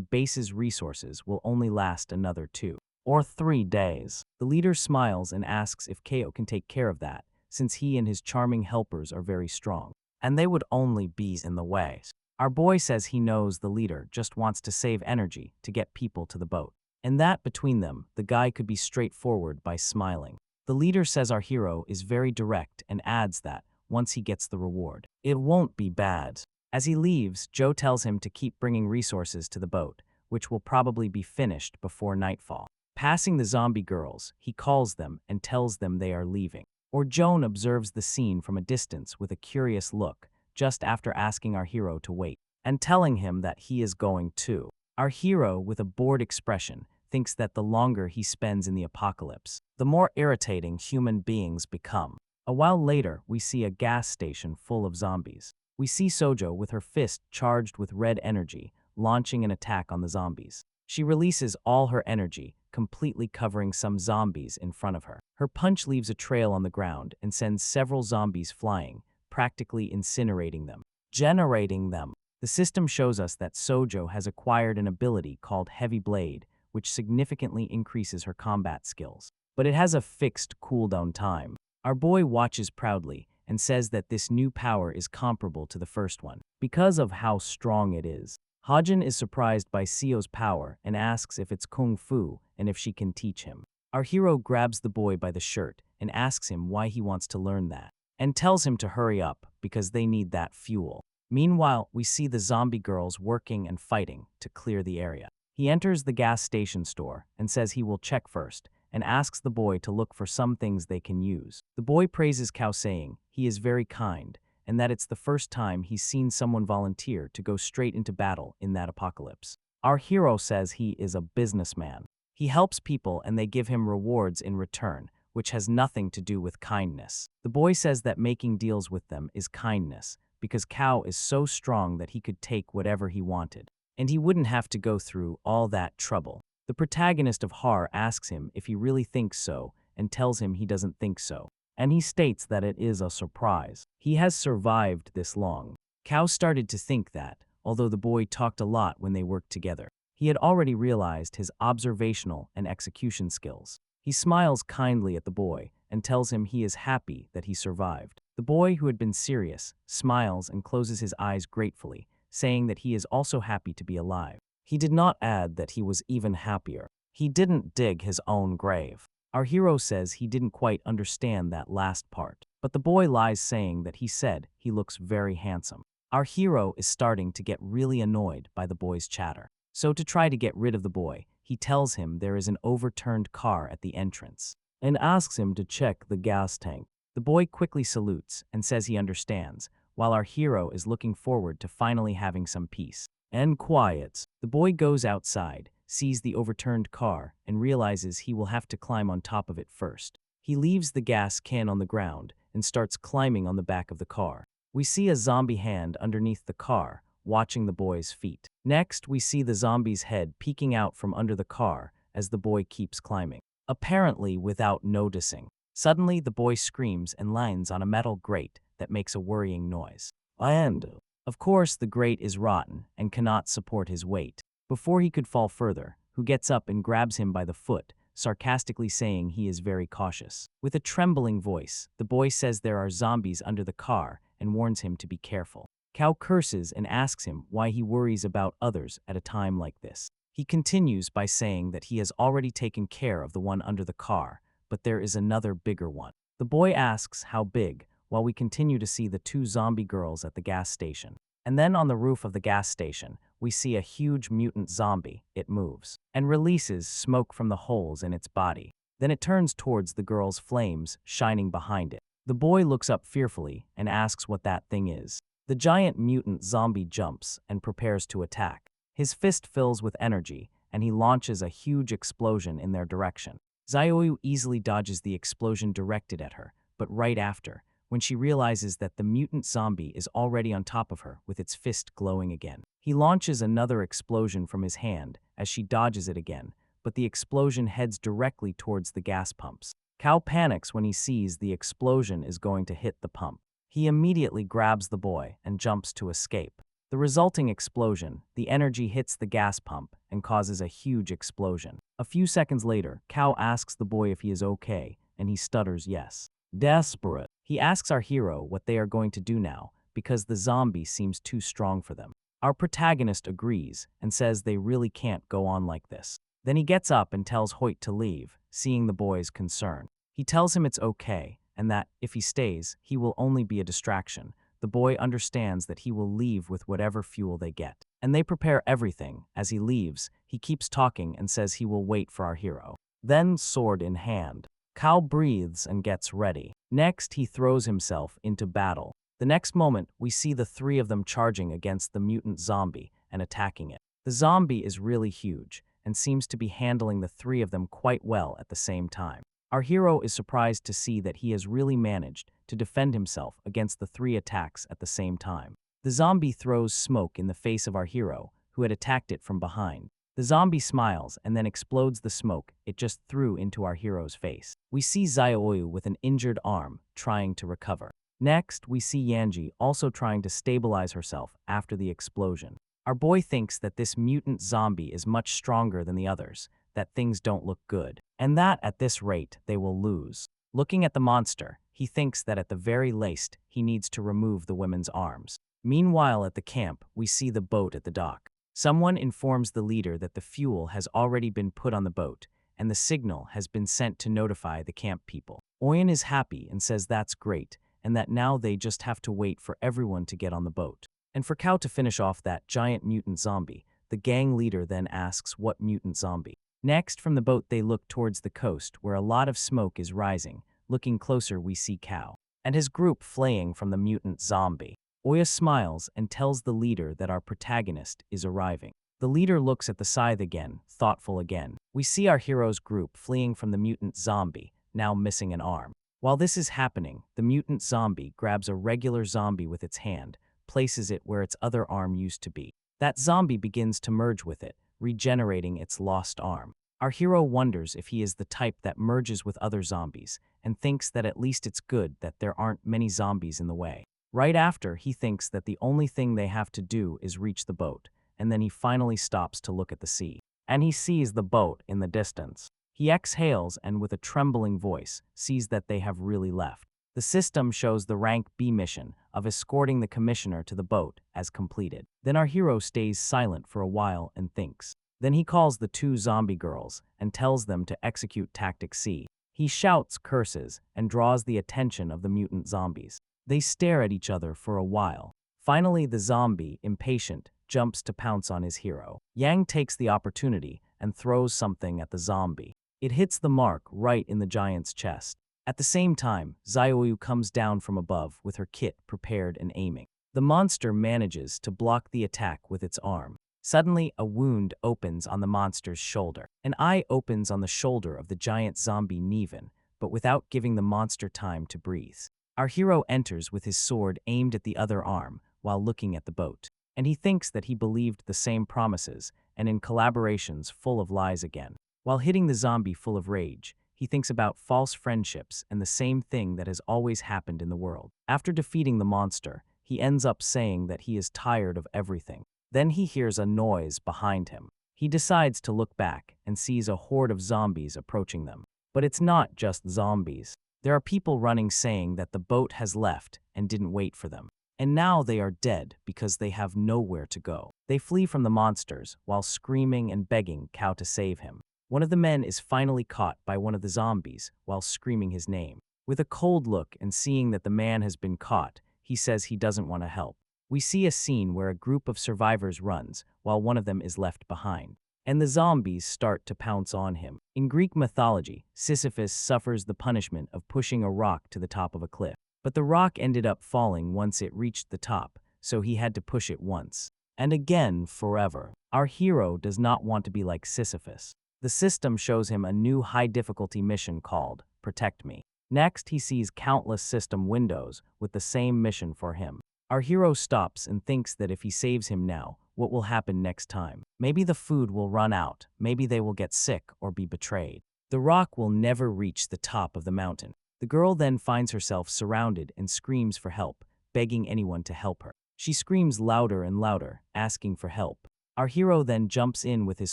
base's resources will only last another 2 or 3 days. The leader smiles and asks if Qiao can take care of that, since he and his charming helpers are very strong, and they would only be in the way. Our boy says he knows the leader just wants to save energy to get people to the boat, and that between them, the guy could be straightforward by smiling. The leader says our hero is very direct and adds that, once he gets the reward, it won't be bad. As he leaves, Joe tells him to keep bringing resources to the boat, which will probably be finished before nightfall. Passing the zombie girls, he calls them and tells them they are leaving. Or Joan observes the scene from a distance with a curious look, just after asking our hero to wait, and telling him that he is going too. Our hero, with a bored expression, thinks that the longer he spends in the apocalypse, the more irritating human beings become. A while later, we see a gas station full of zombies. We see Sojo with her fist charged with red energy, launching an attack on the zombies. She releases all her energy, completely covering some zombies in front of her. Her punch leaves a trail on the ground and sends several zombies flying, practically incinerating them. Generating them. The system shows us that Sojo has acquired an ability called Heavy Blade, which significantly increases her combat skills. But it has a fixed cooldown time. Our boy watches proudly and says that this new power is comparable to the first one, because of how strong it is. Hajin is surprised by Sio's power and asks if it's kung fu and if she can teach him. Our hero grabs the boy by the shirt and asks him why he wants to learn that, and tells him to hurry up because they need that fuel. Meanwhile, we see the zombie girls working and fighting to clear the area. He enters the gas station store and says he will check first, and asks the boy to look for some things they can use. The boy praises Qiao, saying he is very kind, and that it's the first time he's seen someone volunteer to go straight into battle in that apocalypse. Our hero says he is a businessman. He helps people and they give him rewards in return, which has nothing to do with kindness. The boy says that making deals with them is kindness, because Qiao is so strong that he could take whatever he wanted, and he wouldn't have to go through all that trouble. The protagonist of Har asks him if he really thinks so and tells him he doesn't think so, and he states that it is a surprise. He has survived this long. Qiao started to think that, although the boy talked a lot when they worked together, he had already realized his observational and execution skills. He smiles kindly at the boy and tells him he is happy that he survived. The boy, who had been serious, smiles and closes his eyes gratefully, saying that he is also happy to be alive. He did not add that he was even happier. He didn't dig his own grave. Our hero says he didn't quite understand that last part, but the boy lies, saying that he said he looks very handsome. Our hero is starting to get really annoyed by the boy's chatter. So to try to get rid of the boy, he tells him there is an overturned car at the entrance, and asks him to check the gas tank. The boy quickly salutes and says he understands, while our hero is looking forward to finally having some peace and quiet. The boy goes outside, sees the overturned car, and realizes he will have to climb on top of it first. He leaves the gas can on the ground and starts climbing on the back of the car. We see a zombie hand underneath the car, watching the boy's feet. Next, we see the zombie's head peeking out from under the car as the boy keeps climbing, apparently without noticing. Suddenly, the boy screams and lands on a metal grate that makes a worrying noise. And, of course, the grate is rotten and cannot support his weight. Before he could fall further, who gets up and grabs him by the foot, sarcastically saying he is very cautious. With a trembling voice, the boy says there are zombies under the car and warns him to be careful. Qiao curses and asks him why he worries about others at a time like this. He continues by saying that he has already taken care of the one under the car, but there is another bigger one. The boy asks how big, while we continue to see the two zombie girls at the gas station. And then on the roof of the gas station, we see a huge mutant zombie. It moves and releases smoke from the holes in its body. Then it turns towards the girl's flames shining behind it. The boy looks up fearfully and asks what that thing is. The giant mutant zombie jumps and prepares to attack. His fist fills with energy, and he launches a huge explosion in their direction. Xiaoyu easily dodges the explosion directed at her, but right after, when she realizes that the mutant zombie is already on top of her with its fist glowing again. He launches another explosion from his hand as she dodges it again, but the explosion heads directly towards the gas pumps. Qiao panics when he sees the explosion is going to hit the pump. He immediately grabs the boy and jumps to escape. The resulting explosion, the energy hits the gas pump and causes a huge explosion. A few seconds later, Qiao asks the boy if he is okay, and he stutters yes. Desperate, he asks our hero what they are going to do now, because the zombie seems too strong for them. Our protagonist agrees and says they really can't go on like this. Then he gets up and tells Hoyt to leave, seeing the boy's concern. He tells him it's okay, and that, if he stays, he will only be a distraction. The boy understands that he will leave with whatever fuel they get. And they prepare everything. As he leaves, he keeps talking and says he will wait for our hero. Then, sword in hand, Qiao breathes and gets ready. Next, he throws himself into battle. The next moment, we see the three of them charging against the mutant zombie and attacking it. The zombie is really huge and seems to be handling the three of them quite well at the same time. Our hero is surprised to see that he has really managed to defend himself against the three attacks at the same time. The zombie throws smoke in the face of our hero, who had attacked it from behind. The zombie smiles and then explodes the smoke it just threw into our hero's face. We see Xiaoyu with an injured arm, trying to recover. Next, we see Yanji also trying to stabilize herself after the explosion. Our boy thinks that this mutant zombie is much stronger than the others, that things don't look good, and that at this rate they will lose. Looking at the monster, he thinks that at the very least he needs to remove the women's arms. Meanwhile, at the camp, we see the boat at the dock. Someone informs the leader that the fuel has already been put on the boat, and the signal has been sent to notify the camp people. Oyen is happy and says that's great, and that now they just have to wait for everyone to get on the boat. And for Qiao to finish off that giant mutant zombie, the gang leader then asks what mutant zombie. Next, from the boat they look towards the coast, where a lot of smoke is rising. Looking closer, we see Qiao and his group fleeing from the mutant zombie. Oya smiles and tells the leader that our protagonist is arriving. The leader looks at the scythe again, thoughtful again. We see our hero's group fleeing from the mutant zombie, now missing an arm. While this is happening, the mutant zombie grabs a regular zombie with its hand, places it where its other arm used to be. That zombie begins to merge with it, regenerating its lost arm. Our hero wonders if he is the type that merges with other zombies, and thinks that at least it's good that there aren't many zombies in the way. Right after, he thinks that the only thing they have to do is reach the boat, and then he finally stops to look at the sea. And he sees the boat in the distance. He exhales and with a trembling voice, sees that they have really left. The system shows the rank B mission of escorting the commissioner to the boat as completed. Then our hero stays silent for a while and thinks. Then he calls the two zombie girls and tells them to execute Tactic C. He shouts curses and draws the attention of the mutant zombies. They stare at each other for a while. Finally, the zombie, impatient, jumps to pounce on his hero. Yang takes the opportunity and throws something at the zombie. It hits the mark right in the giant's chest. At the same time, Xiaoyu comes down from above with her kit prepared and aiming. The monster manages to block the attack with its arm. Suddenly, a wound opens on the monster's shoulder. An eye opens on the shoulder of the giant zombie Nevan, but without giving the monster time to breathe. Our hero enters with his sword aimed at the other arm while looking at the boat. And he thinks that he believed the same promises and in collaborations full of lies again. While hitting the zombie full of rage, he thinks about false friendships and the same thing that has always happened in the world. After defeating the monster, he ends up saying that he is tired of everything. Then he hears a noise behind him. He decides to look back and sees a horde of zombies approaching them. But it's not just zombies. There are people running saying that the boat has left and didn't wait for them. And now they are dead because they have nowhere to go. They flee from the monsters while screaming and begging Qiao to save him. One of the men is finally caught by one of the zombies while screaming his name. With a cold look and seeing that the man has been caught, he says he doesn't want to help. We see a scene where a group of survivors runs while one of them is left behind. And the zombies start to pounce on him. In Greek mythology, Sisyphus suffers the punishment of pushing a rock to the top of a cliff. But the rock ended up falling once it reached the top, so he had to push it once. And again, forever. Our hero does not want to be like Sisyphus. The system shows him a new high-difficulty mission called Protect Me. Next, he sees countless system windows with the same mission for him. Our hero stops and thinks that if he saves him now, what will happen next time? Maybe the food will run out, maybe they will get sick or be betrayed. The rock will never reach the top of the mountain. The girl then finds herself surrounded and screams for help, begging anyone to help her. She screams louder and louder, asking for help. Our hero then jumps in with his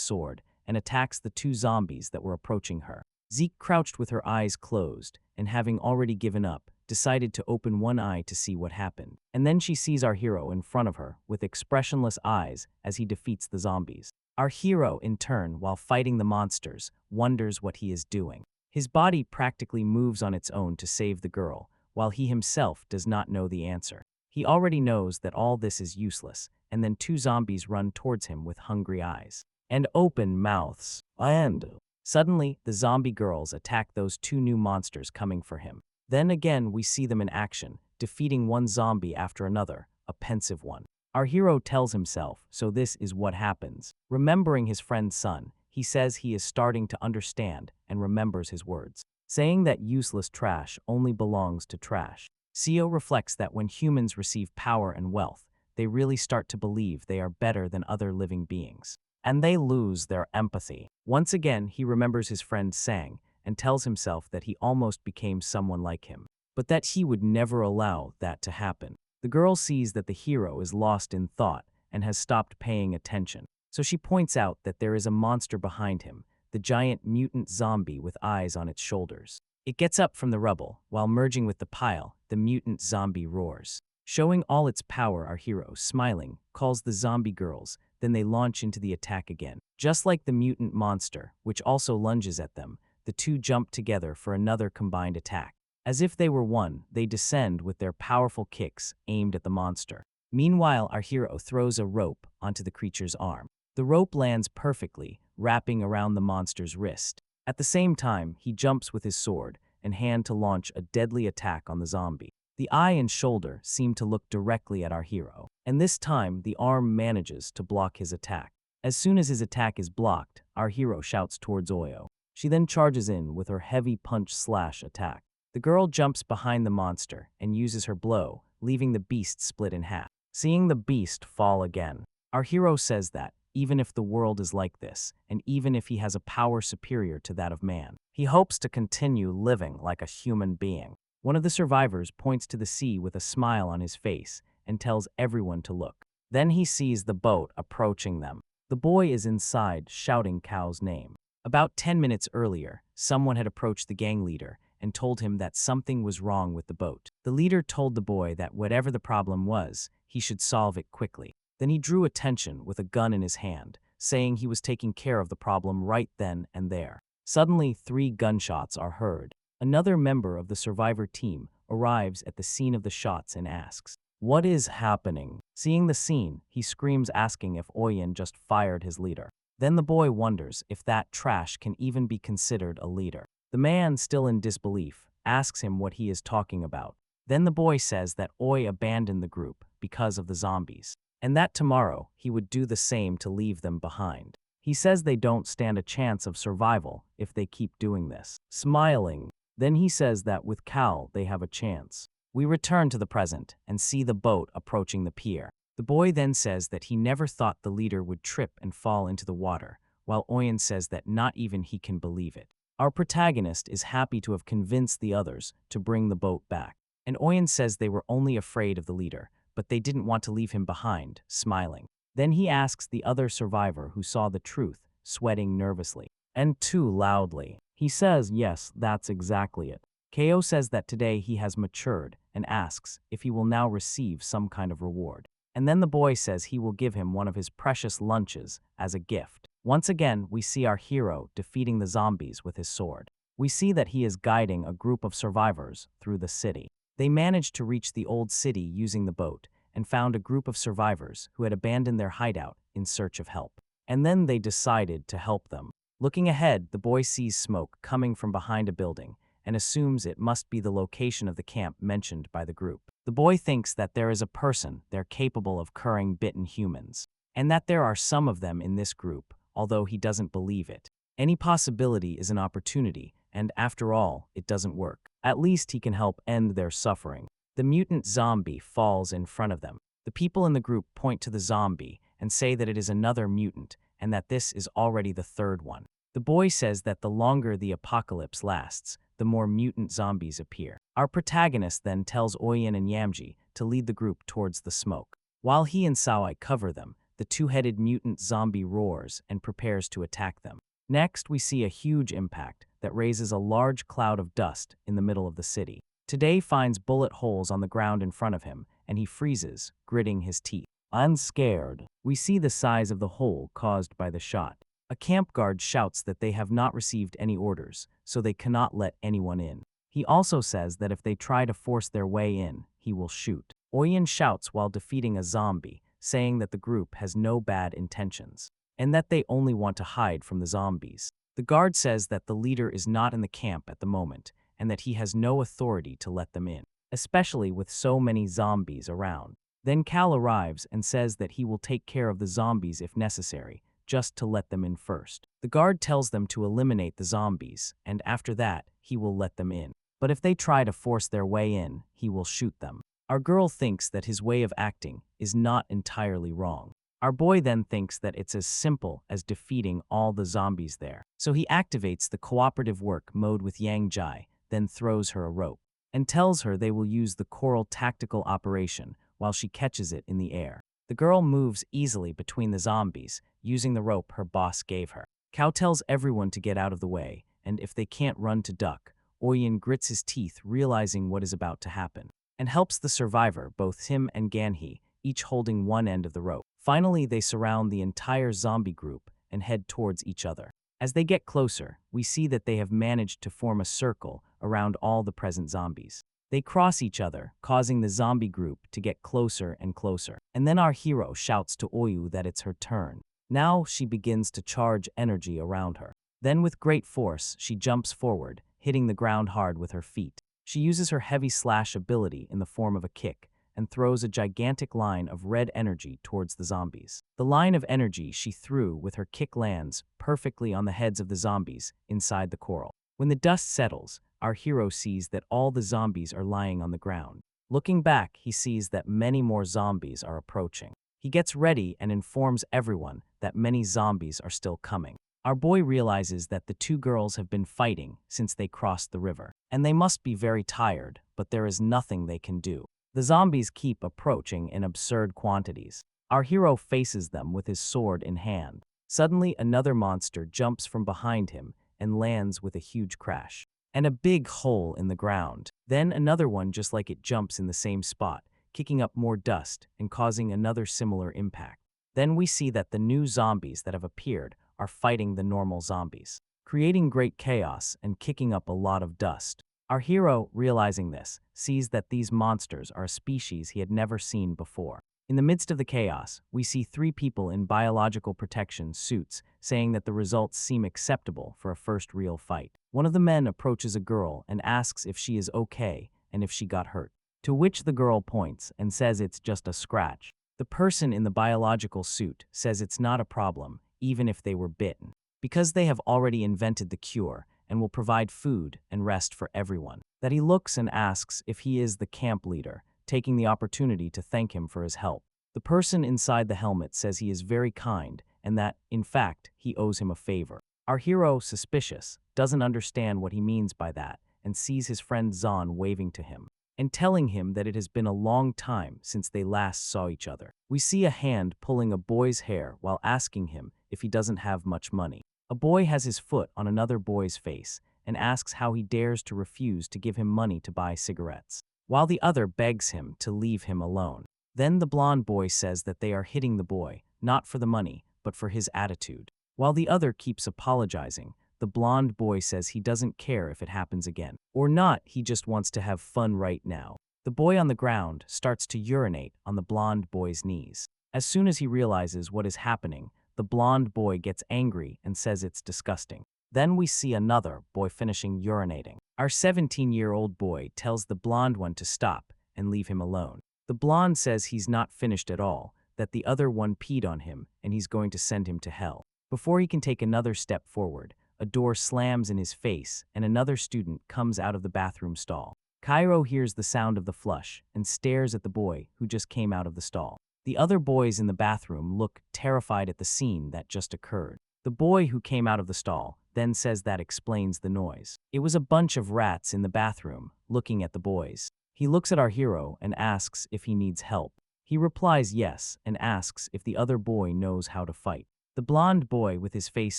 sword and attacks the two zombies that were approaching her. Zeke crouched with her eyes closed and, having already given up, decided to open one eye to see what happened. And then she sees our hero in front of her with expressionless eyes as he defeats the zombies. Our hero, in turn, while fighting the monsters, wonders what he is doing. His body practically moves on its own to save the girl, while he himself does not know the answer. He already knows that all this is useless, and then two zombies run towards him with hungry eyes and open mouths. And suddenly, the zombie girls attack those two new monsters coming for him. Then again, we see them in action, defeating one zombie after another, a pensive one. Our hero tells himself, so this is what happens. Remembering his friend's son, he says he is starting to understand and remembers his words, saying that useless trash only belongs to trash. Qiao reflects that when humans receive power and wealth, they really start to believe they are better than other living beings. And they lose their empathy. Once again, he remembers his friend Sang and tells himself that he almost became someone like him, but that he would never allow that to happen. The girl sees that the hero is lost in thought and has stopped paying attention, so she points out that there is a monster behind him, the giant mutant zombie with eyes on its shoulders. It gets up from the rubble. While merging with the pile, the mutant zombie roars. Showing all its power, our hero, smiling, calls the zombie girls, then they launch into the attack again. Just like the mutant monster, which also lunges at them, the two jump together for another combined attack. As if they were one, they descend with their powerful kicks aimed at the monster. Meanwhile, our hero throws a rope onto the creature's arm. The rope lands perfectly, wrapping around the monster's wrist. At the same time, he jumps with his sword and hand to launch a deadly attack on the zombie. The eye and shoulder seem to look directly at our hero, and this time the arm manages to block his attack. As soon as his attack is blocked, our hero shouts towards Oyo. She then charges in with her heavy punch/slash attack. The girl jumps behind the monster and uses her blow, leaving the beast split in half. Seeing the beast fall again, our hero says that, even if the world is like this, and even if he has a power superior to that of man, he hopes to continue living like a human being. One of the survivors points to the sea with a smile on his face and tells everyone to look. Then he sees the boat approaching them. The boy is inside, shouting Cao's name. About 10 minutes earlier, someone had approached the gang leader and told him that something was wrong with the boat. The leader told the boy that whatever the problem was, he should solve it quickly. Then he drew attention with a gun in his hand, saying he was taking care of the problem right then and there. Suddenly, 3 gunshots are heard. Another member of the survivor team arrives at the scene of the shots and asks, "What is happening?" Seeing the scene, he screams, asking if Oyen just fired his leader. Then the boy wonders if that trash can even be considered a leader. The man, still in disbelief, asks him what he is talking about. Then the boy says that Oi abandoned the group because of the zombies, and that tomorrow he would do the same to leave them behind. He says they don't stand a chance of survival if they keep doing this. Smiling, then he says that with Cal they have a chance. We return to the present and see the boat approaching the pier. The boy then says that he never thought the leader would trip and fall into the water, while Oyen says that not even he can believe it. Our protagonist is happy to have convinced the others to bring the boat back, and Oyen says they were only afraid of the leader, but they didn't want to leave him behind, smiling. Then he asks the other survivor who saw the truth, sweating nervously, and too loudly. He says, yes, that's exactly it. Qiao says that today he has matured and asks if he will now receive some kind of reward. And then the boy says he will give him one of his precious lunches as a gift. Once again, we see our hero defeating the zombies with his sword. We see that he is guiding a group of survivors through the city. They managed to reach the old city using the boat and found a group of survivors who had abandoned their hideout in search of help. And then they decided to help them. Looking ahead, the boy sees smoke coming from behind a building and assumes it must be the location of the camp mentioned by the group. The boy thinks that there is a person there capable of curing bitten humans, and that there are some of them in this group, although he doesn't believe it. Any possibility is an opportunity, and after all, it doesn't work. At least he can help end their suffering. The mutant zombie falls in front of them. The people in the group point to the zombie and say that it is another mutant, and that this is already the 3rd one. The boy says that the longer the apocalypse lasts, the more mutant zombies appear. Our protagonist then tells Oyen and Yamji to lead the group towards the smoke. While he and Sawai cover them, the 2-headed mutant zombie roars and prepares to attack them. Next, we see a huge impact that raises a large cloud of dust in the middle of the city. Today finds bullet holes on the ground in front of him, and he freezes, gritting his teeth. Unscared, we see the size of the hole caused by the shot. A camp guard shouts that they have not received any orders, so they cannot let anyone in. He also says that if they try to force their way in, he will shoot. Oyen shouts while defeating a zombie, saying that the group has no bad intentions, and that they only want to hide from the zombies. The guard says that the leader is not in the camp at the moment, and that he has no authority to let them in, especially with so many zombies around. Then Cal arrives and says that he will take care of the zombies if necessary, just to let them in first. The guard tells them to eliminate the zombies, and after that, he will let them in. But if they try to force their way in, he will shoot them. Our girl thinks that his way of acting is not entirely wrong. Our boy then thinks that it's as simple as defeating all the zombies there. So he activates the cooperative work mode with Yang Jai, then throws her a rope, and tells her they will use the coral tactical operation while she catches it in the air. The girl moves easily between the zombies, using the rope her boss gave her. Kao tells everyone to get out of the way, and if they can't run to duck, Oyen grits his teeth realizing what is about to happen, and helps the survivor, both him and Ganhee, each holding one end of the rope. Finally, they surround the entire zombie group and head towards each other. As they get closer, we see that they have managed to form a circle around all the present zombies. They cross each other, causing the zombie group to get closer and closer. And then our hero shouts to Oyu that it's her turn. Now she begins to charge energy around her. Then with great force, she jumps forward, hitting the ground hard with her feet. She uses her heavy slash ability in the form of a kick, and throws a gigantic line of red energy towards the zombies. The line of energy she threw with her kick lands perfectly on the heads of the zombies inside the coral. When the dust settles, our hero sees that all the zombies are lying on the ground. Looking back, he sees that many more zombies are approaching. He gets ready and informs everyone that many zombies are still coming. Our boy realizes that the two girls have been fighting since they crossed the river, and they must be very tired, but there is nothing they can do. The zombies keep approaching in absurd quantities. Our hero faces them with his sword in hand. Suddenly, another monster jumps from behind him and lands with a huge crash and a big hole in the ground. Then another one just like it jumps in the same spot, kicking up more dust and causing another similar impact. Then we see that the new zombies that have appeared are fighting the normal zombies, creating great chaos and kicking up a lot of dust. Our hero, realizing this, sees that these monsters are a species he had never seen before. In the midst of the chaos, we see three people in biological protection suits saying that the results seem acceptable for a first real fight. One of the men approaches a girl and asks if she is okay and if she got hurt, to which the girl points and says it's just a scratch. The person in the biological suit says it's not a problem, even if they were bitten, because they have already invented the cure and will provide food and rest for everyone. That he looks and asks if he is the camp leader, taking the opportunity to thank him for his help. The person inside the helmet says he is very kind and that, in fact, he owes him a favor. Our hero, suspicious, doesn't understand what he means by that and sees his friend Zahn waving to him and telling him that it has been a long time since they last saw each other. We see a hand pulling a boy's hair while asking him if he doesn't have much money. A boy has his foot on another boy's face and asks how he dares to refuse to give him money to buy cigarettes, while the other begs him to leave him alone. Then the blonde boy says that they are hitting the boy, not for the money, but for his attitude. While the other keeps apologizing, the blonde boy says he doesn't care if it happens again. Or not, he just wants to have fun right now. The boy on the ground starts to urinate on the blonde boy's knees. As soon as he realizes what is happening, the blonde boy gets angry and says it's disgusting. Then we see another boy finishing urinating. Our 17-year-old boy tells the blonde one to stop and leave him alone. The blonde says he's not finished at all, that the other one peed on him and he's going to send him to hell. Before he can take another step forward, a door slams in his face and another student comes out of the bathroom stall. Cairo hears the sound of the flush and stares at the boy who just came out of the stall. The other boys in the bathroom look terrified at the scene that just occurred. The boy who came out of the stall then says that explains the noise. It was a bunch of rats in the bathroom looking at the boys. He looks at our hero and asks if he needs help. He replies yes and asks if the other boy knows how to fight. The blonde boy with his face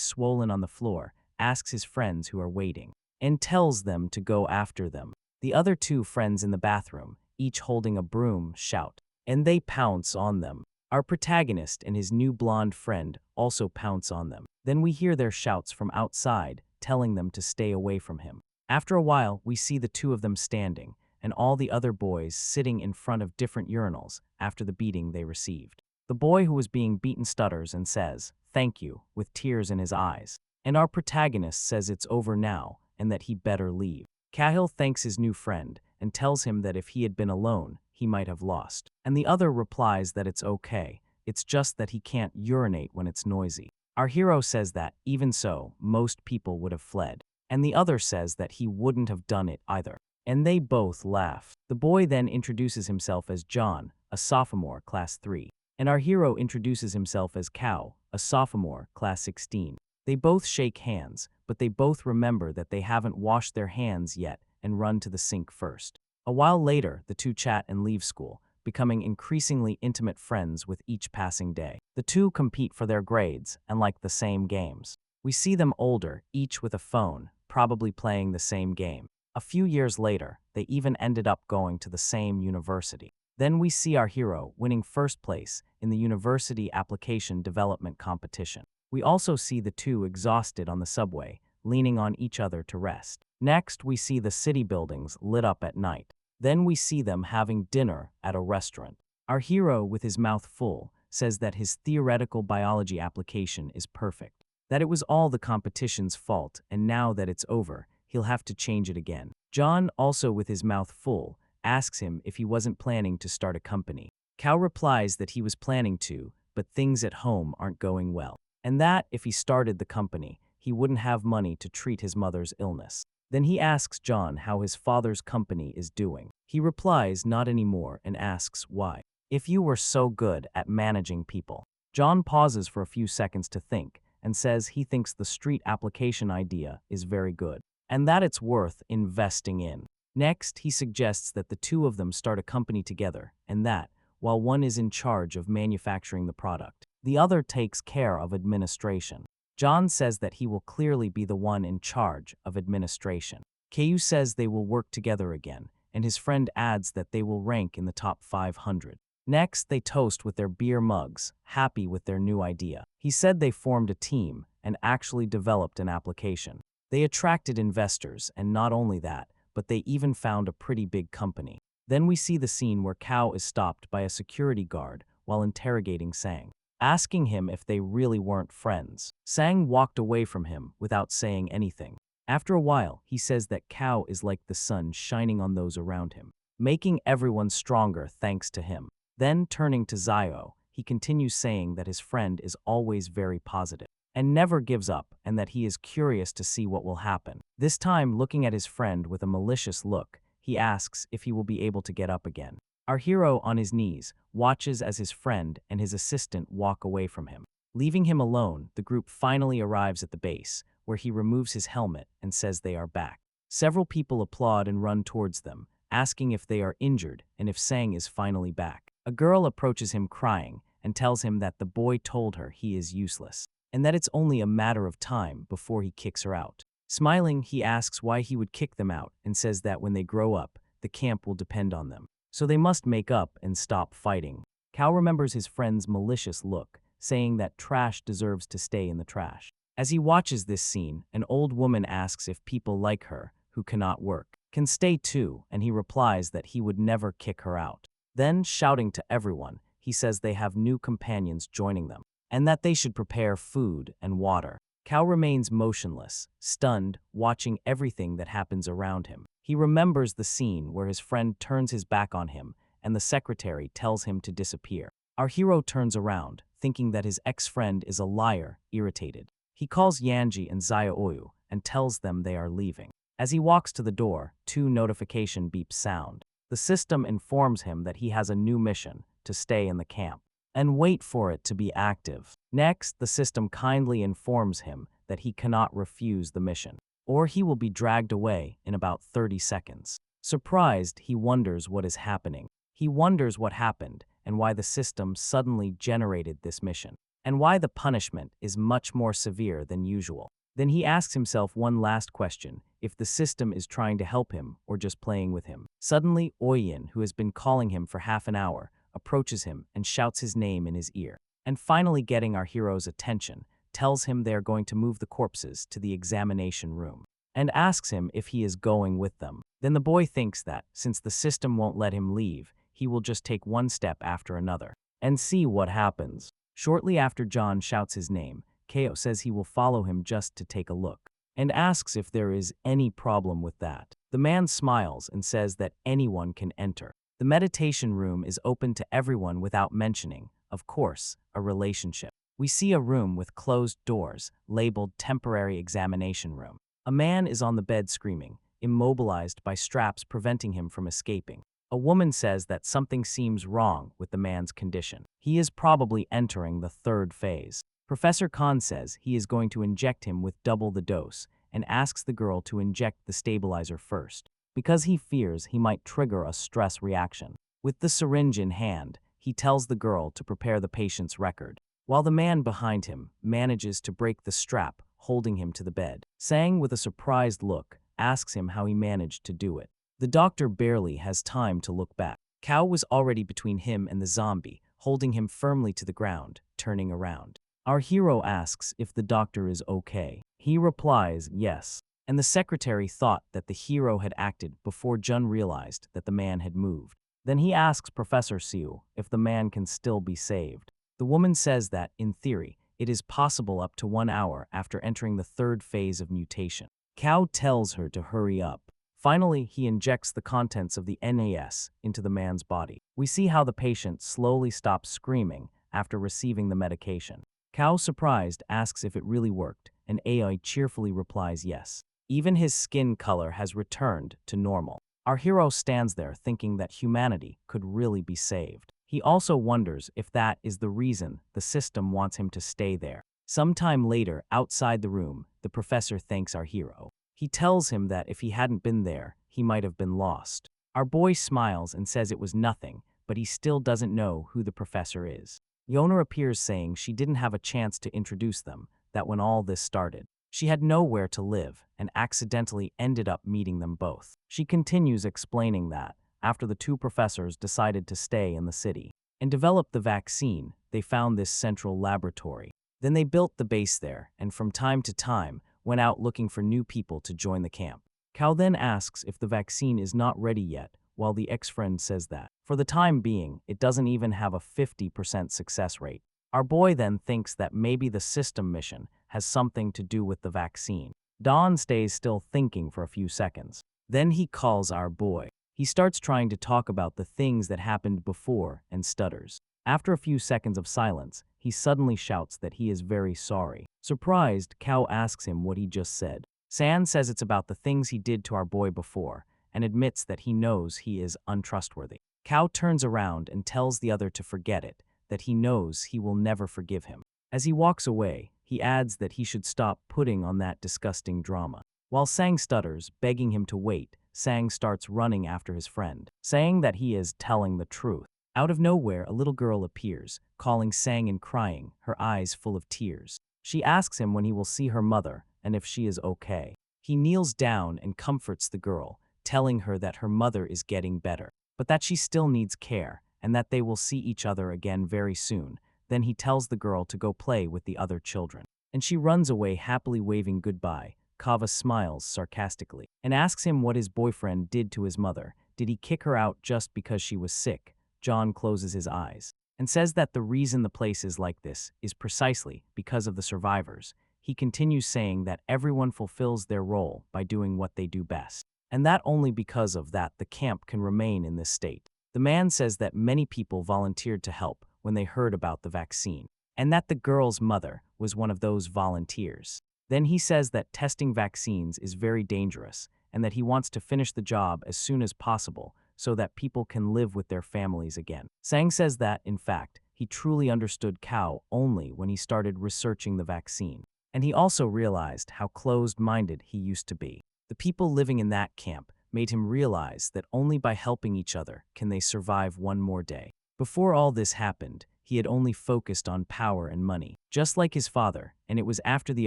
swollen on the floor asks his friends who are waiting and tells them to go after them. The other two friends in the bathroom, each holding a broom, shout, and they pounce on them. Our protagonist and his new blonde friend also pounce on them. Then we hear their shouts from outside, telling them to stay away from him. After a while, we see the two of them standing, and all the other boys sitting in front of different urinals after the beating they received. The boy who was being beaten stutters and says, "Thank you," with tears in his eyes. And our protagonist says it's over now and that he better leave. Cahill thanks his new friend and tells him that if he had been alone, he might have lost. And the other replies that it's okay, it's just that he can't urinate when it's noisy. Our hero says that, even so, most people would have fled. And the other says that he wouldn't have done it either. And they both laugh. The boy then introduces himself as John, a sophomore, class 3. And our hero introduces himself as Qiao, a sophomore, class 16. They both shake hands, but they both remember that they haven't washed their hands yet and run to the sink first. A while later, the two chat and leave school, becoming increasingly intimate friends with each passing day. The two compete for their grades and like the same games. We see them older, each with a phone, probably playing the same game. A few years later, they even ended up going to the same university. Then we see our hero winning first place in the university application development competition. We also see the two exhausted on the subway, leaning on each other to rest. Next, we see the city buildings lit up at night. Then we see them having dinner at a restaurant. Our hero, with his mouth full, says that his theoretical biology application is perfect, that it was all the competition's fault, and now that it's over, he'll have to change it again. John, also with his mouth full, asks him if he wasn't planning to start a company. Qiao replies that he was planning to, but things at home aren't going well, and that, if he started the company, he wouldn't have money to treat his mother's illness. Then he asks John how his father's company is doing. He replies not anymore and asks why. If you were so good at managing people. John pauses for a few seconds to think and says he thinks the street application idea is very good and that it's worth investing in. Next, he suggests that the two of them start a company together and that, while one is in charge of manufacturing the product, the other takes care of administration. John says that he will clearly be the one in charge of administration. Qiao says they will work together again, and his friend adds that they will rank in the top 500. Next, they toast with their beer mugs, happy with their new idea. He said they formed a team and actually developed an application. They attracted investors, and not only that, but they even found a pretty big company. Then we see the scene where Qiao is stopped by a security guard while interrogating Sang, asking him if they really weren't friends. Sang walked away from him without saying anything. After a while, he says that Qiao is like the sun shining on those around him, making everyone stronger thanks to him. Then, turning to Zio, he continues saying that his friend is always very positive and never gives up, and that he is curious to see what will happen. This time, looking at his friend with a malicious look, he asks if he will be able to get up again. Our hero, on his knees, watches as his friend and his assistant walk away from him. Leaving him alone, the group finally arrives at the base, where he removes his helmet and says they are back. Several people applaud and run towards them, asking if they are injured and if Sang is finally back. A girl approaches him crying and tells him that the boy told her he is useless, and that it's only a matter of time before he kicks her out. Smiling, he asks why he would kick them out and says that when they grow up, the camp will depend on them, so they must make up and stop fighting. Qiao remembers his friend's malicious look, saying that trash deserves to stay in the trash. As he watches this scene, an old woman asks if people like her, who cannot work, can stay too, and he replies that he would never kick her out. Then, shouting to everyone, he says they have new companions joining them, and that they should prepare food and water. Qiao remains motionless, stunned, watching everything that happens around him. He remembers the scene where his friend turns his back on him, and the secretary tells him to disappear. Our hero turns around, thinking that his ex-friend is a liar, irritated. He calls Yanji and Zayou and tells them they are leaving. As he walks to the door, 2 notification beeps sound. The system informs him that he has a new mission, to stay in the camp and wait for it to be active. Next, the system kindly informs him that he cannot refuse the mission, or he will be dragged away in about 30 seconds. Surprised, he wonders what is happening. He wonders what happened and why the system suddenly generated this mission, and why the punishment is much more severe than usual. Then he asks himself one last question, if the system is trying to help him or just playing with him. Suddenly, Oyin, who has been calling him for half an hour, approaches him and shouts his name in his ear. And finally, getting our hero's attention, tells him they are going to move the corpses to the examination room, and asks him if he is going with them. Then the boy thinks that, since the system won't let him leave, he will just take one step after another and see what happens. Shortly after John shouts his name, Qiao says he will follow him just to take a look, and asks if there is any problem with that. The man smiles and says that anyone can enter. The meditation room is open to everyone without mentioning, of course, a relationship. We see a room with closed doors, labeled temporary examination room. A man is on the bed screaming, immobilized by straps preventing him from escaping. A woman says that something seems wrong with the man's condition. He is probably entering the third phase. Professor Khan says he is going to inject him with double the dose and asks the girl to inject the stabilizer first, because he fears he might trigger a stress reaction. With the syringe in hand, he tells the girl to prepare the patient's record, while the man behind him manages to break the strap holding him to the bed. Sang, with a surprised look, asks him how he managed to do it. The doctor barely has time to look back. Qiao was already between him and the zombie, holding him firmly to the ground, turning around. Our hero asks if the doctor is okay. He replies yes, and the secretary thought that the hero had acted before Jun realized that the man had moved. Then he asks Professor Siu if the man can still be saved. The woman says that, in theory, it is possible up to 1 hour after entering the third phase of mutation. Qiao tells her to hurry up. Finally, he injects the contents of the NAS into the man's body. We see how the patient slowly stops screaming after receiving the medication. Qiao, surprised, asks if it really worked, and AI cheerfully replies yes. Even his skin color has returned to normal. Our hero stands there thinking that humanity could really be saved. He also wonders if that is the reason the system wants him to stay there. Sometime later, outside the room, the professor thanks our hero. He tells him that if he hadn't been there, he might have been lost. Our boy smiles and says it was nothing, but he still doesn't know who the professor is. Yona appears, saying she didn't have a chance to introduce them, that when all this started, she had nowhere to live and accidentally ended up meeting them both. She continues explaining that, after the two professors decided to stay in the city and develop the vaccine, they found this central laboratory. Then they built the base there, and from time to time, went out looking for new people to join the camp. Qiao then asks if the vaccine is not ready yet, while the ex-friend says that, for the time being, it doesn't even have a 50% success rate. Our boy then thinks that maybe the system mission has something to do with the vaccine. Don stays still thinking for a few seconds. Then he calls our boy. He starts trying to talk about the things that happened before and stutters. After a few seconds of silence, he suddenly shouts that he is very sorry. Surprised, Qiao asks him what he just said. San says it's about the things he did to our boy before, and admits that he knows he is untrustworthy. Qiao turns around and tells the other to forget it, that he knows he will never forgive him. As he walks away, he adds that he should stop putting on that disgusting drama. While Sang stutters, begging him to wait, Sang starts running after his friend, saying that he is telling the truth. Out of nowhere, a little girl appears, calling Sang and crying, her eyes full of tears. She asks him when he will see her mother and if she is okay. He kneels down and comforts the girl, telling her that her mother is getting better, but that she still needs care and that they will see each other again very soon. Then he tells the girl to go play with the other children, and she runs away happily waving goodbye. Kava smiles sarcastically and asks him what his boyfriend did to his mother. Did he kick her out just because she was sick? John closes his eyes and says that the reason the place is like this is precisely because of the survivors. He continues saying that everyone fulfills their role by doing what they do best, and that only because of that the camp can remain in this state. The man says that many people volunteered to help when they heard about the vaccine, and that the girl's mother was one of those volunteers. Then he says that testing vaccines is very dangerous and that he wants to finish the job as soon as possible so that people can live with their families again. Sang says that, in fact, he truly understood Qiao only when he started researching the vaccine, and he also realized how closed-minded he used to be. The people living in that camp made him realize that only by helping each other can they survive one more day. Before all this happened, he had only focused on power and money, just like his father, and it was after the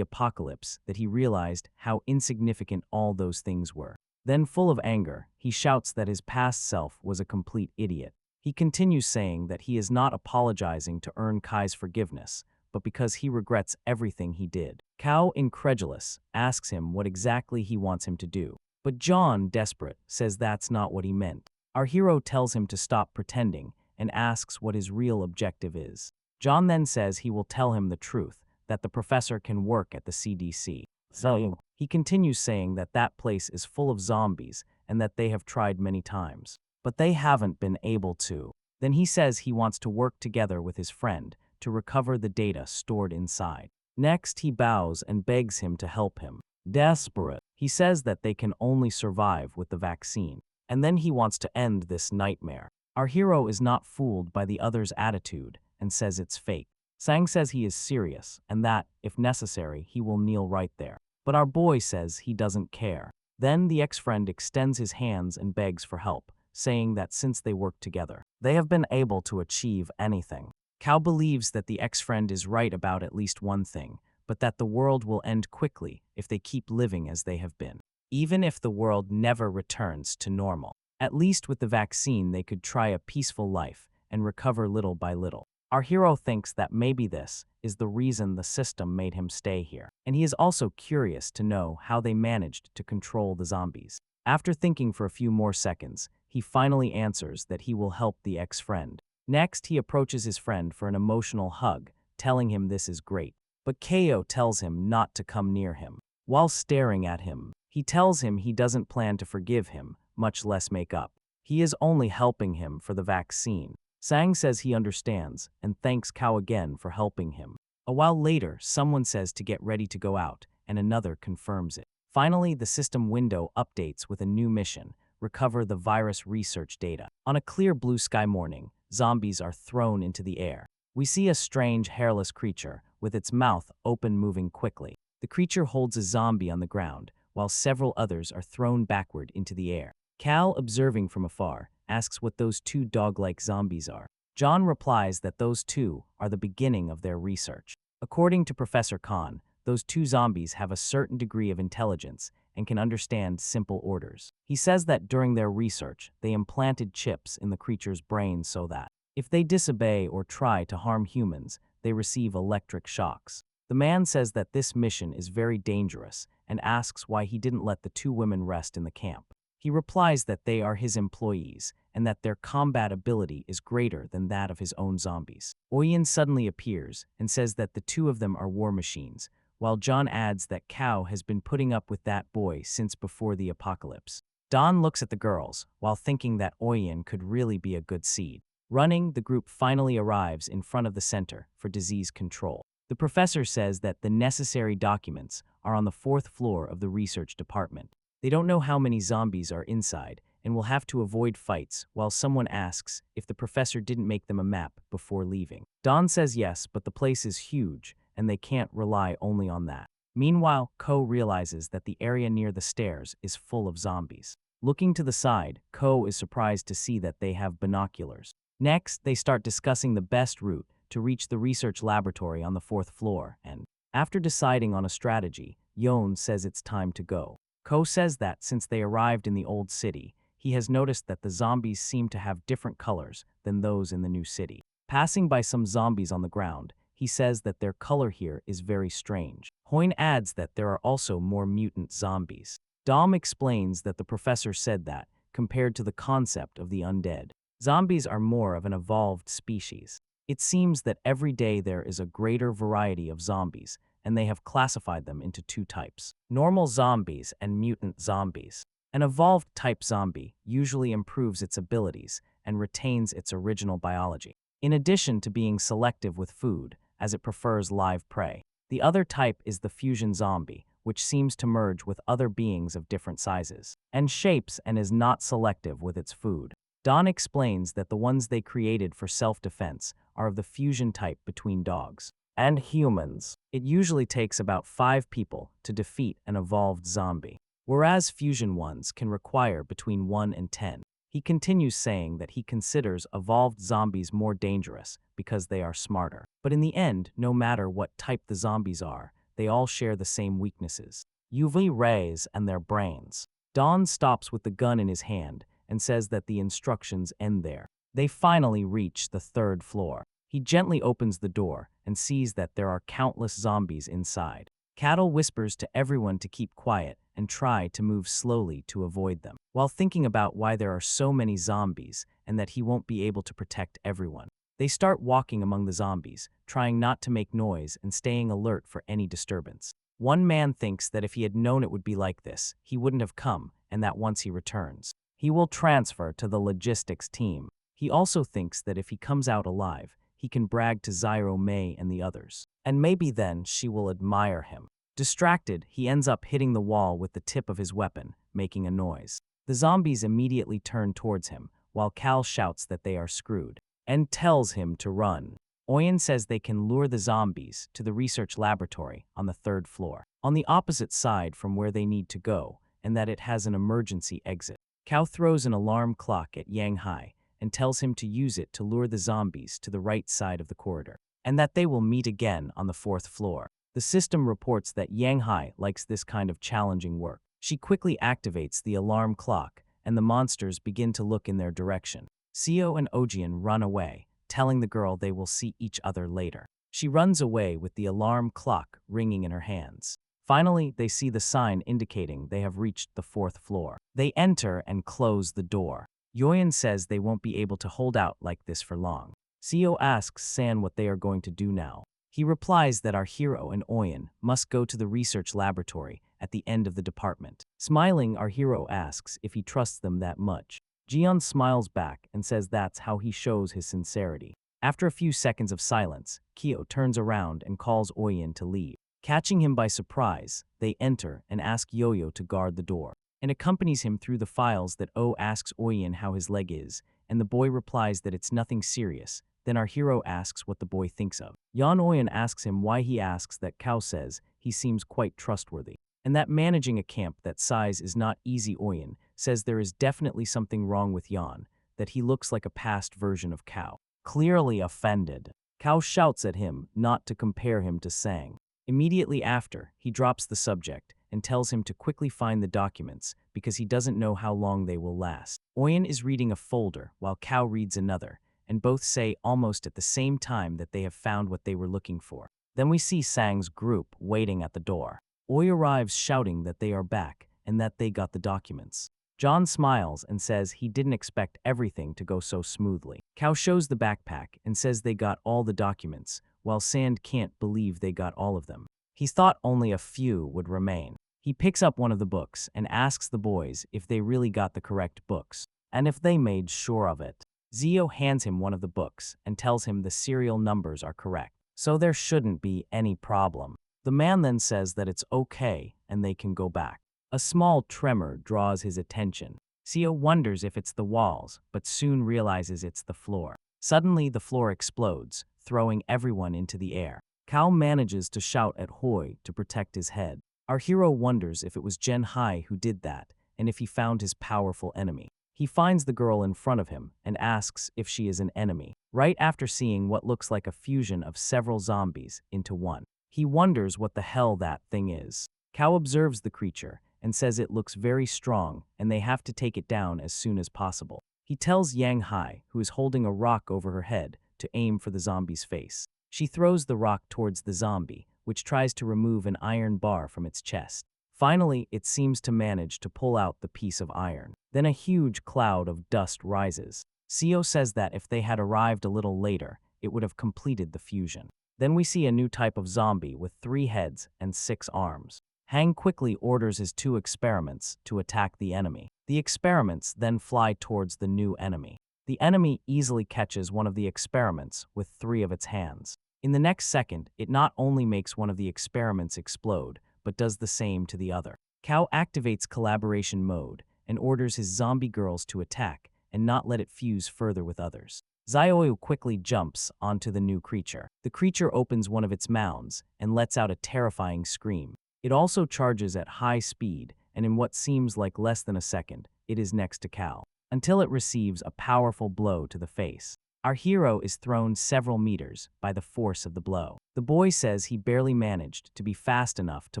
apocalypse that he realized how insignificant all those things were. Then, full of anger, he shouts that his past self was a complete idiot. He continues saying that he is not apologizing to earn Kai's forgiveness, but because he regrets everything he did. Qiao, incredulous, asks him what exactly he wants him to do. But John, desperate, says that's not what he meant. Our hero tells him to stop pretending and asks what his real objective is. John then says he will tell him the truth, that the professor can work at the CDC. So he continues saying that that place is full of zombies and that they have tried many times. but they haven't been able to. Then he says he wants to work together with his friend to recover the data stored inside. Next, he bows and begs him to help him. Desperate, he says that they can only survive with the vaccine, and then he wants to end this nightmare. Our hero is not fooled by the other's attitude and says it's fake. Sang says he is serious and that, if necessary, he will kneel right there. But our boy says he doesn't care. Then the ex-friend extends his hands and begs for help, saying that since they work together, they have been able to achieve anything. Qiao believes that the ex-friend is right about at least one thing, but that the world will end quickly if they keep living as they have been. Even if the world never returns to normal, at least with the vaccine they could try a peaceful life and recover little by little. Our hero thinks that maybe this is the reason the system made him stay here, and he is also curious to know how they managed to control the zombies. After thinking for a few more seconds, he finally answers that he will help the ex-friend. Next, he approaches his friend for an emotional hug, telling him this is great. But Qiao tells him not to come near him. While staring at him, he tells him he doesn't plan to forgive him, much less make up. He is only helping him for the vaccine. Sang says he understands and thanks Qiao again for helping him. A while later, someone says to get ready to go out, and another confirms it. Finally, the system window updates with a new mission: recover the virus research data. On a clear blue sky morning, zombies are thrown into the air. We see a strange, hairless creature with its mouth open, moving quickly. The creature holds a zombie on the ground, while several others are thrown backward into the air. Cal, observing from afar, asks what those two dog-like zombies are. John replies that those two are the beginning of their research. According to Professor Khan, those two zombies have a certain degree of intelligence and can understand simple orders. He says that during their research, they implanted chips in the creature's brain so that, if they disobey or try to harm humans, they receive electric shocks. The man says that this mission is very dangerous and asks why he didn't let the two women rest in the camp. He replies that they are his employees and that their combat ability is greater than that of his own zombies. Oyen suddenly appears and says that the two of them are war machines, while John adds that Qiao has been putting up with that boy since before the apocalypse. Don looks at the girls while thinking that Oyen could really be a good seed. Running, the group finally arrives in front of the Center for Disease Control. The professor says that the necessary documents are on the 4th floor of the research department. They don't know how many zombies are inside and will have to avoid fights while someone asks if the professor didn't make them a map before leaving. Don says yes, but the place is huge and they can't rely only on that. Meanwhile, Ko realizes that the area near the stairs is full of zombies. Looking to the side, Ko is surprised to see that they have binoculars. Next, they start discussing the best route to reach the research laboratory on the 4th floor, and after deciding on a strategy, Yon says it's time to go. Ko says that since they arrived in the old city, he has noticed that the zombies seem to have different colors than those in the new city. Passing by some zombies on the ground, he says that their color here is very strange. Hoyne adds that there are also more mutant zombies. Dom explains that the professor said that, compared to the concept of the undead, zombies are more of an evolved species. It seems that every day there is a greater variety of zombies, and they have classified them into two types: normal zombies and mutant zombies. An evolved type zombie usually improves its abilities and retains its original biology, in addition to being selective with food, as it prefers live prey. The other type is the fusion zombie, which seems to merge with other beings of different sizes and shapes and is not selective with its food. Don explains that the ones they created for self-defense are of the fusion type between dogs and humans. It usually takes about 5 people to defeat an evolved zombie, whereas fusion ones can require between 1 and 10. He continues saying that he considers evolved zombies more dangerous because they are smarter. But in the end, no matter what type the zombies are, they all share the same weaknesses: UV rays and their brains. Don stops with the gun in his hand and says that the instructions end there. They finally reach the 3rd floor. He gently opens the door and sees that there are countless zombies inside. Cattle whispers to everyone to keep quiet and try to move slowly to avoid them, while thinking about why there are so many zombies and that he won't be able to protect everyone. They start walking among the zombies, trying not to make noise and staying alert for any disturbance. One man thinks that if he had known it would be like this, he wouldn't have come, and that once he returns, he will transfer to the logistics team. He also thinks that if he comes out alive, he can brag to Zyro Mei and the others. And maybe then she will admire him. Distracted, he ends up hitting the wall with the tip of his weapon, making a noise. The zombies immediately turn towards him, while Cal shouts that they are screwed, and tells him to run. Oyen says they can lure the zombies to the research laboratory on the 3rd floor, on the opposite side from where they need to go, and that it has an emergency exit. Cal throws an alarm clock at Yang Hai and tells him to use it to lure the zombies to the right side of the corridor, and that they will meet again on the 4th floor. The system reports that Yang Hai likes this kind of challenging work. She quickly activates the alarm clock, and the monsters begin to look in their direction. Xiao and Ojian run away, telling the girl they will see each other later. She runs away with the alarm clock ringing in her hands. Finally, they see the sign indicating they have reached the 4th floor. They enter and close the door. Yoyen says they won't be able to hold out like this for long. Xiao asks San what they are going to do now. He replies that our hero and Oyen must go to the research laboratory at the end of the department. Smiling, our hero asks if he trusts them that much. Jian smiles back and says that's how he shows his sincerity. After a few seconds of silence, Qiao turns around and calls Oyen to leave. Catching him by surprise, they enter and ask Yo-Yo to guard the door, and accompanies him through the files that O asks Oyen how his leg is, and the boy replies that it's nothing serious. Then our hero asks what the boy thinks of. Yan Oyen asks him why he asks that. Kao says he seems quite trustworthy, and that managing a camp that size is not easy. Oyen says there is definitely something wrong with Yan, that he looks like a past version of Kao. Clearly offended, Kao shouts at him not to compare him to Sang. Immediately after, he drops the subject and tells him to quickly find the documents because he doesn't know how long they will last. Oyen is reading a folder while Kao reads another, and both say almost at the same time that they have found what they were looking for. Then we see Sang's group waiting at the door. Oy arrives shouting that they are back and that they got the documents. John smiles and says he didn't expect everything to go so smoothly. Kao shows the backpack and says they got all the documents, while Sand can't believe they got all of them. He thought only a few would remain. He picks up one of the books and asks the boys if they really got the correct books, and if they made sure of it. Zio hands him one of the books and tells him the serial numbers are correct, so there shouldn't be any problem. The man then says that it's okay and they can go back. A small tremor draws his attention. Zio wonders if it's the walls, but soon realizes it's the floor. Suddenly, the floor explodes, throwing everyone into the air. Kao manages to shout at Hoi to protect his head. Our hero wonders if it was Gen Hai who did that, and if he found his powerful enemy. He finds the girl in front of him and asks if she is an enemy, right after seeing what looks like a fusion of several zombies into one. He wonders what the hell that thing is. Kao observes the creature and says it looks very strong and they have to take it down as soon as possible. He tells Yang Hai, who is holding a rock over her head, to aim for the zombie's face. She throws the rock towards the zombie, which tries to remove an iron bar from its chest. Finally, it seems to manage to pull out the piece of iron. Then a huge cloud of dust rises. Sio says that if they had arrived a little later, it would have completed the fusion. Then we see a new type of zombie with 3 heads and 6 arms. Hang quickly orders his 2 experiments to attack the enemy. The experiments then fly towards the new enemy. The enemy easily catches one of the experiments with 3 of its hands. In the next second, it not only makes one of the experiments explode, but does the same to the other. Kao activates collaboration mode and orders his zombie girls to attack and not let it fuse further with others. Zioyu quickly jumps onto the new creature. The creature opens one of its mounds and lets out a terrifying scream. It also charges at high speed, and in what seems like less than a second, it is next to Cal, until it receives a powerful blow to the face. Our hero is thrown several meters by the force of the blow. The boy says he barely managed to be fast enough to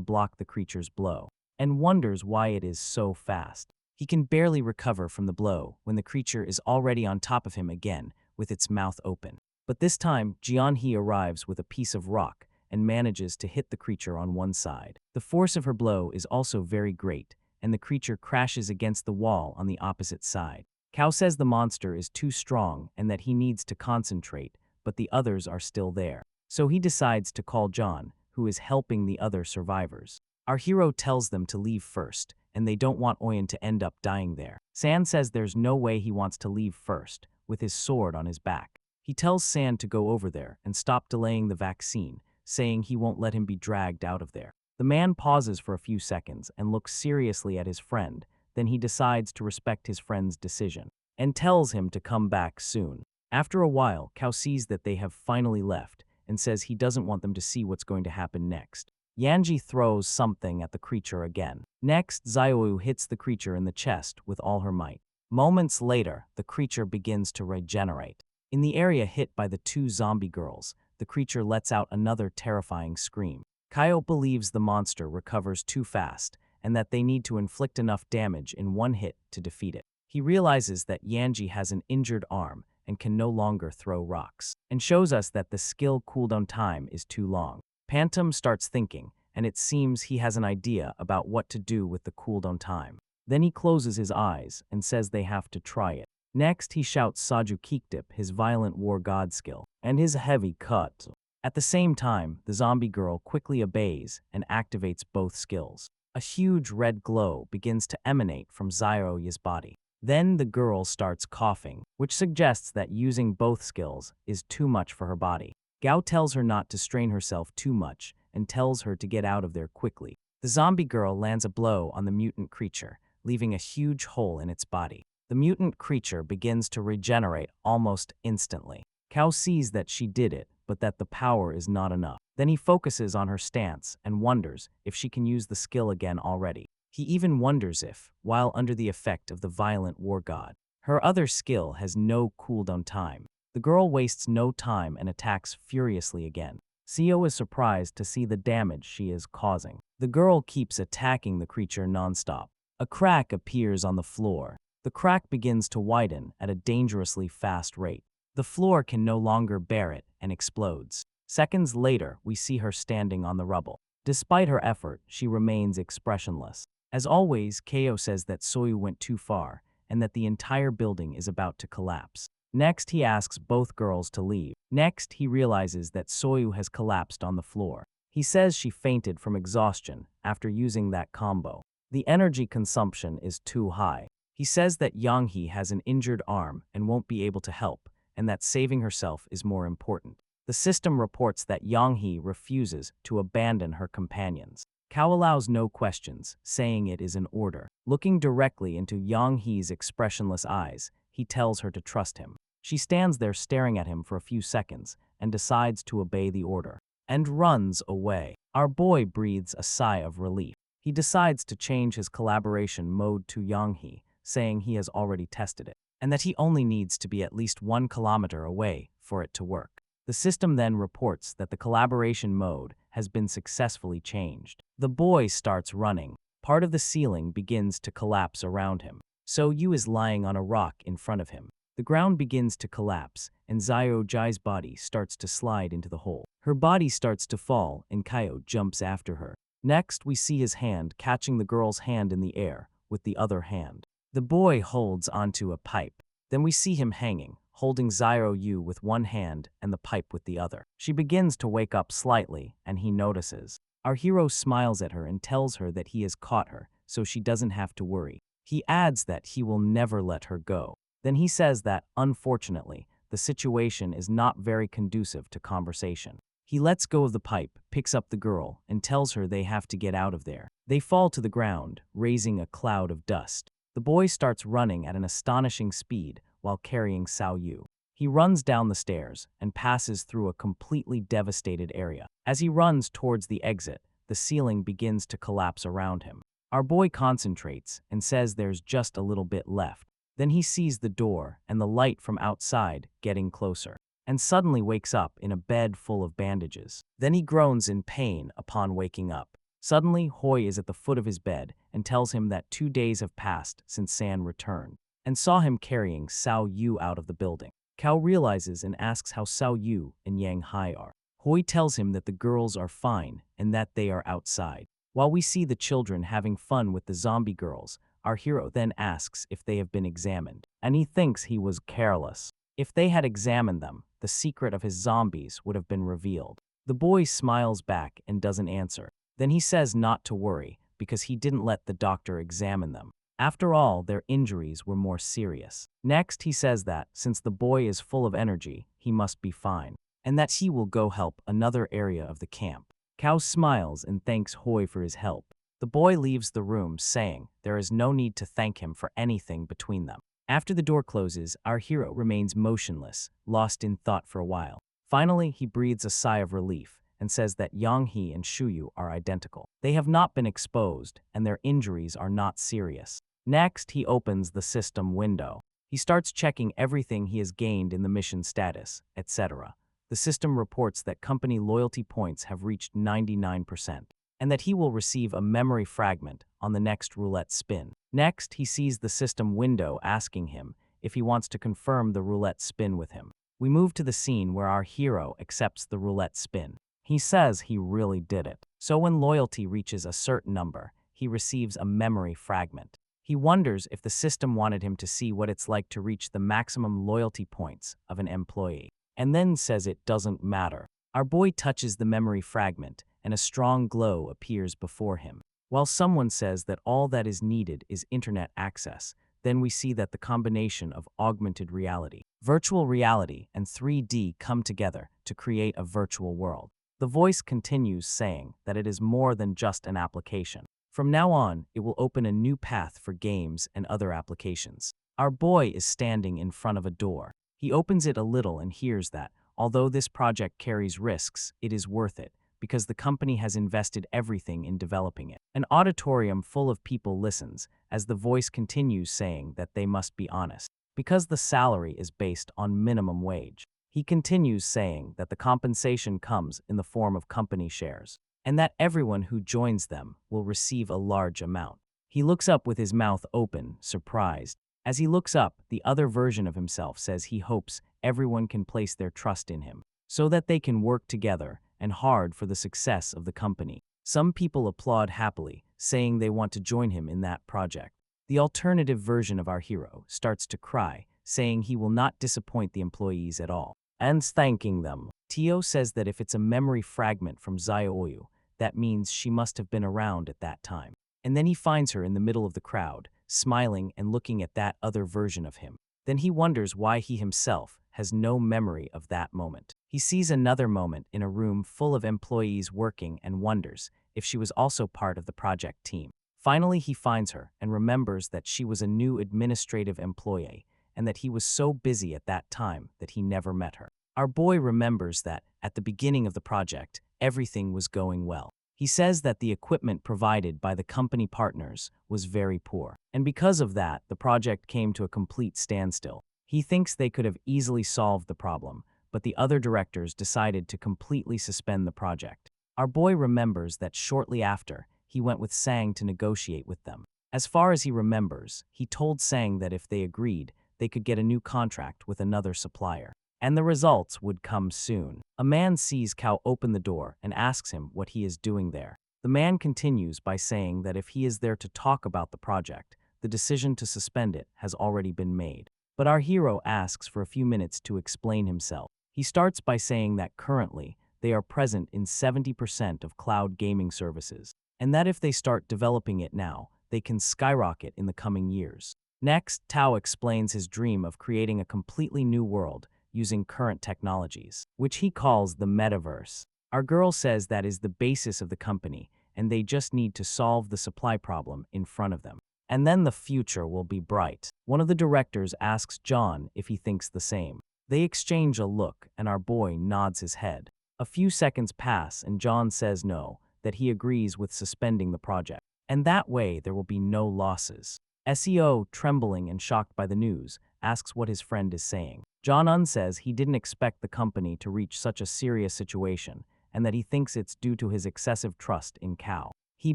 block the creature's blow, and wonders why it is so fast. He can barely recover from the blow when the creature is already on top of him again, with its mouth open. But this time, Jianhe arrives with a piece of rock and manages to hit the creature on one side. The force of her blow is also very great, and the creature crashes against the wall on the opposite side. Kao says the monster is too strong and that he needs to concentrate, but the others are still there. So he decides to call John, who is helping the other survivors. Our hero tells them to leave first, and they don't want Oyen to end up dying there. San says there's no way he wants to leave first, with his sword on his back. He tells San to go over there and stop delaying the vaccine, saying he won't let him be dragged out of there. The man pauses for a few seconds and looks seriously at his friend, then he decides to respect his friend's decision, and tells him to come back soon. After a while, Qiao sees that they have finally left, and says he doesn't want them to see what's going to happen next. Yanji throws something at the creature again. Next, Xiaoyu hits the creature in the chest with all her might. Moments later, the creature begins to regenerate. In the area hit by the two zombie girls, the creature lets out another terrifying scream. Qiao believes the monster recovers too fast, and that they need to inflict enough damage in one hit to defeat it. He realizes that Yanji has an injured arm and can no longer throw rocks, and shows us that the skill cooldown time is too long. Pantom starts thinking, and it seems he has an idea about what to do with the cooldown time. Then he closes his eyes and says they have to try it. Next, he shouts Saju Kikdip, his violent war god skill, and his heavy cut. At the same time, the zombie girl quickly obeys and activates both skills. A huge red glow begins to emanate from Xiaoyu's body. Then the girl starts coughing, which suggests that using both skills is too much for her body. Gao tells her not to strain herself too much and tells her to get out of there quickly. The zombie girl lands a blow on the mutant creature, leaving a huge hole in its body. The mutant creature begins to regenerate almost instantly. Qiao sees that she did it, but that the power is not enough. Then he focuses on her stance and wonders if she can use the skill again already. He even wonders if, while under the effect of the violent war god, her other skill has no cooldown time. The girl wastes no time and attacks furiously again. Xiao is surprised to see the damage she is causing. The girl keeps attacking the creature nonstop. A crack appears on the floor. The crack begins to widen at a dangerously fast rate. The floor can no longer bear it and explodes. Seconds later, we see her standing on the rubble. Despite her effort, she remains expressionless. As always, Qiao says that Soyu went too far and that the entire building is about to collapse. Next, he asks both girls to leave. Next, he realizes that Soyu has collapsed on the floor. He says she fainted from exhaustion after using that combo. The energy consumption is too high. He says that Yanghe has an injured arm and won't be able to help, and that saving herself is more important. The system reports that Yanghe refuses to abandon her companions. Qiao allows no questions, saying it is an order. Looking directly into Yanghe's expressionless eyes, he tells her to trust him. She stands there staring at him for a few seconds and decides to obey the order, and runs away. Our boy breathes a sigh of relief. He decides to change his collaboration mode to Yanghe, saying he has already tested it, and that he only needs to be at least 1 kilometer away for it to work. The system then reports that the collaboration mode has been successfully changed. The boy starts running. Part of the ceiling begins to collapse around him. Soyu is lying on a rock in front of him. The ground begins to collapse, and Xiaoju's body starts to slide into the hole. Her body starts to fall, and Qiao jumps after her. Next, we see his hand catching the girl's hand in the air with the other hand. The boy holds onto a pipe. Then we see him hanging, holding Xiaoyu with one hand and the pipe with the other. She begins to wake up slightly, and he notices. Our hero smiles at her and tells her that he has caught her, so she doesn't have to worry. He adds that he will never let her go. Then he says that, unfortunately, the situation is not very conducive to conversation. He lets go of the pipe, picks up the girl, and tells her they have to get out of there. They fall to the ground, raising a cloud of dust. The boy starts running at an astonishing speed while carrying Xiaoyu. He runs down the stairs and passes through a completely devastated area. As he runs towards the exit, the ceiling begins to collapse around him. Our boy concentrates and says there's just a little bit left. Then he sees the door and the light from outside getting closer, and suddenly wakes up in a bed full of bandages. Then he groans in pain upon waking up. Suddenly, Hoi is at the foot of his bed and tells him that 2 days have passed since San returned, and saw him carrying Xiaoyu out of the building. Qiao realizes and asks how Xiaoyu and Yang Hai are. Hoi tells him that the girls are fine and that they are outside. While we see the children having fun with the zombie girls, our hero then asks if they have been examined, and he thinks he was careless. If they had examined them, the secret of his zombies would have been revealed. The boy smiles back and doesn't answer. Then he says not to worry, because he didn't let the doctor examine them. After all, their injuries were more serious. Next, he says that, since the boy is full of energy, he must be fine, and that he will go help another area of the camp. Qiao smiles and thanks Hoi for his help. The boy leaves the room, saying there is no need to thank him for anything between them. After the door closes, our hero remains motionless, lost in thought for a while. Finally, he breathes a sigh of relief and says that Yang He and Shuyu are identical. They have not been exposed, and their injuries are not serious. Next, he opens the system window. He starts checking everything he has gained in the mission status, etc. The system reports that company loyalty points have reached 99%, and that he will receive a memory fragment on the next roulette spin. Next, he sees the system window asking him if he wants to confirm the roulette spin with him. We move to the scene where our hero accepts the roulette spin. He says he really did it. So when loyalty reaches a certain number, he receives a memory fragment. He wonders if the system wanted him to see what it's like to reach the maximum loyalty points of an employee, and then says it doesn't matter. Our boy touches the memory fragment, and a strong glow appears before him. While someone says that all that is needed is internet access, then we see that the combination of augmented reality, virtual reality, and 3D come together to create a virtual world. The voice continues saying that it is more than just an application. From now on, it will open a new path for games and other applications. Our boy is standing in front of a door. He opens it a little and hears that, although this project carries risks, it is worth it, because the company has invested everything in developing it. An auditorium full of people listens, as the voice continues saying that they must be honest, because the salary is based on minimum wage. He continues saying that the compensation comes in the form of company shares, and that everyone who joins them will receive a large amount. He looks up with his mouth open, surprised. As he looks up, the other version of himself says he hopes everyone can place their trust in him, so that they can work together and hard for the success of the company. Some people applaud happily, saying they want to join him in that project. The alternative version of our hero starts to cry, saying he will not disappoint the employees at all, and thanking them. Tio says that if it's a memory fragment from Xiaoyu, that means she must have been around at that time. And then he finds her in the middle of the crowd, smiling and looking at that other version of him. Then he wonders why he himself has no memory of that moment. He sees another moment in a room full of employees working and wonders if she was also part of the project team. Finally, he finds her and remembers that she was a new administrative employee and that he was so busy at that time that he never met her. Our boy remembers that, at the beginning of the project, everything was going well. He says that the equipment provided by the company partners was very poor, and because of that, the project came to a complete standstill. He thinks they could have easily solved the problem, but the other directors decided to completely suspend the project. Our boy remembers that shortly after, he went with Sang to negotiate with them. As far as he remembers, he told Sang that if they agreed, they could get a new contract with another supplier, and the results would come soon. A man sees Qiao open the door and asks him what he is doing there. The man continues by saying that if he is there to talk about the project, the decision to suspend it has already been made. But our hero asks for a few minutes to explain himself. He starts by saying that currently, they are present in 70% of cloud gaming services, and that if they start developing it now, they can skyrocket in the coming years. Next, Tao explains his dream of creating a completely new world using current technologies, which he calls the metaverse. Our girl says that is the basis of the company, and they just need to solve the supply problem in front of them. And then the future will be bright. One of the directors asks John if he thinks the same. They exchange a look, and our boy nods his head. A few seconds pass, and John says no, that he agrees with suspending the project. And that way, there will be no losses. SEO, trembling and shocked by the news, asks what his friend is saying. John says he didn't expect the company to reach such a serious situation, and that he thinks it's due to his excessive trust in Qiao. He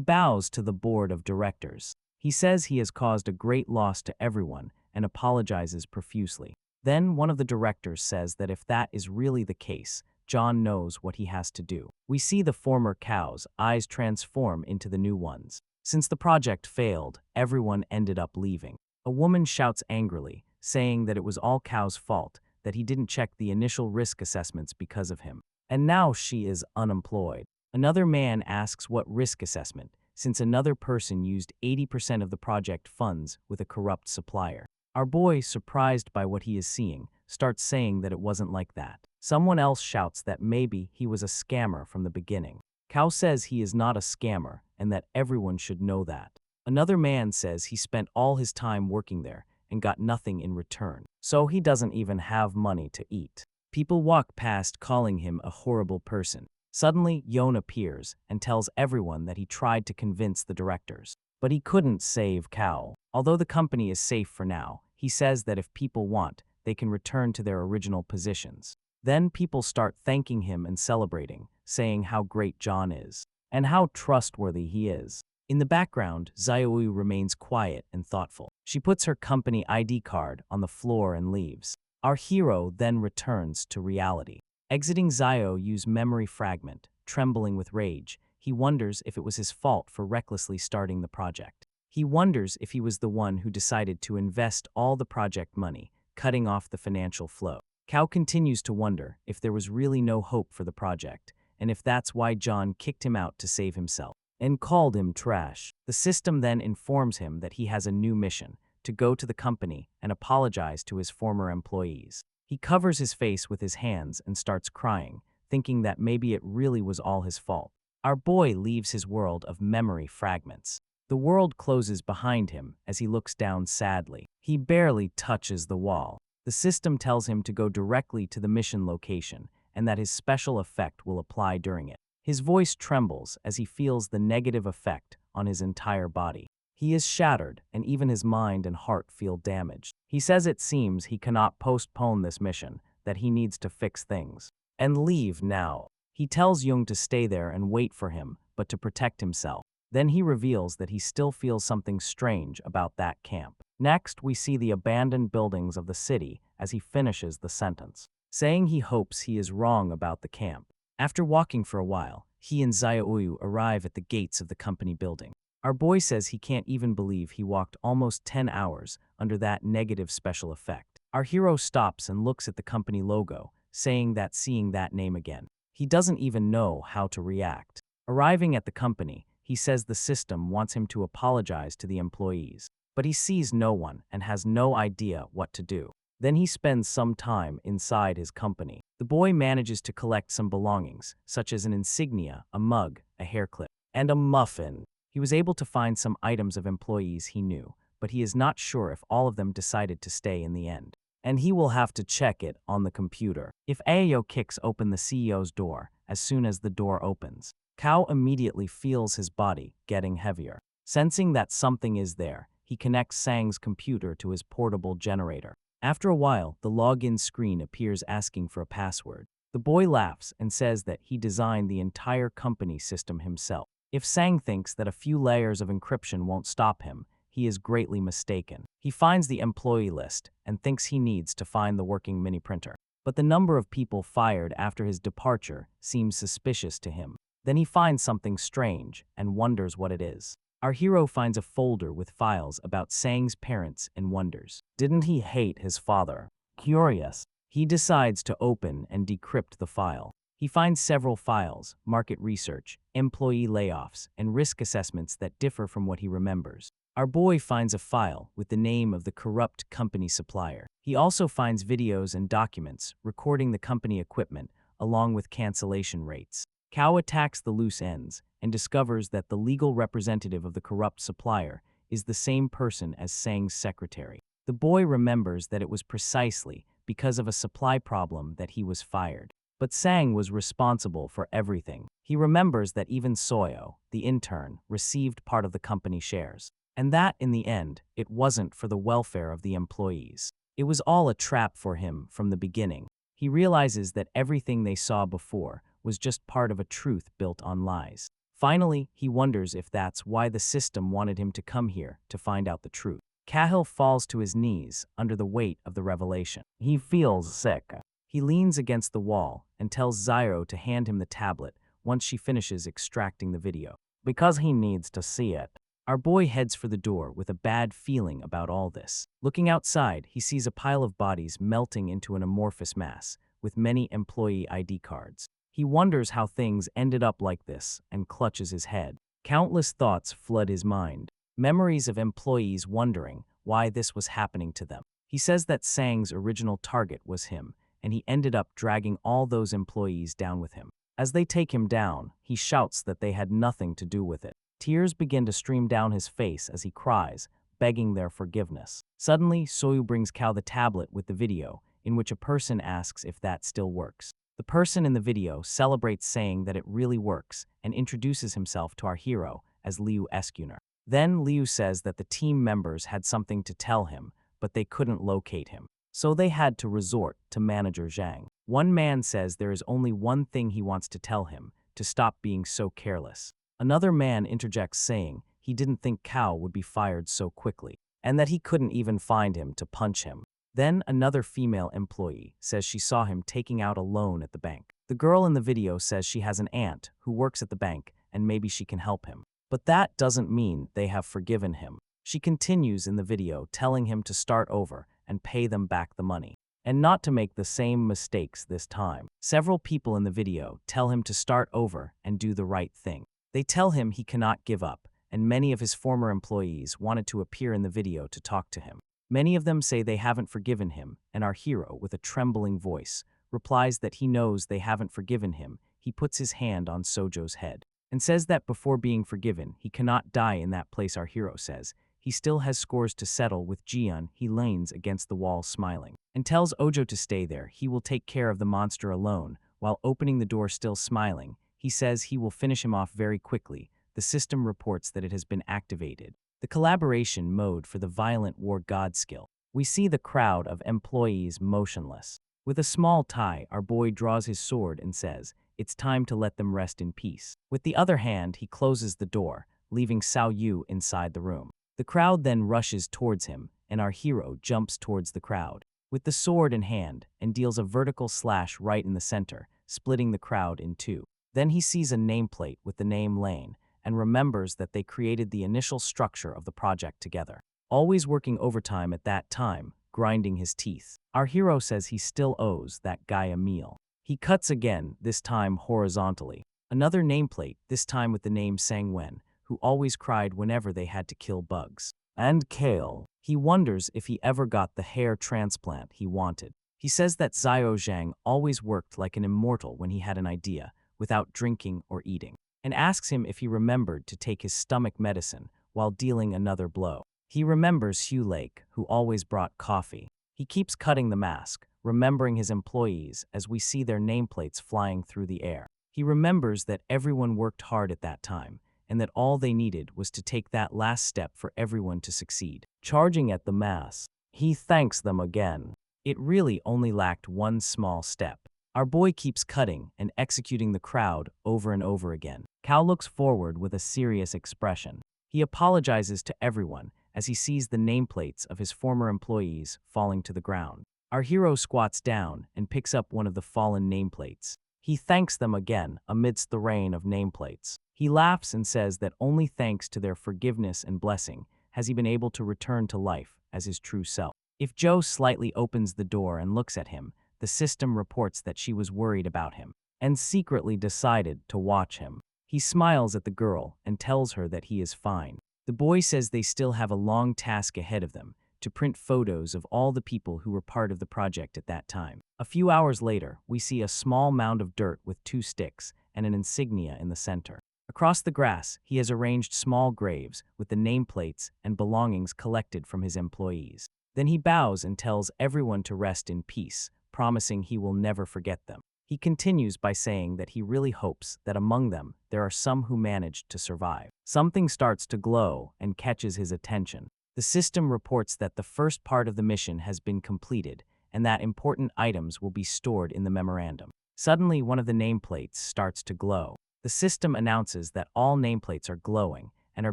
bows to the board of directors. He says he has caused a great loss to everyone and apologizes profusely. Then one of the directors says that if that is really the case, John knows what he has to do. We see the former Qiao's eyes transform into the new ones. Since the project failed, everyone ended up leaving. A woman shouts angrily, saying that it was all Qiao's fault, that he didn't check the initial risk assessments because of him. And now she is unemployed. Another man asks what risk assessment, since another person used 80% of the project funds with a corrupt supplier. Our boy, surprised by what he is seeing, starts saying that it wasn't like that. Someone else shouts that maybe he was a scammer from the beginning. Qiao says he is not a scammer and that everyone should know that. Another man says he spent all his time working there and got nothing in return, so he doesn't even have money to eat. People walk past calling him a horrible person. Suddenly, Yon appears and tells everyone that he tried to convince the directors. But he couldn't save Qiao. Although the company is safe for now, he says that if people want, they can return to their original positions. Then people start thanking him and celebrating, saying how great John is and how trustworthy he is. In the background, Xiaoyu remains quiet and thoughtful. She puts her company ID card on the floor and leaves. Our hero then returns to reality. Exiting Xiaoyu's memory fragment, trembling with rage, he wonders if it was his fault for recklessly starting the project. He wonders if he was the one who decided to invest all the project money, cutting off the financial flow. Qiao continues to wonder if there was really no hope for the project, and if that's why John kicked him out to save himself and called him trash. The system then informs him that he has a new mission, to go to the company and apologize to his former employees. He covers his face with his hands and starts crying, thinking that maybe it really was all his fault. Our boy leaves his world of memory fragments. The world closes behind him as he looks down sadly. He barely touches the wall. The system tells him to go directly to the mission location and that his special effect will apply during it. His voice trembles as he feels the negative effect on his entire body. He is shattered, and even his mind and heart feel damaged. He says it seems he cannot postpone this mission, that he needs to fix things and leave now. He tells Jung to stay there and wait for him, but to protect himself. Then he reveals that he still feels something strange about that camp. Next, we see the abandoned buildings of the city as he finishes the sentence, saying he hopes he is wrong about the camp. After walking for a while, he and Xiaoyu arrive at the gates of the company building. Our boy says he can't even believe he walked almost 10 hours under that negative special effect. Our hero stops and looks at the company logo, saying that seeing that name again, he doesn't even know how to react. Arriving at the company, he says the system wants him to apologize to the employees, but he sees no one and has no idea what to do. Then he spends some time inside his company. The boy manages to collect some belongings, such as an insignia, a mug, a hair clip, and a muffin. He was able to find some items of employees he knew, but he is not sure if all of them decided to stay in the end. And he will have to check it on the computer. If Ayo kicks open the CEO's door, as soon as the door opens, Qiao immediately feels his body getting heavier. Sensing that something is there, he connects Sang's computer to his portable generator. After a while, the login screen appears asking for a password. The boy laughs and says that he designed the entire company system himself. If Sang thinks that a few layers of encryption won't stop him, he is greatly mistaken. He finds the employee list and thinks he needs to find the working mini printer. But the number of people fired after his departure seems suspicious to him. Then he finds something strange and wonders what it is. Our hero finds a folder with files about Sang's parents and wonders. Didn't he hate his father? Curious. He decides to open and decrypt the file. He finds several files, market research, employee layoffs, and risk assessments that differ from what he remembers. Our boy finds a file with the name of the corrupt company supplier. He also finds videos and documents recording the company equipment, along with cancellation rates. Qiao attacks the loose ends and discovers that the legal representative of the corrupt supplier is the same person as Sang's secretary. The boy remembers that it was precisely because of a supply problem that he was fired. But Sang was responsible for everything. He remembers that even Soyo, the intern, received part of the company shares. And that, in the end, it wasn't for the welfare of the employees. It was all a trap for him from the beginning. He realizes that everything they saw before was just part of a truth built on lies. Finally, he wonders if that's why the system wanted him to come here to find out the truth. Cahill falls to his knees under the weight of the revelation. He feels sick. He leans against the wall and tells Zyro to hand him the tablet once she finishes extracting the video, because he needs to see it. Our boy heads for the door with a bad feeling about all this. Looking outside, he sees a pile of bodies melting into an amorphous mass, with many employee ID cards. He wonders how things ended up like this and clutches his head. Countless thoughts flood his mind. Memories of employees wondering why this was happening to them. He says that Sang's original target was him, and he ended up dragging all those employees down with him. As they take him down, he shouts that they had nothing to do with it. Tears begin to stream down his face as he cries, begging their forgiveness. Suddenly, Soyu brings Qiao the tablet with the video, in which a person asks if that still works. The person in the video celebrates, saying that it really works, and introduces himself to our hero as Liu Escuner. Then Liu says that the team members had something to tell him, but they couldn't locate him. So they had to resort to manager Zhang. One man says there is only one thing he wants to tell him, to stop being so careless. Another man interjects, saying he didn't think Qiao would be fired so quickly, and that he couldn't even find him to punch him. Then another female employee says she saw him taking out a loan at the bank. The girl in the video says she has an aunt who works at the bank and maybe she can help him. But that doesn't mean they have forgiven him. She continues in the video telling him to start over and pay them back the money, and not to make the same mistakes this time. Several people in the video tell him to start over and do the right thing. They tell him he cannot give up, and many of his former employees wanted to appear in the video to talk to him. Many of them say they haven't forgiven him, and our hero, with a trembling voice, replies that he knows they haven't forgiven him. He puts his hand on Sojo's head and says that before being forgiven, he cannot die in that place. Our hero says he still has scores to settle with Jian. He leans against the wall smiling and tells Ojo to stay there. He will take care of the monster alone. While opening the door, still smiling, he says he will finish him off very quickly. The system reports that it has been activated. The collaboration mode for the violent war god skill. We see the crowd of employees motionless. With a small tie, our boy draws his sword and says, "It's time to let them rest in peace." With the other hand, he closes the door, leaving Cao Yu inside the room. The crowd then rushes towards him, and our hero jumps towards the crowd with the sword in hand and deals a vertical slash right in the center, splitting the crowd in two. Then he sees a nameplate with the name Lane and remembers that they created the initial structure of the project together. Always working overtime at that time, grinding his teeth. Our hero says he still owes that guy a meal. He cuts again, this time horizontally. Another nameplate, this time with the name Sangwen, who always cried whenever they had to kill bugs. And Kale. He wonders if he ever got the hair transplant he wanted. He says that Xiao Zhang always worked like an immortal when he had an idea, without drinking or eating, and asks him if he remembered to take his stomach medicine while dealing another blow. He remembers Hugh Lake, who always brought coffee. He keeps cutting the mask, remembering his employees as we see their nameplates flying through the air. He remembers that everyone worked hard at that time, and that all they needed was to take that last step for everyone to succeed. Charging at the mass, he thanks them again. It really only lacked one small step. Our boy keeps cutting and executing the crowd over and over again. Qiao looks forward with a serious expression. He apologizes to everyone as he sees the nameplates of his former employees falling to the ground. Our hero squats down and picks up one of the fallen nameplates. He thanks them again amidst the rain of nameplates. He laughs and says that only thanks to their forgiveness and blessing has he been able to return to life as his true self. If Joe slightly opens the door and looks at him, the system reports that she was worried about him and secretly decided to watch him. He smiles at the girl and tells her that he is fine. The boy says they still have a long task ahead of them, to print photos of all the people who were part of the project at that time. A few hours later, we see a small mound of dirt with 2 sticks and an insignia in the center. Across the grass, he has arranged small graves with the nameplates and belongings collected from his employees. Then he bows and tells everyone to rest in peace, promising he will never forget them. He continues by saying that he really hopes that among them there are some who managed to survive. Something starts to glow and catches his attention. The system reports that the first part of the mission has been completed and that important items will be stored in the memorandum. Suddenly, one of the nameplates starts to glow. The system announces that all nameplates are glowing and are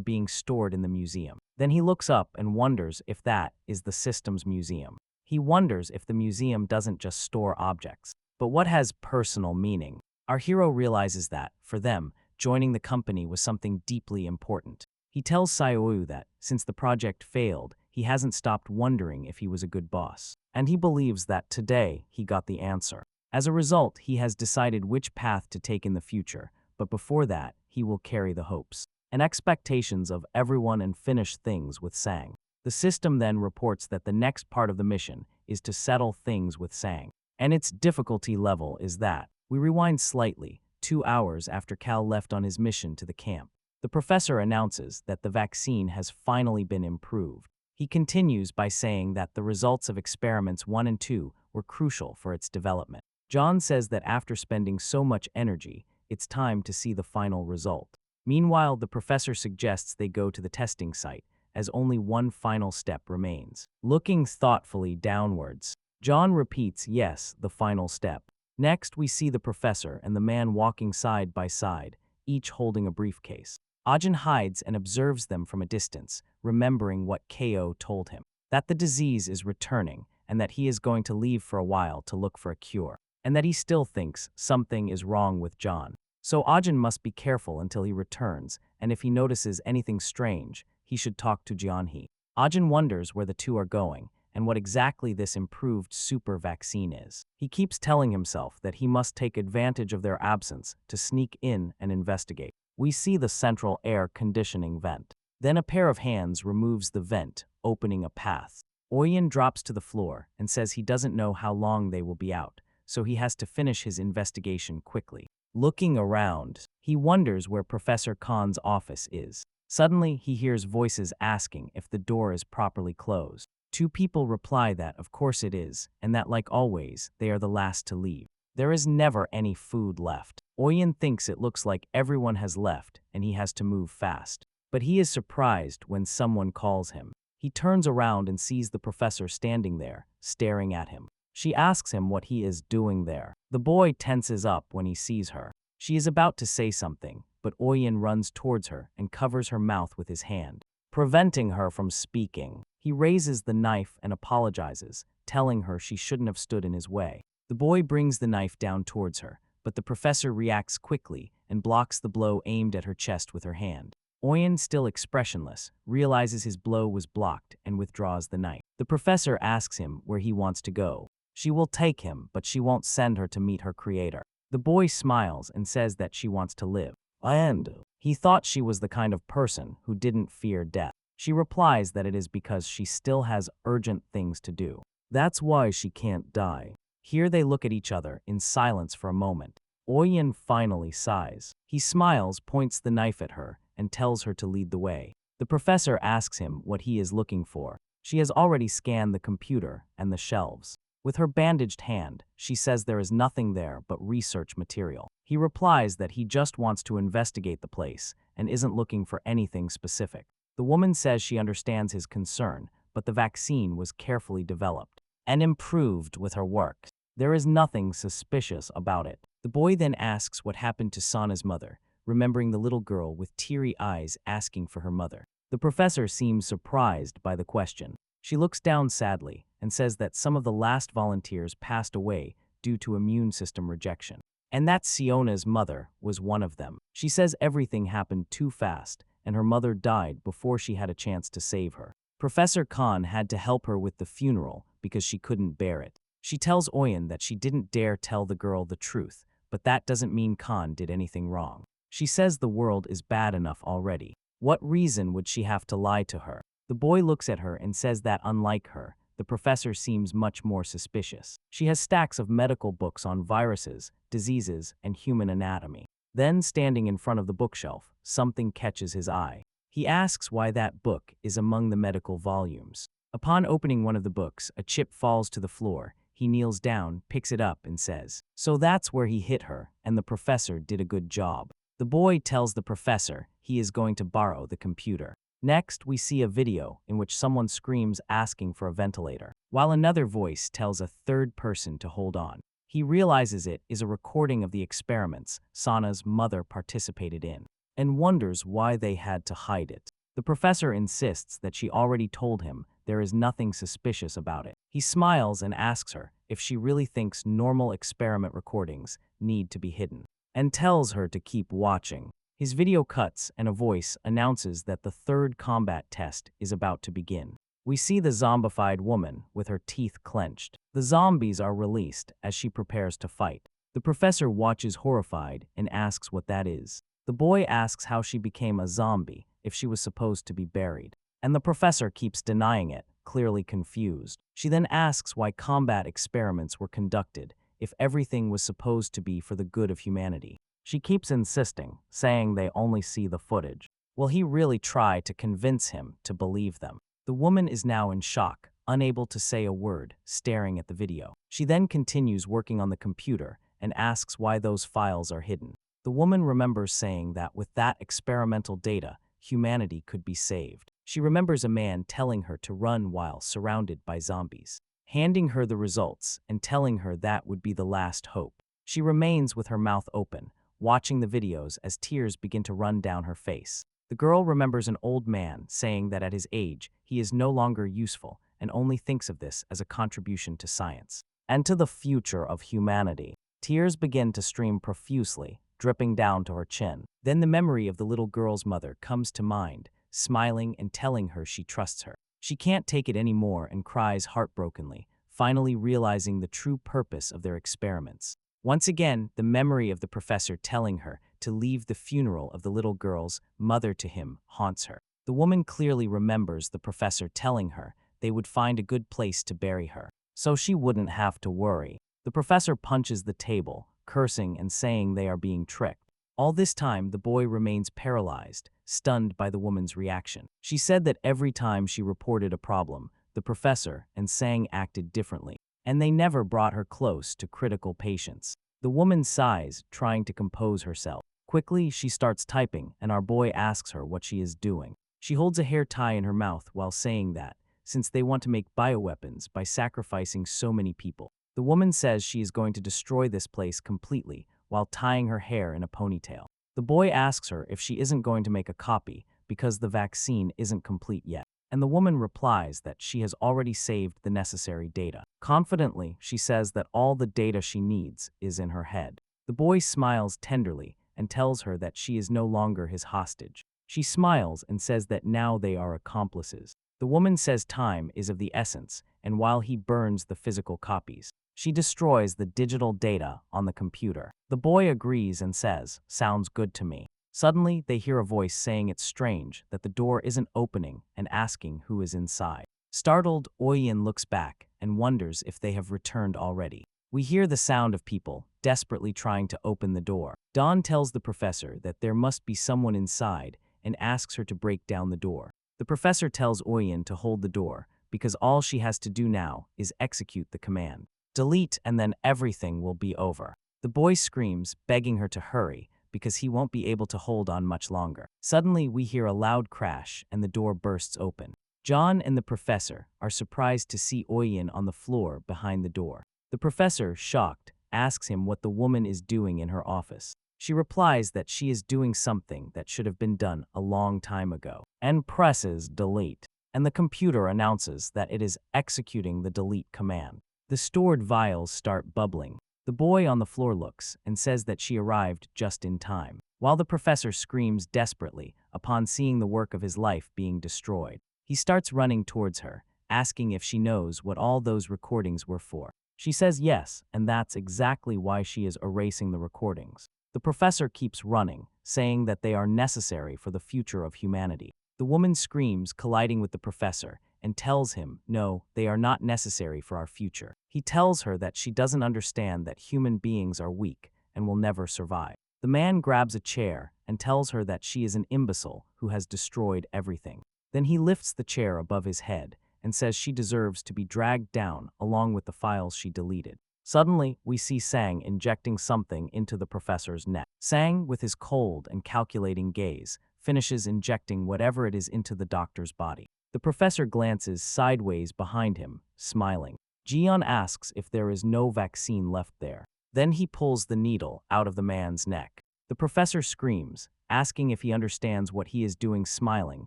being stored in the museum. Then he looks up and wonders if that is the system's museum. He wonders if the museum doesn't just store objects, but what has personal meaning. Our hero realizes that, for them, joining the company was something deeply important. He tells Xiaoyu that, since the project failed, he hasn't stopped wondering if he was a good boss. And he believes that today he got the answer. As a result, he has decided which path to take in the future, but before that, he will carry the hopes. and expectations of everyone and finish things with Sang. The system then reports that the next part of the mission is to settle things with Sang. And its difficulty level is that. We rewind slightly, 2 hours after Cal left on his mission to the camp. The professor announces that the vaccine has finally been improved. He continues by saying that the results of experiments 1 and 2 were crucial for its development. John says that after spending so much energy, it's time to see the final result. Meanwhile, the professor suggests they go to the testing site, as only one final step remains. Looking thoughtfully downwards, John repeats, yes, the final step. Next, we see the professor and the man walking side by side, each holding a briefcase. Ajin hides and observes them from a distance, remembering what Ko told him, that the disease is returning and that he is going to leave for a while to look for a cure, and that he still thinks something is wrong with John. So Ajin must be careful until he returns, and if he notices anything strange, he should talk to Jianhe. Ajin wonders where the two are going and what exactly this improved super vaccine is. He keeps telling himself that he must take advantage of their absence to sneak in and investigate. We see the central air conditioning vent. Then a pair of hands removes the vent, opening a path. Oyen drops to the floor and says he doesn't know how long they will be out, so he has to finish his investigation quickly. Looking around, he wonders where Professor Khan's office is. Suddenly, he hears voices asking if the door is properly closed. 2 people reply that of course it is, and that like always, they are the last to leave. There is never any food left. Oyen thinks it looks like everyone has left and he has to move fast. But he is surprised when someone calls him. He turns around and sees the professor standing there, staring at him. She asks him what he is doing there. The boy tenses up when he sees her. She is about to say something, but Oyen runs towards her and covers her mouth with his hand, preventing her from speaking. He raises the knife and apologizes, telling her she shouldn't have stood in his way. The boy brings the knife down towards her, but the professor reacts quickly and blocks the blow aimed at her chest with her hand. Oyen, still expressionless, realizes his blow was blocked and withdraws the knife. The professor asks him where he wants to go. She will take him, but she won't send her to meet her creator. The boy smiles and says that she wants to live. And he thought she was the kind of person who didn't fear death. She replies that it is because she still has urgent things to do. That's why she can't die. Here they look at each other in silence for a moment. Oyen finally sighs. He smiles, points the knife at her, and tells her to lead the way. The professor asks him what he is looking for. She has already scanned the computer and the shelves. With her bandaged hand, she says there is nothing there but research material. He replies that he just wants to investigate the place and isn't looking for anything specific. The woman says she understands his concern, but the vaccine was carefully developed and improved with her work. There is nothing suspicious about it. The boy then asks what happened to Sana's mother, remembering the little girl with teary eyes asking for her mother. The professor seems surprised by the question. She looks down sadly and says that some of the last volunteers passed away due to immune system rejection, and that Siona's mother was one of them. She says everything happened too fast, and her mother died before she had a chance to save her. Professor Khan had to help her with the funeral because she couldn't bear it. She tells Oyen that she didn't dare tell the girl the truth, but that doesn't mean Khan did anything wrong. She says the world is bad enough already. What reason would she have to lie to her? The boy looks at her and says that unlike her, the professor seems much more suspicious. She has stacks of medical books on viruses, diseases, and human anatomy. Then, standing in front of the bookshelf, something catches his eye. He asks why that book is among the medical volumes. Upon opening one of the books, a chip falls to the floor. He kneels down, picks it up, and says, "So that's where he hit her, and the professor did a good job." The boy tells the professor he is going to borrow the computer. Next, we see a video in which someone screams asking for a ventilator, while another voice tells a third person to hold on. He realizes it is a recording of the experiments Sana's mother participated in, and wonders why they had to hide it. The professor insists that she already told him there is nothing suspicious about it. He smiles and asks her if she really thinks normal experiment recordings need to be hidden, and tells her to keep watching. His video cuts and a voice announces that the third combat test is about to begin. We see the zombified woman with her teeth clenched. The zombies are released as she prepares to fight. The professor watches horrified and asks what that is. The boy asks how she became a zombie, if she was supposed to be buried. And the professor keeps denying it, clearly confused. She then asks why combat experiments were conducted, if everything was supposed to be for the good of humanity. She keeps insisting, saying they only see the footage. Will he really try to convince him to believe them? The woman is now in shock, unable to say a word, staring at the video. She then continues working on the computer and asks why those files are hidden. The woman remembers saying that with that experimental data, humanity could be saved. She remembers a man telling her to run while surrounded by zombies, handing her the results and telling her that would be the last hope. She remains with her mouth open, watching the videos as tears begin to run down her face. The girl remembers an old man saying that at his age, he is no longer useful and only thinks of this as a contribution to science and to the future of humanity. Tears begin to stream profusely, dripping down to her chin. Then the memory of the little girl's mother comes to mind, smiling and telling her she trusts her. She can't take it anymore and cries heartbrokenly, finally realizing the true purpose of their experiments. Once again, the memory of the professor telling her to leave the funeral of the little girl's mother to him haunts her. The woman clearly remembers the professor telling her they would find a good place to bury her, so she wouldn't have to worry. The professor punches the table, cursing and saying they are being tricked. All this time, the boy remains paralyzed, stunned by the woman's reaction. She said that every time she reported a problem, the professor and Sang acted differently, and they never brought her close to critical patients. The woman sighs, trying to compose herself. Quickly, she starts typing, and our boy asks her what she is doing. She holds a hair tie in her mouth while saying that, since they want to make bioweapons by sacrificing so many people. The woman says she is going to destroy this place completely while tying her hair in a ponytail. The boy asks her if she isn't going to make a copy because the vaccine isn't complete yet, and the woman replies that she has already saved the necessary data. Confidently, she says that all the data she needs is in her head. The boy smiles tenderly and tells her that she is no longer his hostage. She smiles and says that now they are accomplices. The woman says time is of the essence, and while he burns the physical copies, she destroys the digital data on the computer. The boy agrees and says, "Sounds good to me." Suddenly, they hear a voice saying it's strange that the door isn't opening and asking who is inside. Startled, Oyen looks back and wonders if they have returned already. We hear the sound of people desperately trying to open the door. Dawn tells the professor that there must be someone inside and asks her to break down the door. The professor tells Oyen to hold the door because all she has to do now is execute the command. Delete and then everything will be over. The boy screams, begging her to hurry because he won't be able to hold on much longer. Suddenly, we hear a loud crash and the door bursts open. John and the professor are surprised to see Oyen on the floor behind the door. The professor, shocked, asks him what the woman is doing in her office. She replies that she is doing something that should have been done a long time ago, and presses delete. And the computer announces that it is executing the delete command. The stored vials start bubbling. The boy on the floor looks and says that she arrived just in time, while the professor screams desperately upon seeing the work of his life being destroyed. He starts running towards her, asking if she knows what all those recordings were for. She says yes, and that's exactly why she is erasing the recordings. The professor keeps running, saying that they are necessary for the future of humanity. The woman screams, colliding with the professor, and tells him, no, they are not necessary for our future. He tells her that she doesn't understand that human beings are weak and will never survive. The man grabs a chair and tells her that she is an imbecile who has destroyed everything. Then he lifts the chair above his head and says she deserves to be dragged down along with the files she deleted. Suddenly, we see Sang injecting something into the professor's neck. Sang, with his cold and calculating gaze, finishes injecting whatever it is into the doctor's body. The professor glances sideways behind him, smiling. Jian asks if there is no vaccine left there. Then he pulls the needle out of the man's neck. The professor screams, asking if he understands what he is doing, smiling,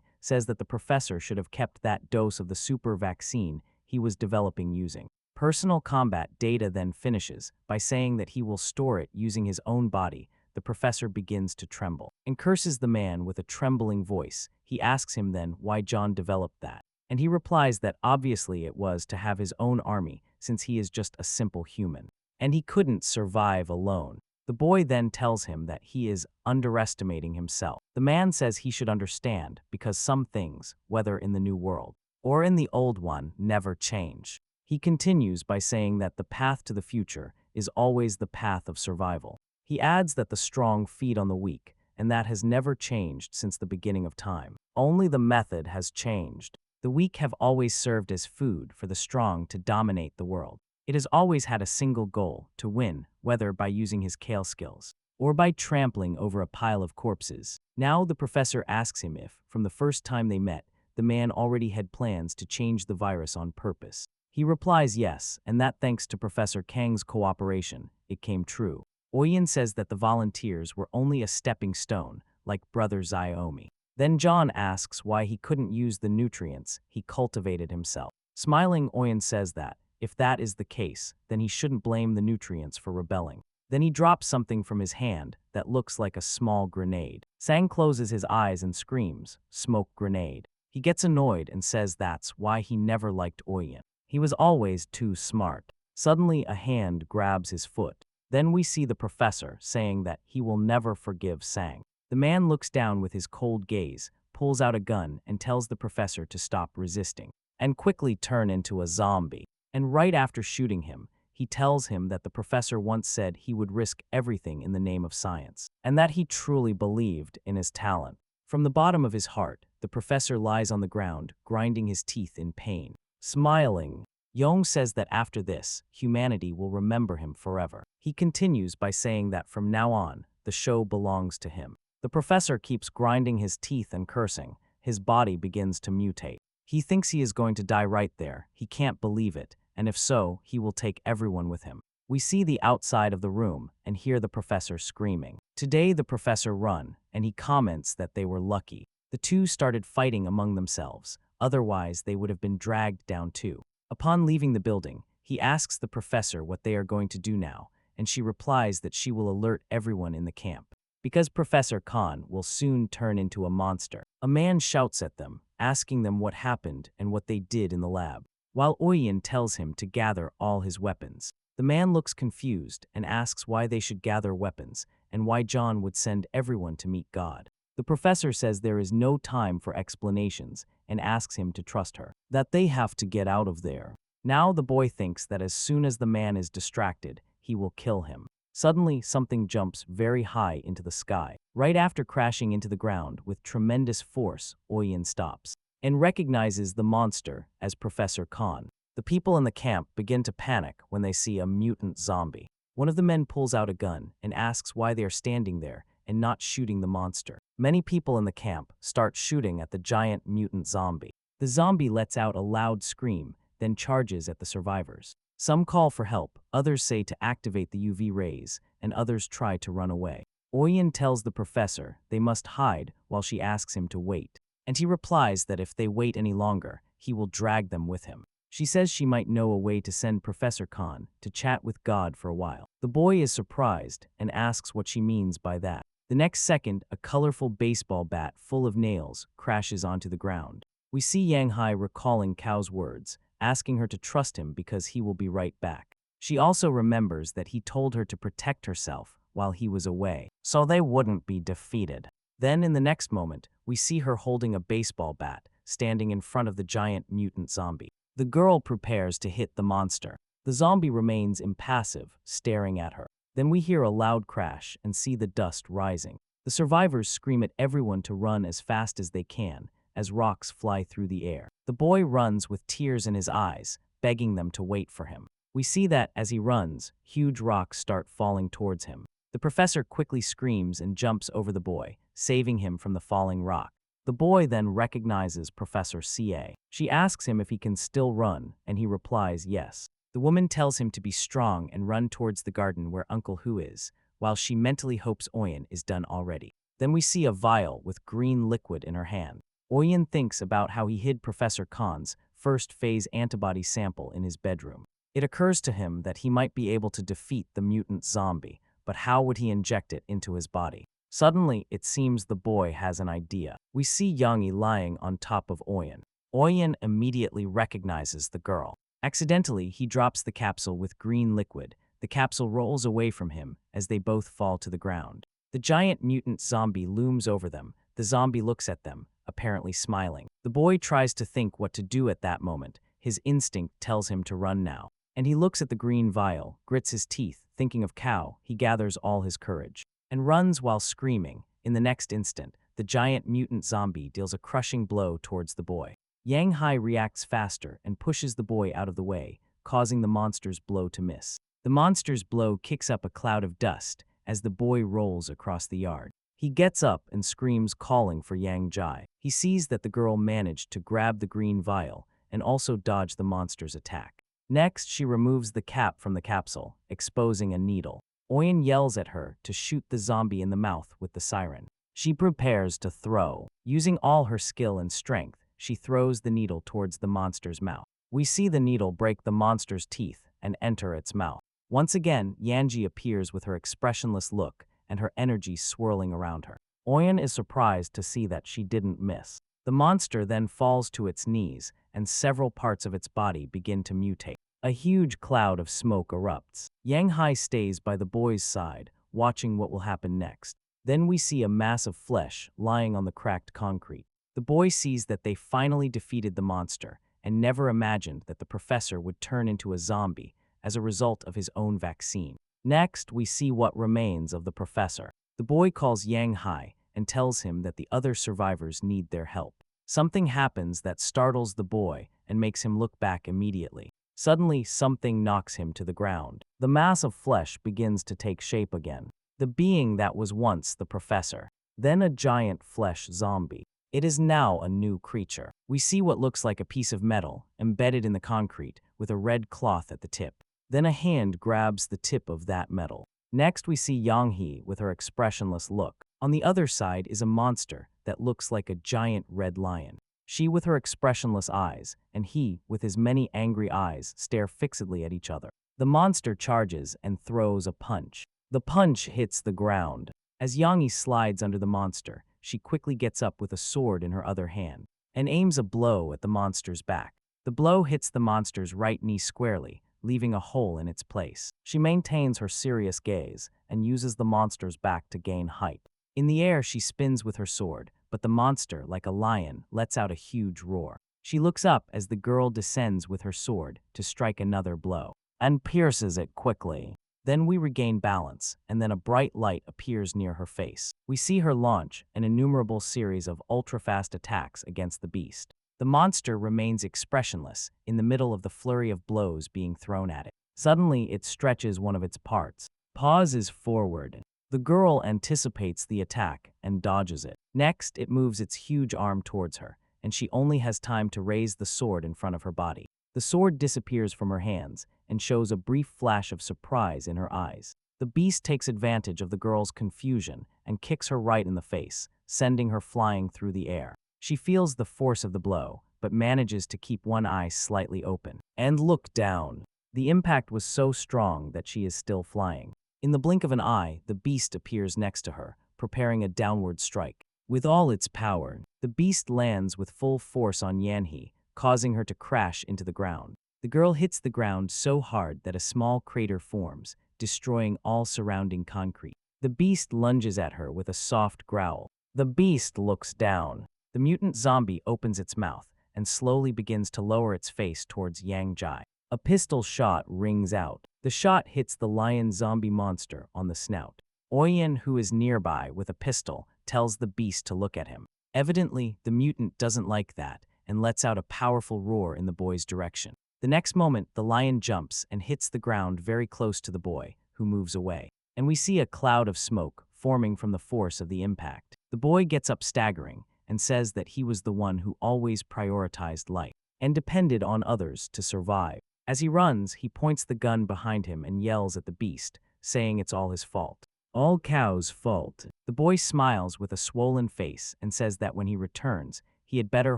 says that the professor should have kept that dose of the super vaccine he was developing using. Personal combat data then finishes by saying that he will store it using his own body. The professor begins to tremble and curses the man with a trembling voice. He asks him then why John developed that, and he replies that obviously it was to have his own army since he is just a simple human, and he couldn't survive alone. The boy then tells him that he is underestimating himself. The man says he should understand because some things, whether in the new world or in the old one, never change. He continues by saying that the path to the future is always the path of survival. He adds that the strong feed on the weak, and that has never changed since the beginning of time. Only the method has changed. The weak have always served as food for the strong to dominate the world. It has always had a single goal, to win, whether by using his kale skills or by trampling over a pile of corpses. Now the professor asks him if, from the first time they met, the man already had plans to change the virus on purpose. He replies yes, and that thanks to Professor Kang's cooperation, it came true. Oyen says that the volunteers were only a stepping stone, like Brother Xiaomi. Then John asks why he couldn't use the nutrients he cultivated himself. Smiling, Oyen says that, if that is the case, then he shouldn't blame the nutrients for rebelling. Then he drops something from his hand that looks like a small grenade. Sang closes his eyes and screams, "Smoke grenade." He gets annoyed and says that's why he never liked Oyen. He was always too smart. Suddenly, a hand grabs his foot. Then we see the professor saying that he will never forgive Sang. The man looks down with his cold gaze, pulls out a gun, and tells the professor to stop resisting and quickly turn into a zombie. And right after shooting him, he tells him that the professor once said he would risk everything in the name of science, and that he truly believed in his talent. From the bottom of his heart, the professor lies on the ground, grinding his teeth in pain. Smiling, Yong says that after this, humanity will remember him forever. He continues by saying that from now on, the show belongs to him. The professor keeps grinding his teeth and cursing. His body begins to mutate. He thinks he is going to die right there. He can't believe it, and if so, he will take everyone with him. We see the outside of the room and hear the professor screaming. Today the professor run, and he comments that they were lucky. The two started fighting among themselves, otherwise they would have been dragged down too. Upon leaving the building, he asks the professor what they are going to do now, and she replies that she will alert everyone in the camp, because Professor Khan will soon turn into a monster. A man shouts at them, asking them what happened and what they did in the lab, while Oyen tells him to gather all his weapons. The man looks confused and asks why they should gather weapons and why John would send everyone to meet God. The professor says there is no time for explanations and asks him to trust her, that they have to get out of there. Now the boy thinks that as soon as the man is distracted, he will kill him. Suddenly, something jumps very high into the sky. Right after crashing into the ground with tremendous force, Oyen stops and recognizes the monster as Professor Khan. The people in the camp begin to panic when they see a mutant zombie. One of the men pulls out a gun and asks why they are standing there and not shooting the monster. Many people in the camp start shooting at the giant mutant zombie. The zombie lets out a loud scream, then charges at the survivors. Some call for help, others say to activate the UV rays, and others try to run away. Oyen tells the professor they must hide while she asks him to wait, and he replies that if they wait any longer, he will drag them with him. She says she might know a way to send Professor Khan to chat with God for a while. The boy is surprised and asks what she means by that. The next second, a colorful baseball bat full of nails crashes onto the ground. We see Yang Hai recalling Cao's words, asking her to trust him because he will be right back. She also remembers that he told her to protect herself while he was away, so they wouldn't be defeated. Then in the next moment, we see her holding a baseball bat, standing in front of the giant mutant zombie. The girl prepares to hit the monster. The zombie remains impassive, staring at her. Then we hear a loud crash and see the dust rising. The survivors scream at everyone to run as fast as they can, as rocks fly through the air. The boy runs with tears in his eyes, begging them to wait for him. We see that, as he runs, huge rocks start falling towards him. The professor quickly screams and jumps over the boy, saving him from the falling rock. The boy then recognizes Professor Ca. She asks him if he can still run, and he replies yes. The woman tells him to be strong and run towards the garden where Uncle Hu is, while she mentally hopes Oyen is done already. Then we see a vial with green liquid in her hand. Oyen thinks about how he hid Professor Khan's first-phase antibody sample in his bedroom. It occurs to him that he might be able to defeat the mutant zombie, but how would he inject it into his body? Suddenly, it seems the boy has an idea. We see Yang lying on top of Oyen. Oyen immediately recognizes the girl. Accidentally, he drops the capsule with green liquid. The The capsule rolls away from him as they both fall to the ground. The giant mutant zombie looms over them. The zombie looks at them, apparently smiling. The boy tries to think what to do at that moment. His instinct tells him to run now. And he looks at the green vial, grits his teeth, thinking of Qiao. He gathers all his courage and runs while screaming. In the next instant, the giant mutant zombie deals a crushing blow towards the boy. Yang Hai reacts faster and pushes the boy out of the way, causing the monster's blow to miss. The monster's blow kicks up a cloud of dust as the boy rolls across the yard. He gets up and screams, calling for Yang Jai. He sees that the girl managed to grab the green vial and also dodge the monster's attack. Next, she removes the cap from the capsule, exposing a needle. Oyen yells at her to shoot the zombie in the mouth with the siren. She prepares to throw. Using all her skill and strength, she throws the needle towards the monster's mouth. We see the needle break the monster's teeth and enter its mouth. Once again, Yanji appears with her expressionless look and her energy swirling around her. Oyen is surprised to see that she didn't miss. The monster then falls to its knees, and several parts of its body begin to mutate. A huge cloud of smoke erupts. Yang Hai stays by the boy's side, watching what will happen next. Then we see a mass of flesh lying on the cracked concrete. The boy sees that they finally defeated the monster and never imagined that the professor would turn into a zombie as a result of his own vaccine. Next, we see what remains of the professor. The boy calls Yang Hai and tells him that the other survivors need their help. Something happens that startles the boy and makes him look back immediately. Suddenly, something knocks him to the ground. The mass of flesh begins to take shape again. The being that was once the professor, then a giant flesh zombie. It is now a new creature. We see what looks like a piece of metal embedded in the concrete with a red cloth at the tip. Then a hand grabs the tip of that metal. Next, we see Yang He with her expressionless look. On the other side is a monster that looks like a giant red lion. She with her expressionless eyes, and he with his many angry eyes stare fixedly at each other. The monster charges and throws a punch. The punch hits the ground. As Yang He slides under the monster, she quickly gets up with a sword in her other hand and aims a blow at the monster's back. The blow hits the monster's right knee squarely, leaving a hole in its place. She maintains her serious gaze and uses the monster's back to gain height. In the air, she spins with her sword, but the monster, like a lion, lets out a huge roar. She looks up as the girl descends with her sword to strike another blow and pierces it quickly. Then we regain balance, and then a bright light appears near her face. We see her launch an innumerable series of ultra-fast attacks against the beast. The monster remains expressionless in the middle of the flurry of blows being thrown at it. Suddenly, it stretches one of its parts, pauses forward. The girl anticipates the attack and dodges it. Next, it moves its huge arm towards her, and she only has time to raise the sword in front of her body. The sword disappears from her hands and shows a brief flash of surprise in her eyes. The beast takes advantage of the girl's confusion and kicks her right in the face, sending her flying through the air. She feels the force of the blow, but manages to keep one eye slightly open and look down. The impact was so strong that she is still flying. In the blink of an eye, the beast appears next to her, preparing a downward strike. With all its power, the beast lands with full force on Yanhee, causing her to crash into the ground. The girl hits the ground so hard that a small crater forms, destroying all surrounding concrete. The beast lunges at her with a soft growl. The beast looks down. The mutant zombie opens its mouth and slowly begins to lower its face towards Yang Jai. A pistol shot rings out. The shot hits the lion zombie monster on the snout. Oyen, who is nearby with a pistol, tells the beast to look at him. Evidently, the mutant doesn't like that and lets out a powerful roar in the boy's direction. The next moment, the lion jumps and hits the ground very close to the boy, who moves away. And we see a cloud of smoke forming from the force of the impact. The boy gets up staggering and says that he was the one who always prioritized life and depended on others to survive. As he runs, he points the gun behind him and yells at the beast, saying it's all his fault. All Qiao's fault. The boy smiles with a swollen face and says that when he returns, he had better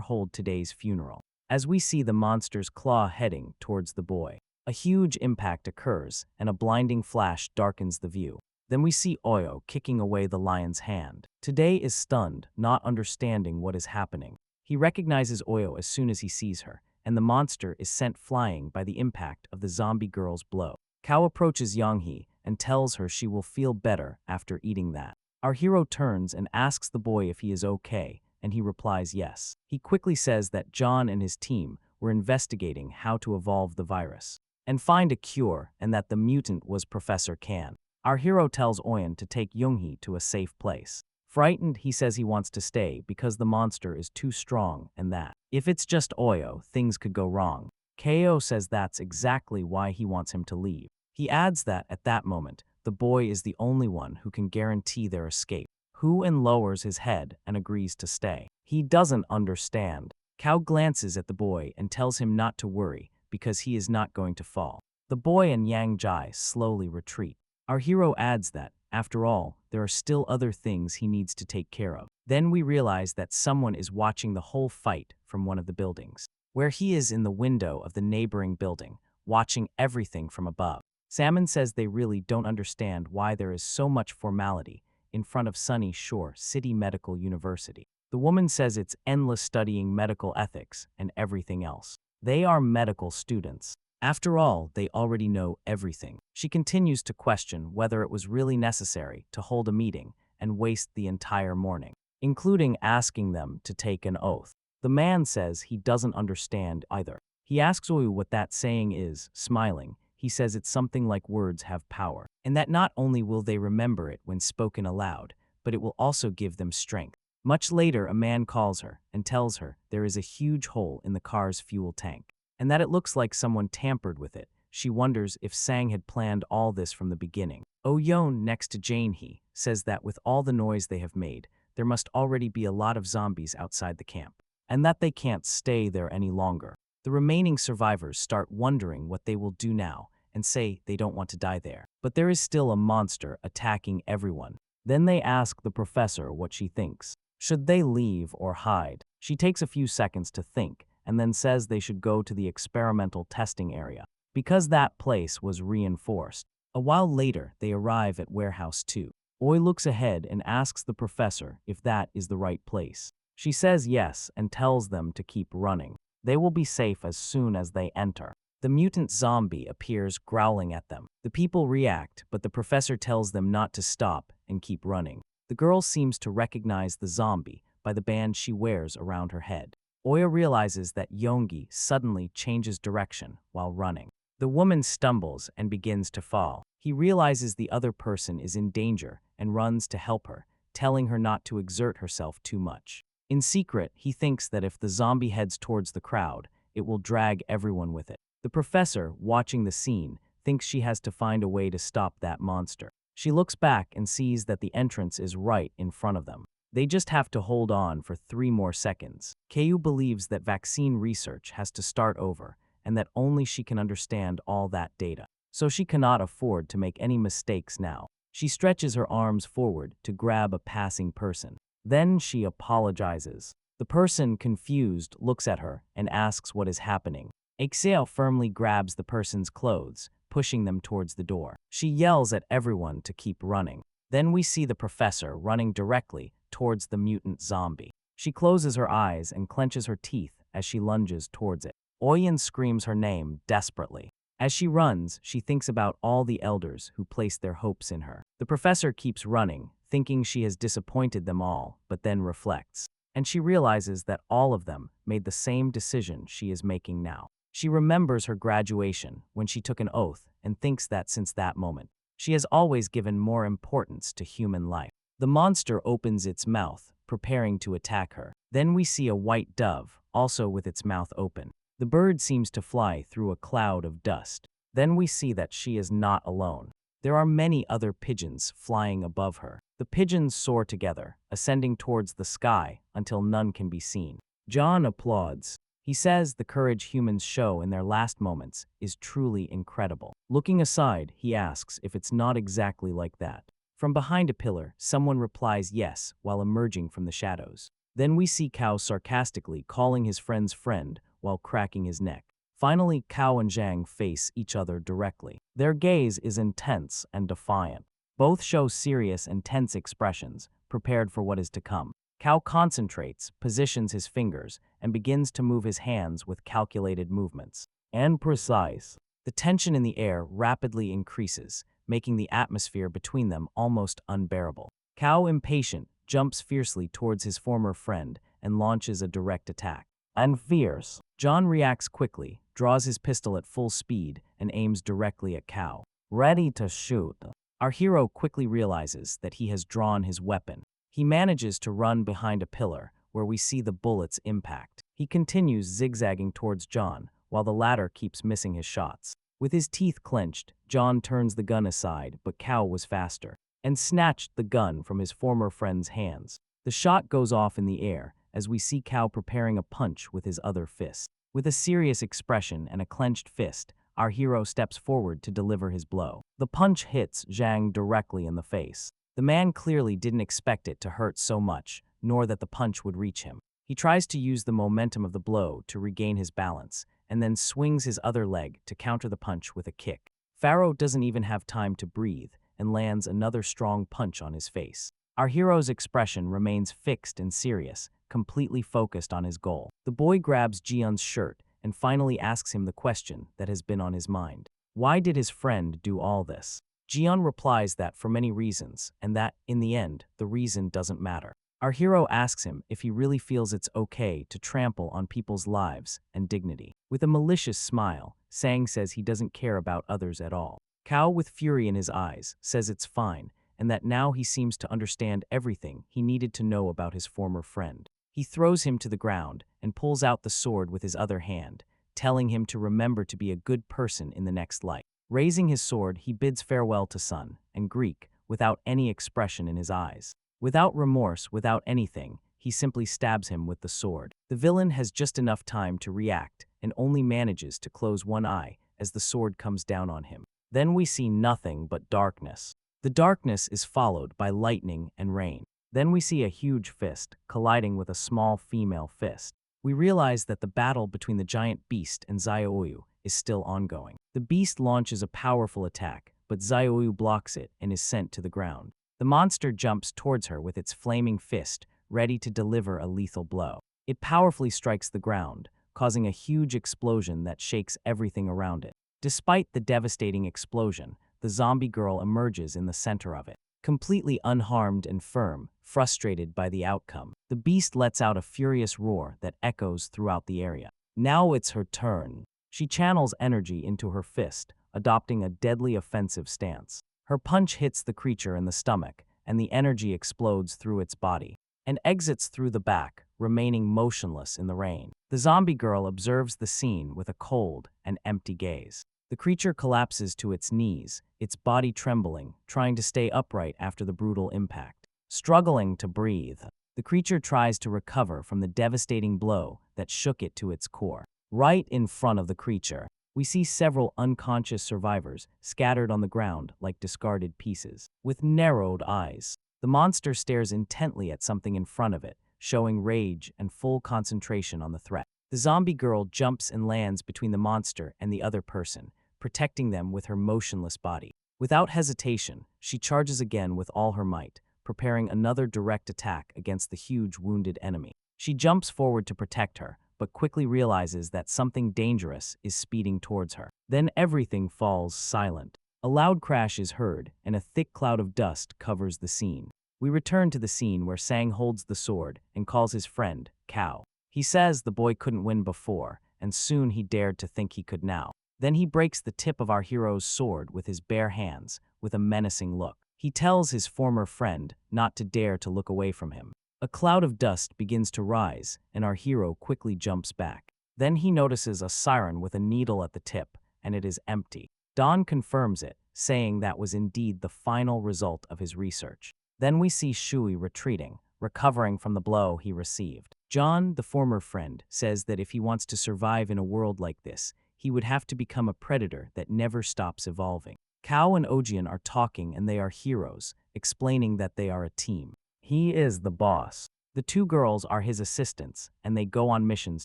hold today's funeral. As we see the monster's claw heading towards the boy, a huge impact occurs and a blinding flash darkens the view. Then we see Oyo kicking away the lion's hand. Today is stunned, not understanding what is happening. He recognizes Oyo as soon as he sees her, and the monster is sent flying by the impact of the zombie girl's blow. Qiao approaches Yonghee and tells her she will feel better after eating that. Our hero turns and asks the boy if he is okay, and he replies yes. He quickly says that John and his team were investigating how to evolve the virus and find a cure, and that the mutant was Professor Kan. Our hero tells Oyen to take Yonghee to a safe place. Frightened, he says he wants to stay because the monster is too strong and that, if it's just Oyo, things could go wrong. Ko says that's exactly why he wants him to leave. He adds that, at that moment, the boy is the only one who can guarantee their escape. Huan lowers his head and agrees to stay. He doesn't understand. Qiao glances at the boy and tells him not to worry because he is not going to fall. The boy and Yang Jai slowly retreat. Our hero adds that, after all, there are still other things he needs to take care of. Then we realize that someone is watching the whole fight from one of the buildings, where he is in the window of the neighboring building, watching everything from above. Salmon says they really don't understand why there is so much formality in front of Sunny Shore City Medical University. The woman says it's endless studying medical ethics and everything else. They are medical students. After all, they already know everything. She continues to question whether it was really necessary to hold a meeting and waste the entire morning, including asking them to take an oath. The man says he doesn't understand either. He asks Oyu what that saying is, smiling. He says it's something like words have power, and that not only will they remember it when spoken aloud, but it will also give them strength. Much later, a man calls her and tells her there is a huge hole in the car's fuel tank, and that it looks like someone tampered with it. She wonders if Sang had planned all this from the beginning. Oyeon, next to Jane-hee, says that with all the noise they have made, there must already be a lot of zombies outside the camp, and that they can't stay there any longer. The remaining survivors start wondering what they will do now and say they don't want to die there. But there is still a monster attacking everyone. Then they ask the professor what she thinks. Should they leave or hide? She takes a few seconds to think and then says they should go to the experimental testing area because that place was reinforced. A while later, they arrive at Warehouse 2. Oi looks ahead and asks the professor if that is the right place. She says yes and tells them to keep running. They will be safe as soon as they enter. The mutant zombie appears, growling at them. The people react, but the professor tells them not to stop and keep running. The girl seems to recognize the zombie by the band she wears around her head. Oya realizes that Yonghee suddenly changes direction while running. The woman stumbles and begins to fall. He realizes the other person is in danger and runs to help her, telling her not to exert herself too much. In secret, he thinks that if the zombie heads towards the crowd, it will drag everyone with it. The professor, watching the scene, thinks she has to find a way to stop that monster. She looks back and sees that the entrance is right in front of them. They just have to hold on for 3 more seconds. Kyu believes that vaccine research has to start over and that only she can understand all that data. So she cannot afford to make any mistakes now. She stretches her arms forward to grab a passing person. Then she apologizes. The person, confused, looks at her and asks what is happening. Xiao firmly grabs the person's clothes, pushing them towards the door. She yells at everyone to keep running. Then we see the professor running directly towards the mutant zombie. She closes her eyes and clenches her teeth as she lunges towards it. Oyen screams her name desperately. As she runs, she thinks about all the elders who placed their hopes in her. The professor keeps running, thinking she has disappointed them all, but then reflects. And she realizes that all of them made the same decision she is making now. She remembers her graduation when she took an oath and thinks that since that moment, she has always given more importance to human life. The monster opens its mouth, preparing to attack her. Then we see a white dove, also with its mouth open. The bird seems to fly through a cloud of dust. Then we see that she is not alone. There are many other pigeons flying above her. The pigeons soar together, ascending towards the sky until none can be seen. John applauds. He says the courage humans show in their last moments is truly incredible. Looking aside, he asks if it's not exactly like that. From behind a pillar, someone replies yes while emerging from the shadows. Then we see Qiao sarcastically calling his friend's friend while cracking his neck. Finally, Qiao and Zhang face each other directly. Their gaze is intense and defiant. Both show serious and tense expressions, prepared for what is to come. Qiao concentrates, positions his fingers, and begins to move his hands with calculated movements. And precise. The tension in the air rapidly increases, making the atmosphere between them almost unbearable. Qiao, impatient, jumps fiercely towards his former friend and launches a direct attack. And fierce. John reacts quickly, draws his pistol at full speed, and aims directly at Qiao. Ready to shoot. Our hero quickly realizes that he has drawn his weapon. He manages to run behind a pillar, where we see the bullet's impact. He continues zigzagging towards John, while the latter keeps missing his shots. With his teeth clenched, John turns the gun aside, but Qiao was faster, and snatched the gun from his former friend's hands. The shot goes off in the air, as we see Qiao preparing a punch with his other fist. With a serious expression and a clenched fist, our hero steps forward to deliver his blow. The punch hits Zhang directly in the face. The man clearly didn't expect it to hurt so much, nor that the punch would reach him. He tries to use the momentum of the blow to regain his balance, and then swings his other leg to counter the punch with a kick. Pharaoh doesn't even have time to breathe, and lands another strong punch on his face. Our hero's expression remains fixed and serious, completely focused on his goal. The boy grabs Jian's shirt and finally asks him the question that has been on his mind. Why did his friend do all this? Jian replies that for many reasons, and that, in the end, the reason doesn't matter. Our hero asks him if he really feels it's okay to trample on people's lives and dignity. With a malicious smile, Sang says he doesn't care about others at all. Qiao, with fury in his eyes, says it's fine, and that now he seems to understand everything he needed to know about his former friend. He throws him to the ground and pulls out the sword with his other hand, telling him to remember to be a good person in the next life. Raising his sword, he bids farewell to Sun and Greek without any expression in his eyes. Without remorse, without anything, he simply stabs him with the sword. The villain has just enough time to react and only manages to close one eye as the sword comes down on him. Then we see nothing but darkness. The darkness is followed by lightning and rain. Then we see a huge fist colliding with a small female fist. We realize that the battle between the giant beast and Xiaoyu is still ongoing. The beast launches a powerful attack, but Xiaoyu blocks it and is sent to the ground. The monster jumps towards her with its flaming fist, ready to deliver a lethal blow. It powerfully strikes the ground, causing a huge explosion that shakes everything around it. Despite the devastating explosion, the zombie girl emerges in the center of it. Completely unharmed and firm, frustrated by the outcome, the beast lets out a furious roar that echoes throughout the area. Now it's her turn. She channels energy into her fist, adopting a deadly offensive stance. Her punch hits the creature in the stomach, and the energy explodes through its body and exits through the back, remaining motionless in the rain. The zombie girl observes the scene with a cold and empty gaze. The creature collapses to its knees, its body trembling, trying to stay upright after the brutal impact. Struggling to breathe, the creature tries to recover from the devastating blow that shook it to its core. Right in front of the creature, we see several unconscious survivors scattered on the ground like discarded pieces. With narrowed eyes, the monster stares intently at something in front of it, showing rage and full concentration on the threat. The zombie girl jumps and lands between the monster and the other person, protecting them with her motionless body. Without hesitation, she charges again with all her might, preparing another direct attack against the huge wounded enemy. She jumps forward to protect her, but quickly realizes that something dangerous is speeding towards her. Then everything falls silent. A loud crash is heard, and a thick cloud of dust covers the scene. We return to the scene where Sang holds the sword and calls his friend, Qiao. He says the boy couldn't win before, and soon he dared to think he could now. Then he breaks the tip of our hero's sword with his bare hands, with a menacing look. He tells his former friend not to dare to look away from him. A cloud of dust begins to rise, and our hero quickly jumps back. Then he notices a siren with a needle at the tip, and it is empty. Don confirms it, saying that was indeed the final result of his research. Then we see Shui retreating, recovering from the blow he received. John, the former friend, says that if he wants to survive in a world like this, he would have to become a predator that never stops evolving. Qiao and Ojian are talking and they are heroes, explaining that they are a team. He is the boss. The two girls are his assistants, and they go on missions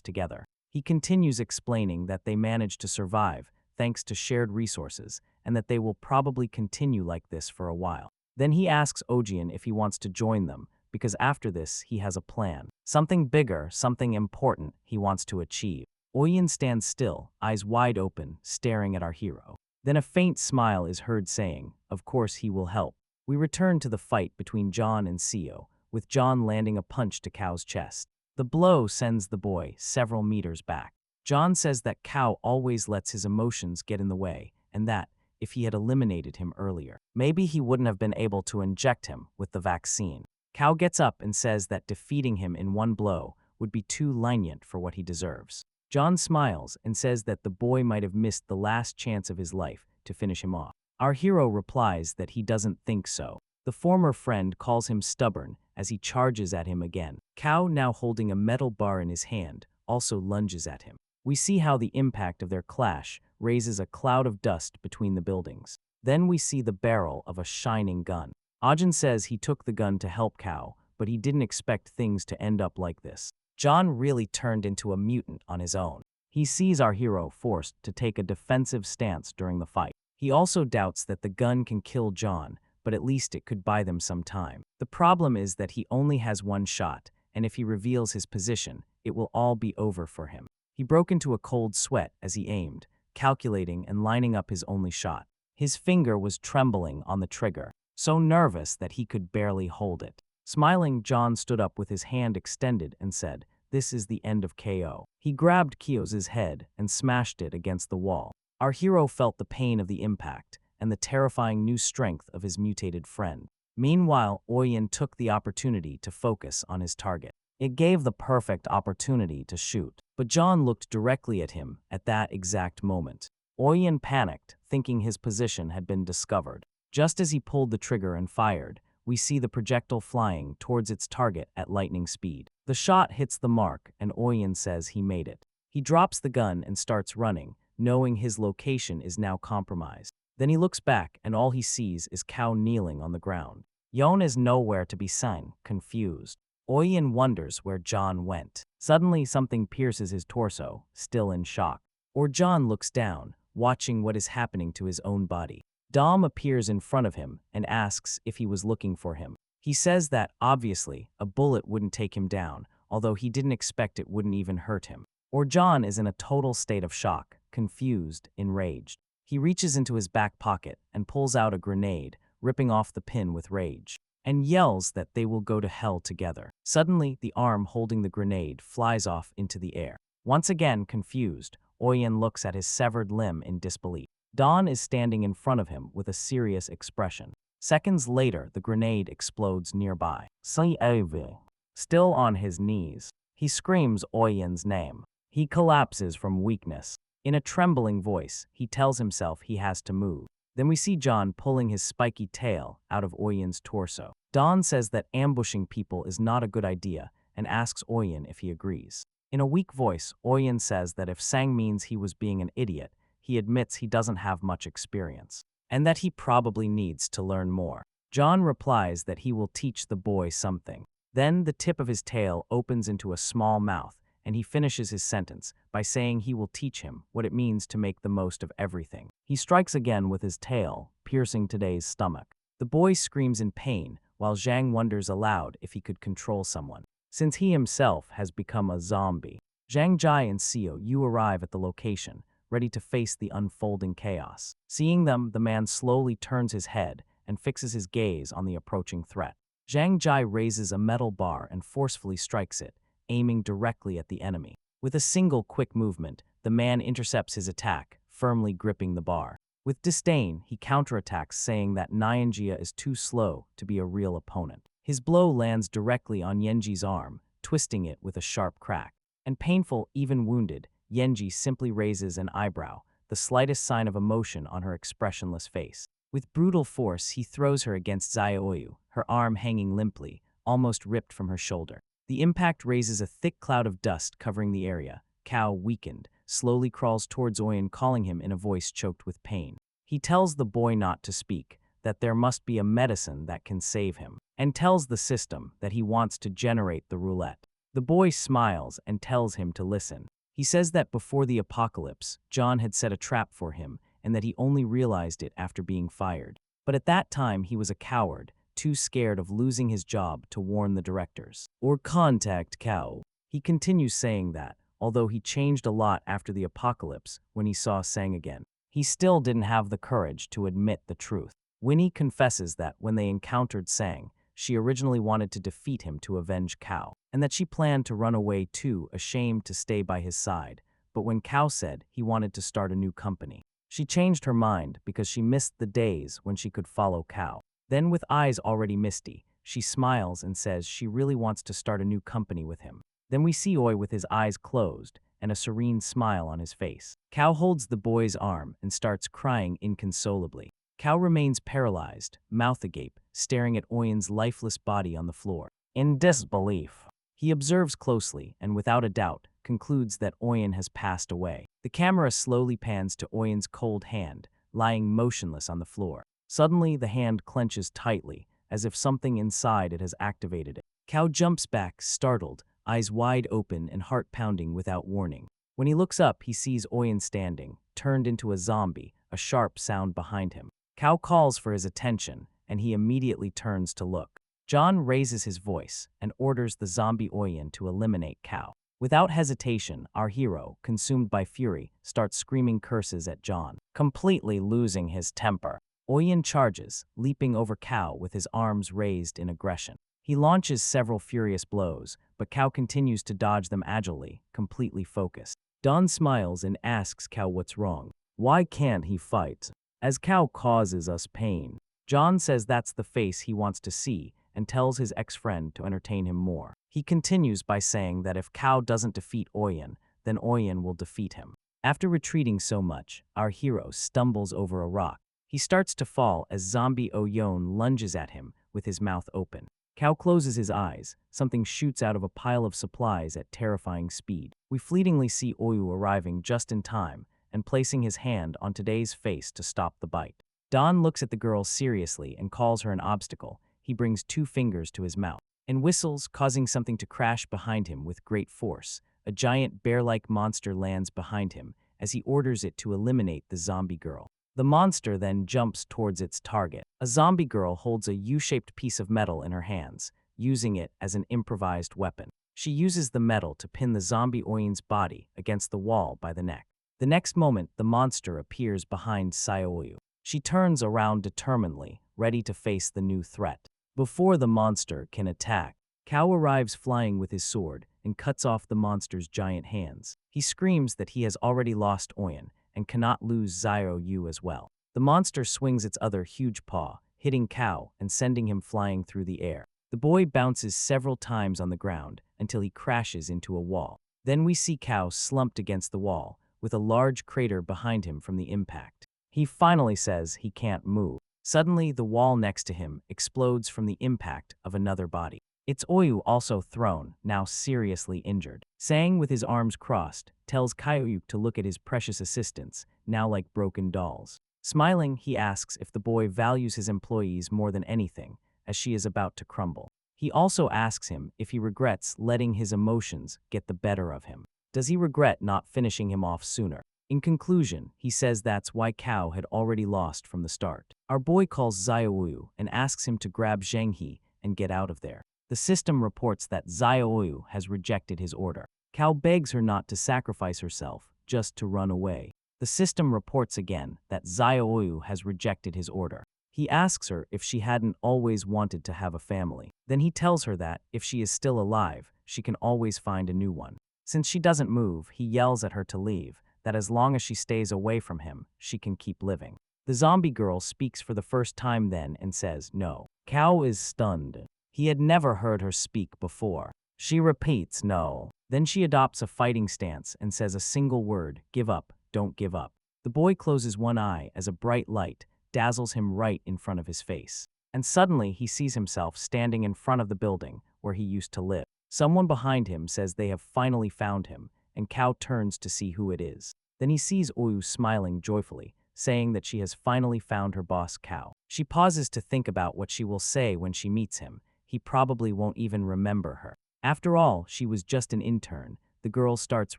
together. He continues explaining that they managed to survive thanks to shared resources, and that they will probably continue like this for a while. Then he asks Ojian if he wants to join them, because after this he has a plan. Something bigger, something important he wants to achieve. Oyen stands still, eyes wide open, staring at our hero. Then a faint smile is heard saying, "Of course he will help." We return to the fight between John and Qiao, with John landing a punch to Cao's chest. The blow sends the boy several meters back. John says that Qiao always lets his emotions get in the way, and that, if he had eliminated him earlier, maybe he wouldn't have been able to inject him with the vaccine. Qiao gets up and says that defeating him in one blow would be too lenient for what he deserves. John smiles and says that the boy might have missed the last chance of his life to finish him off. Our hero replies that he doesn't think so. The former friend calls him stubborn as he charges at him again. Qiao, now holding a metal bar in his hand, also lunges at him. We see how the impact of their clash raises a cloud of dust between the buildings. Then we see the barrel of a shining gun. Ajin says he took the gun to help Qiao, but he didn't expect things to end up like this. John really turned into a mutant on his own. He sees our hero forced to take a defensive stance during the fight. He also doubts that the gun can kill John, but at least it could buy them some time. The problem is that he only has one shot, and if he reveals his position, it will all be over for him. He broke into a cold sweat as he aimed, calculating and lining up his only shot. His finger was trembling on the trigger, so nervous that he could barely hold it. Smiling, John stood up with his hand extended and said, "This is the end of KO." He grabbed Qiao's head and smashed it against the wall. Our hero felt the pain of the impact and the terrifying new strength of his mutated friend. Meanwhile, Oyen took the opportunity to focus on his target. It gave the perfect opportunity to shoot, but John looked directly at him at that exact moment. Oyen panicked, thinking his position had been discovered. Just as he pulled the trigger and fired, we see the projectile flying towards its target at lightning speed. The shot hits the mark, and Oyen says he made it. He drops the gun and starts running, knowing his location is now compromised. Then he looks back, and all he sees is Qiao kneeling on the ground. Yon is nowhere to be seen, confused. Oyen wonders where John went. Suddenly, something pierces his torso, still in shock. John looks down, watching what is happening to his own body. Dom appears in front of him and asks if he was looking for him. He says that, obviously, a bullet wouldn't take him down, although he didn't expect it wouldn't even hurt him. John is in a total state of shock, confused, enraged. He reaches into his back pocket and pulls out a grenade, ripping off the pin with rage, and yells that they will go to hell together. Suddenly, the arm holding the grenade flies off into the air. Once again confused, Oyen looks at his severed limb in disbelief. Don is standing in front of him with a serious expression. Seconds later, the grenade explodes nearby. Still on his knees, he screams Oyen's name. He collapses from weakness. In a trembling voice, he tells himself he has to move. Then we see John pulling his spiky tail out of Oyen's torso. Don says that ambushing people is not a good idea and asks Oyen if he agrees. In a weak voice, Oyen says that if Sang means he was being an idiot, he admits he doesn't have much experience, and that he probably needs to learn more. John replies that he will teach the boy something. Then the tip of his tail opens into a small mouth, and he finishes his sentence by saying he will teach him what it means to make the most of everything. He strikes again with his tail, piercing today's stomach. The boy screams in pain, while Zhang wonders aloud if he could control someone, since he himself has become a zombie. Zhang Jai and Xiao Yu arrive at the location, ready to face the unfolding chaos. Seeing them, the man slowly turns his head and fixes his gaze on the approaching threat. Zhang Jai raises a metal bar and forcefully strikes it, aiming directly at the enemy. With a single quick movement, the man intercepts his attack, firmly gripping the bar. With disdain, he counterattacks, saying that Nianjia is too slow to be a real opponent. His blow lands directly on Yenji's arm, twisting it with a sharp crack. And painful, even wounded, Yenji simply raises an eyebrow, the slightest sign of emotion on her expressionless face. With brutal force, he throws her against Xiaoyu, her arm hanging limply, almost ripped from her shoulder. The impact raises a thick cloud of dust covering the area. Qiao, weakened, slowly crawls towards Oyen, calling him in a voice choked with pain. He tells the boy not to speak, that there must be a medicine that can save him, and tells the system that he wants to generate the roulette. The boy smiles and tells him to listen. He says that before the apocalypse, John had set a trap for him and that he only realized it after being fired. But at that time, he was a coward, too scared of losing his job to warn the directors or contact Qiao. He continues saying that, although he changed a lot after the apocalypse when he saw Sang again. He still didn't have the courage to admit the truth. Winnie confesses that when they encountered Sang, she originally wanted to defeat him to avenge Qiao, and that she planned to run away too, ashamed to stay by his side. But when Qiao said he wanted to start a new company, she changed her mind because she missed the days when she could follow Qiao. Then, with eyes already misty, she smiles and says she really wants to start a new company with him. Then we see Oi with his eyes closed and a serene smile on his face. Qiao holds the boy's arm and starts crying inconsolably. Qiao remains paralyzed, mouth agape, staring at Oyen's lifeless body on the floor. In disbelief, he observes closely and without a doubt concludes that Oyen has passed away. The camera slowly pans to Oyen's cold hand, lying motionless on the floor. Suddenly, the hand clenches tightly, as if something inside it has activated it. Qiao jumps back, startled, eyes wide open and heart pounding without warning. When he looks up, he sees Oyen standing, turned into a zombie, a sharp sound behind him. Qiao calls for his attention, and he immediately turns to look. John raises his voice and orders the zombie Oyen to eliminate Qiao. Without hesitation, our hero, consumed by fury, starts screaming curses at John, completely losing his temper. Oyen charges, leaping over Qiao with his arms raised in aggression. He launches several furious blows, but Qiao continues to dodge them agilely, completely focused. Don smiles and asks Qiao what's wrong. Why can't he fight? As Qiao causes us pain. John says that's the face he wants to see and tells his ex-friend to entertain him more. He continues by saying that if Qiao doesn't defeat Oyen, then Oyen will defeat him. After retreating so much, our hero stumbles over a rock. He starts to fall as zombie Oyen lunges at him with his mouth open. Qiao closes his eyes. Something shoots out of a pile of supplies at terrifying speed. We fleetingly see Oyu arriving just in time and placing his hand on today's face to stop the bite. Don looks at the girl seriously and calls her an obstacle. He brings 2 fingers to his mouth and whistles, causing something to crash behind him with great force. A giant bear-like monster lands behind him as he orders it to eliminate the zombie girl. The monster then jumps towards its target. A zombie girl holds a U-shaped piece of metal in her hands, using it as an improvised weapon. She uses the metal to pin the zombie Oyen's body against the wall by the neck. The next moment, the monster appears behind Xiaoyu. She turns around determinedly, ready to face the new threat. Before the monster can attack, Qiao arrives flying with his sword and cuts off the monster's giant hands. He screams that he has already lost Oyen and cannot lose Xiaoyu as well. The monster swings its other huge paw, hitting Qiao and sending him flying through the air. The boy bounces several times on the ground until he crashes into a wall. Then we see Qiao slumped against the wall, with a large crater behind him from the impact. He finally says he can't move. Suddenly, the wall next to him explodes from the impact of another body. It's Oyu also thrown, now seriously injured. Sang, with his arms crossed, tells Qiao to look at his precious assistants, now like broken dolls. Smiling, he asks if the boy values his employees more than anything, as she is about to crumble. He also asks him if he regrets letting his emotions get the better of him. Does he regret not finishing him off sooner? In conclusion, he says that's why Qiao had already lost from the start. Our boy calls Xiaoyu and asks him to grab Zheng He and get out of there. The system reports that Xiaoyu has rejected his order. Qiao begs her not to sacrifice herself, just to run away. The system reports again that Xiaoyu has rejected his order. He asks her if she hadn't always wanted to have a family. Then he tells her that, if she is still alive, she can always find a new one. Since she doesn't move, he yells at her to leave, that as long as she stays away from him, she can keep living. The zombie girl speaks for the first time then and says no. Qiao is stunned. He had never heard her speak before. She repeats no. Then she adopts a fighting stance and says a single word, give up, don't give up. The boy closes one eye as a bright light dazzles him right in front of his face. And suddenly he sees himself standing in front of the building where he used to live. Someone behind him says they have finally found him, and Qiao turns to see who it is. Then he sees Oyu smiling joyfully, saying that she has finally found her boss Qiao. She pauses to think about what she will say when she meets him. He probably won't even remember her. After all, she was just an intern. The girl starts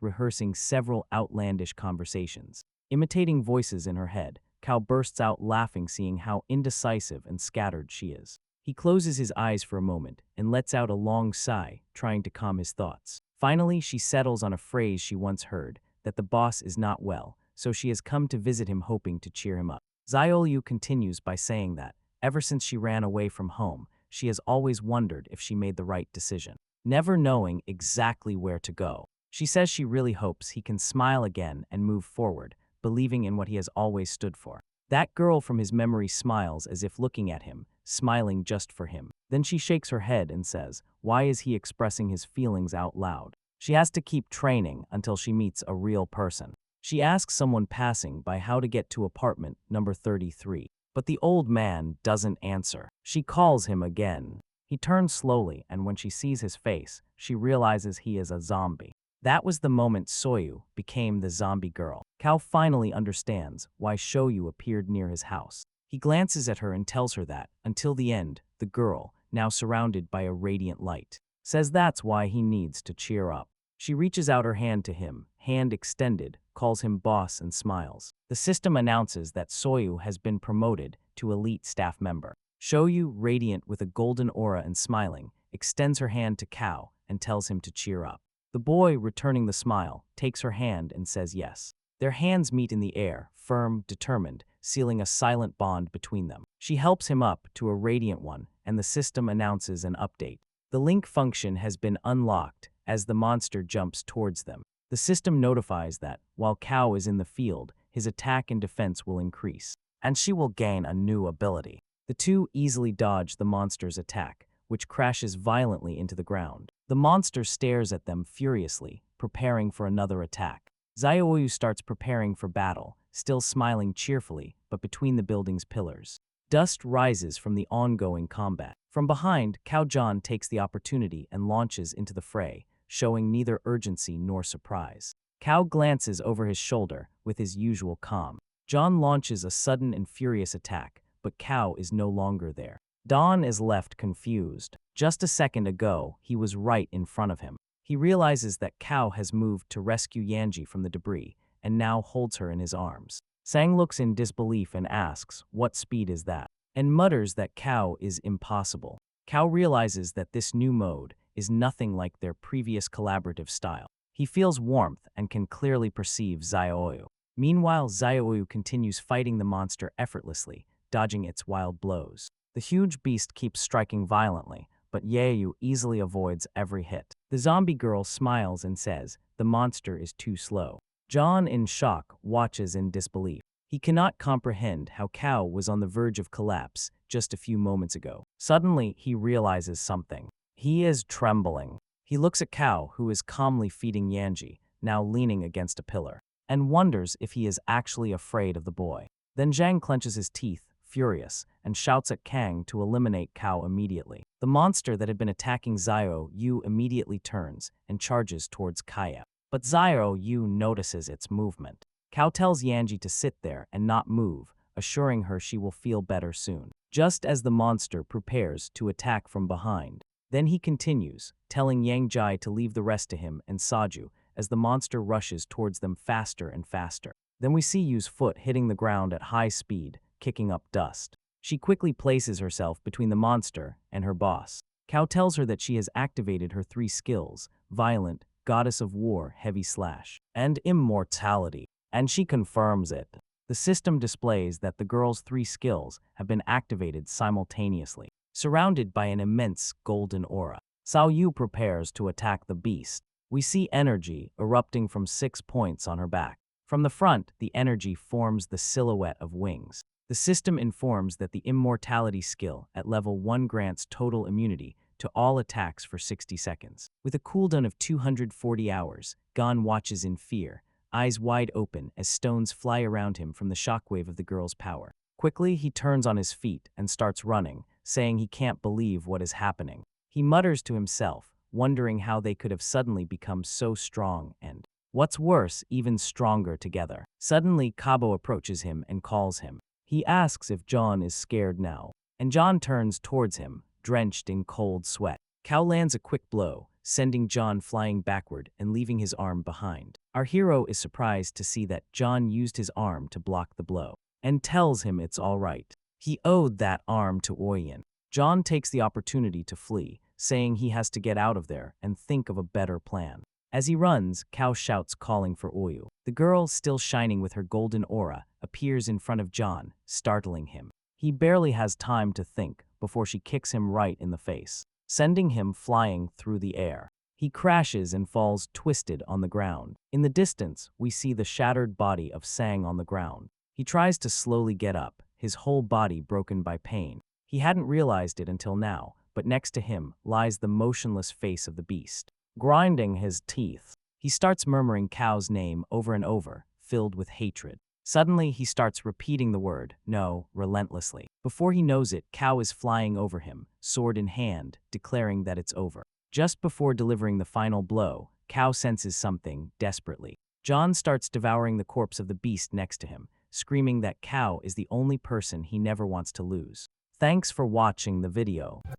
rehearsing several outlandish conversations. Imitating voices in her head, Qiao bursts out laughing, seeing how indecisive and scattered she is. He closes his eyes for a moment and lets out a long sigh, trying to calm his thoughts. Finally, she settles on a phrase she once heard, that the boss is not well, so she has come to visit him hoping to cheer him up. Xiaolu continues by saying that, ever since she ran away from home, she has always wondered if she made the right decision, never knowing exactly where to go. She says she really hopes he can smile again and move forward, believing in what he has always stood for. That girl from his memory smiles as if looking at him, smiling just for him. Then she shakes her head and says, why is he expressing his feelings out loud? She has to keep training until she meets a real person. She asks someone passing by how to get to apartment number 33, but the old man doesn't answer. She calls him again. He turns slowly, and when she sees his face, she realizes he is a zombie. That was the moment Soyu became the zombie girl. Qiao finally understands why Shoyu appeared near his house. He glances at her and tells her that, until the end, the girl, now surrounded by a radiant light, says that's why he needs to cheer up. She reaches out her hand to him, hand extended, calls him boss and smiles. The system announces that Soyu has been promoted to elite staff member. Shoyu, radiant with a golden aura and smiling, extends her hand to Qiao and tells him to cheer up. The boy, returning the smile, takes her hand and says yes. Their hands meet in the air, firm, determined, sealing a silent bond between them. She helps him up to a radiant one, and the system announces an update. The link function has been unlocked as the monster jumps towards them. The system notifies that, while Qiao is in the field, his attack and defense will increase, and she will gain a new ability. The two easily dodge the monster's attack, which crashes violently into the ground. The monster stares at them furiously, preparing for another attack. Xiaoyu starts preparing for battle, still smiling cheerfully, but between the building's pillars. Dust rises from the ongoing combat. From behind, Cao Zhan takes the opportunity and launches into the fray, showing neither urgency nor surprise. Cao glances over his shoulder with his usual calm. Zhan launches a sudden and furious attack, but Cao is no longer there. Dawn is left confused. Just a second ago, he was right in front of him. He realizes that Cao has moved to rescue Yanji from the debris, and now holds her in his arms. Sang looks in disbelief and asks, what speed is that? And mutters that Cao is impossible. Cao realizes that this new mode is nothing like their previous collaborative style. He feels warmth and can clearly perceive Xiaoyu. Meanwhile, Xiaoyu continues fighting the monster effortlessly, dodging its wild blows. The huge beast keeps striking violently, but Yayu easily avoids every hit. The zombie girl smiles and says, the monster is too slow. Zhan, in shock, watches in disbelief. He cannot comprehend how Cao was on the verge of collapse just a few moments ago. Suddenly, he realizes something. He is trembling. He looks at Cao, who is calmly feeding Yanji, now leaning against a pillar, and wonders if he is actually afraid of the boy. Then Zhang clenches his teeth, furious, and shouts at Kang to eliminate Cao immediately. The monster that had been attacking Xiaoyu immediately turns and charges towards Kaya. But Xiaoyu notices its movement. Cao tells Yanji to sit there and not move, assuring her she will feel better soon, just as the monster prepares to attack from behind. Then he continues, telling Yang Jai to leave the rest to him and Saju, as the monster rushes towards them faster and faster. Then we see Yu's foot hitting the ground at high speed, kicking up dust. She quickly places herself between the monster and her boss. Cao tells her that she has activated her 3 skills, Violent, Goddess of War, Heavy Slash, and Immortality, and she confirms it. The system displays that the girl's 3 skills have been activated simultaneously, surrounded by an immense golden aura. Cao Yu prepares to attack the beast. We see energy erupting from 6 points on her back. From the front, the energy forms the silhouette of wings. The system informs that the Immortality skill at level 1 grants total immunity to all attacks for 60 seconds. With a cooldown of 240 hours, Gon watches in fear, eyes wide open as stones fly around him from the shockwave of the girl's power. Quickly, he turns on his feet and starts running, saying he can't believe what is happening. He mutters to himself, wondering how they could have suddenly become so strong and, what's worse, even stronger together. Suddenly, Kabo approaches him and calls him. He asks if John is scared now, and John turns towards him, drenched in cold sweat. Cao lands a quick blow, sending John flying backward and leaving his arm behind. Our hero is surprised to see that John used his arm to block the blow, and tells him it's all right. He owed that arm to Oyen. John takes the opportunity to flee, saying he has to get out of there and think of a better plan. As he runs, Qiao shouts, calling for Oyu. The girl, still shining with her golden aura, appears in front of John, startling him. He barely has time to think before she kicks him right in the face, sending him flying through the air. He crashes and falls twisted on the ground. In the distance, we see the shattered body of Sang on the ground. He tries to slowly get up, his whole body broken by pain. He hadn't realized it until now, but next to him lies the motionless face of the beast. Grinding his teeth, he starts murmuring Qiao's name over and over, filled with hatred. Suddenly, he starts repeating the word, no, relentlessly. Before he knows it, Qiao is flying over him, sword in hand, declaring that it's over. Just before delivering the final blow, Qiao senses something desperately. John starts devouring the corpse of the beast next to him, screaming that Qiao is the only person he never wants to lose. Thanks for watching the video.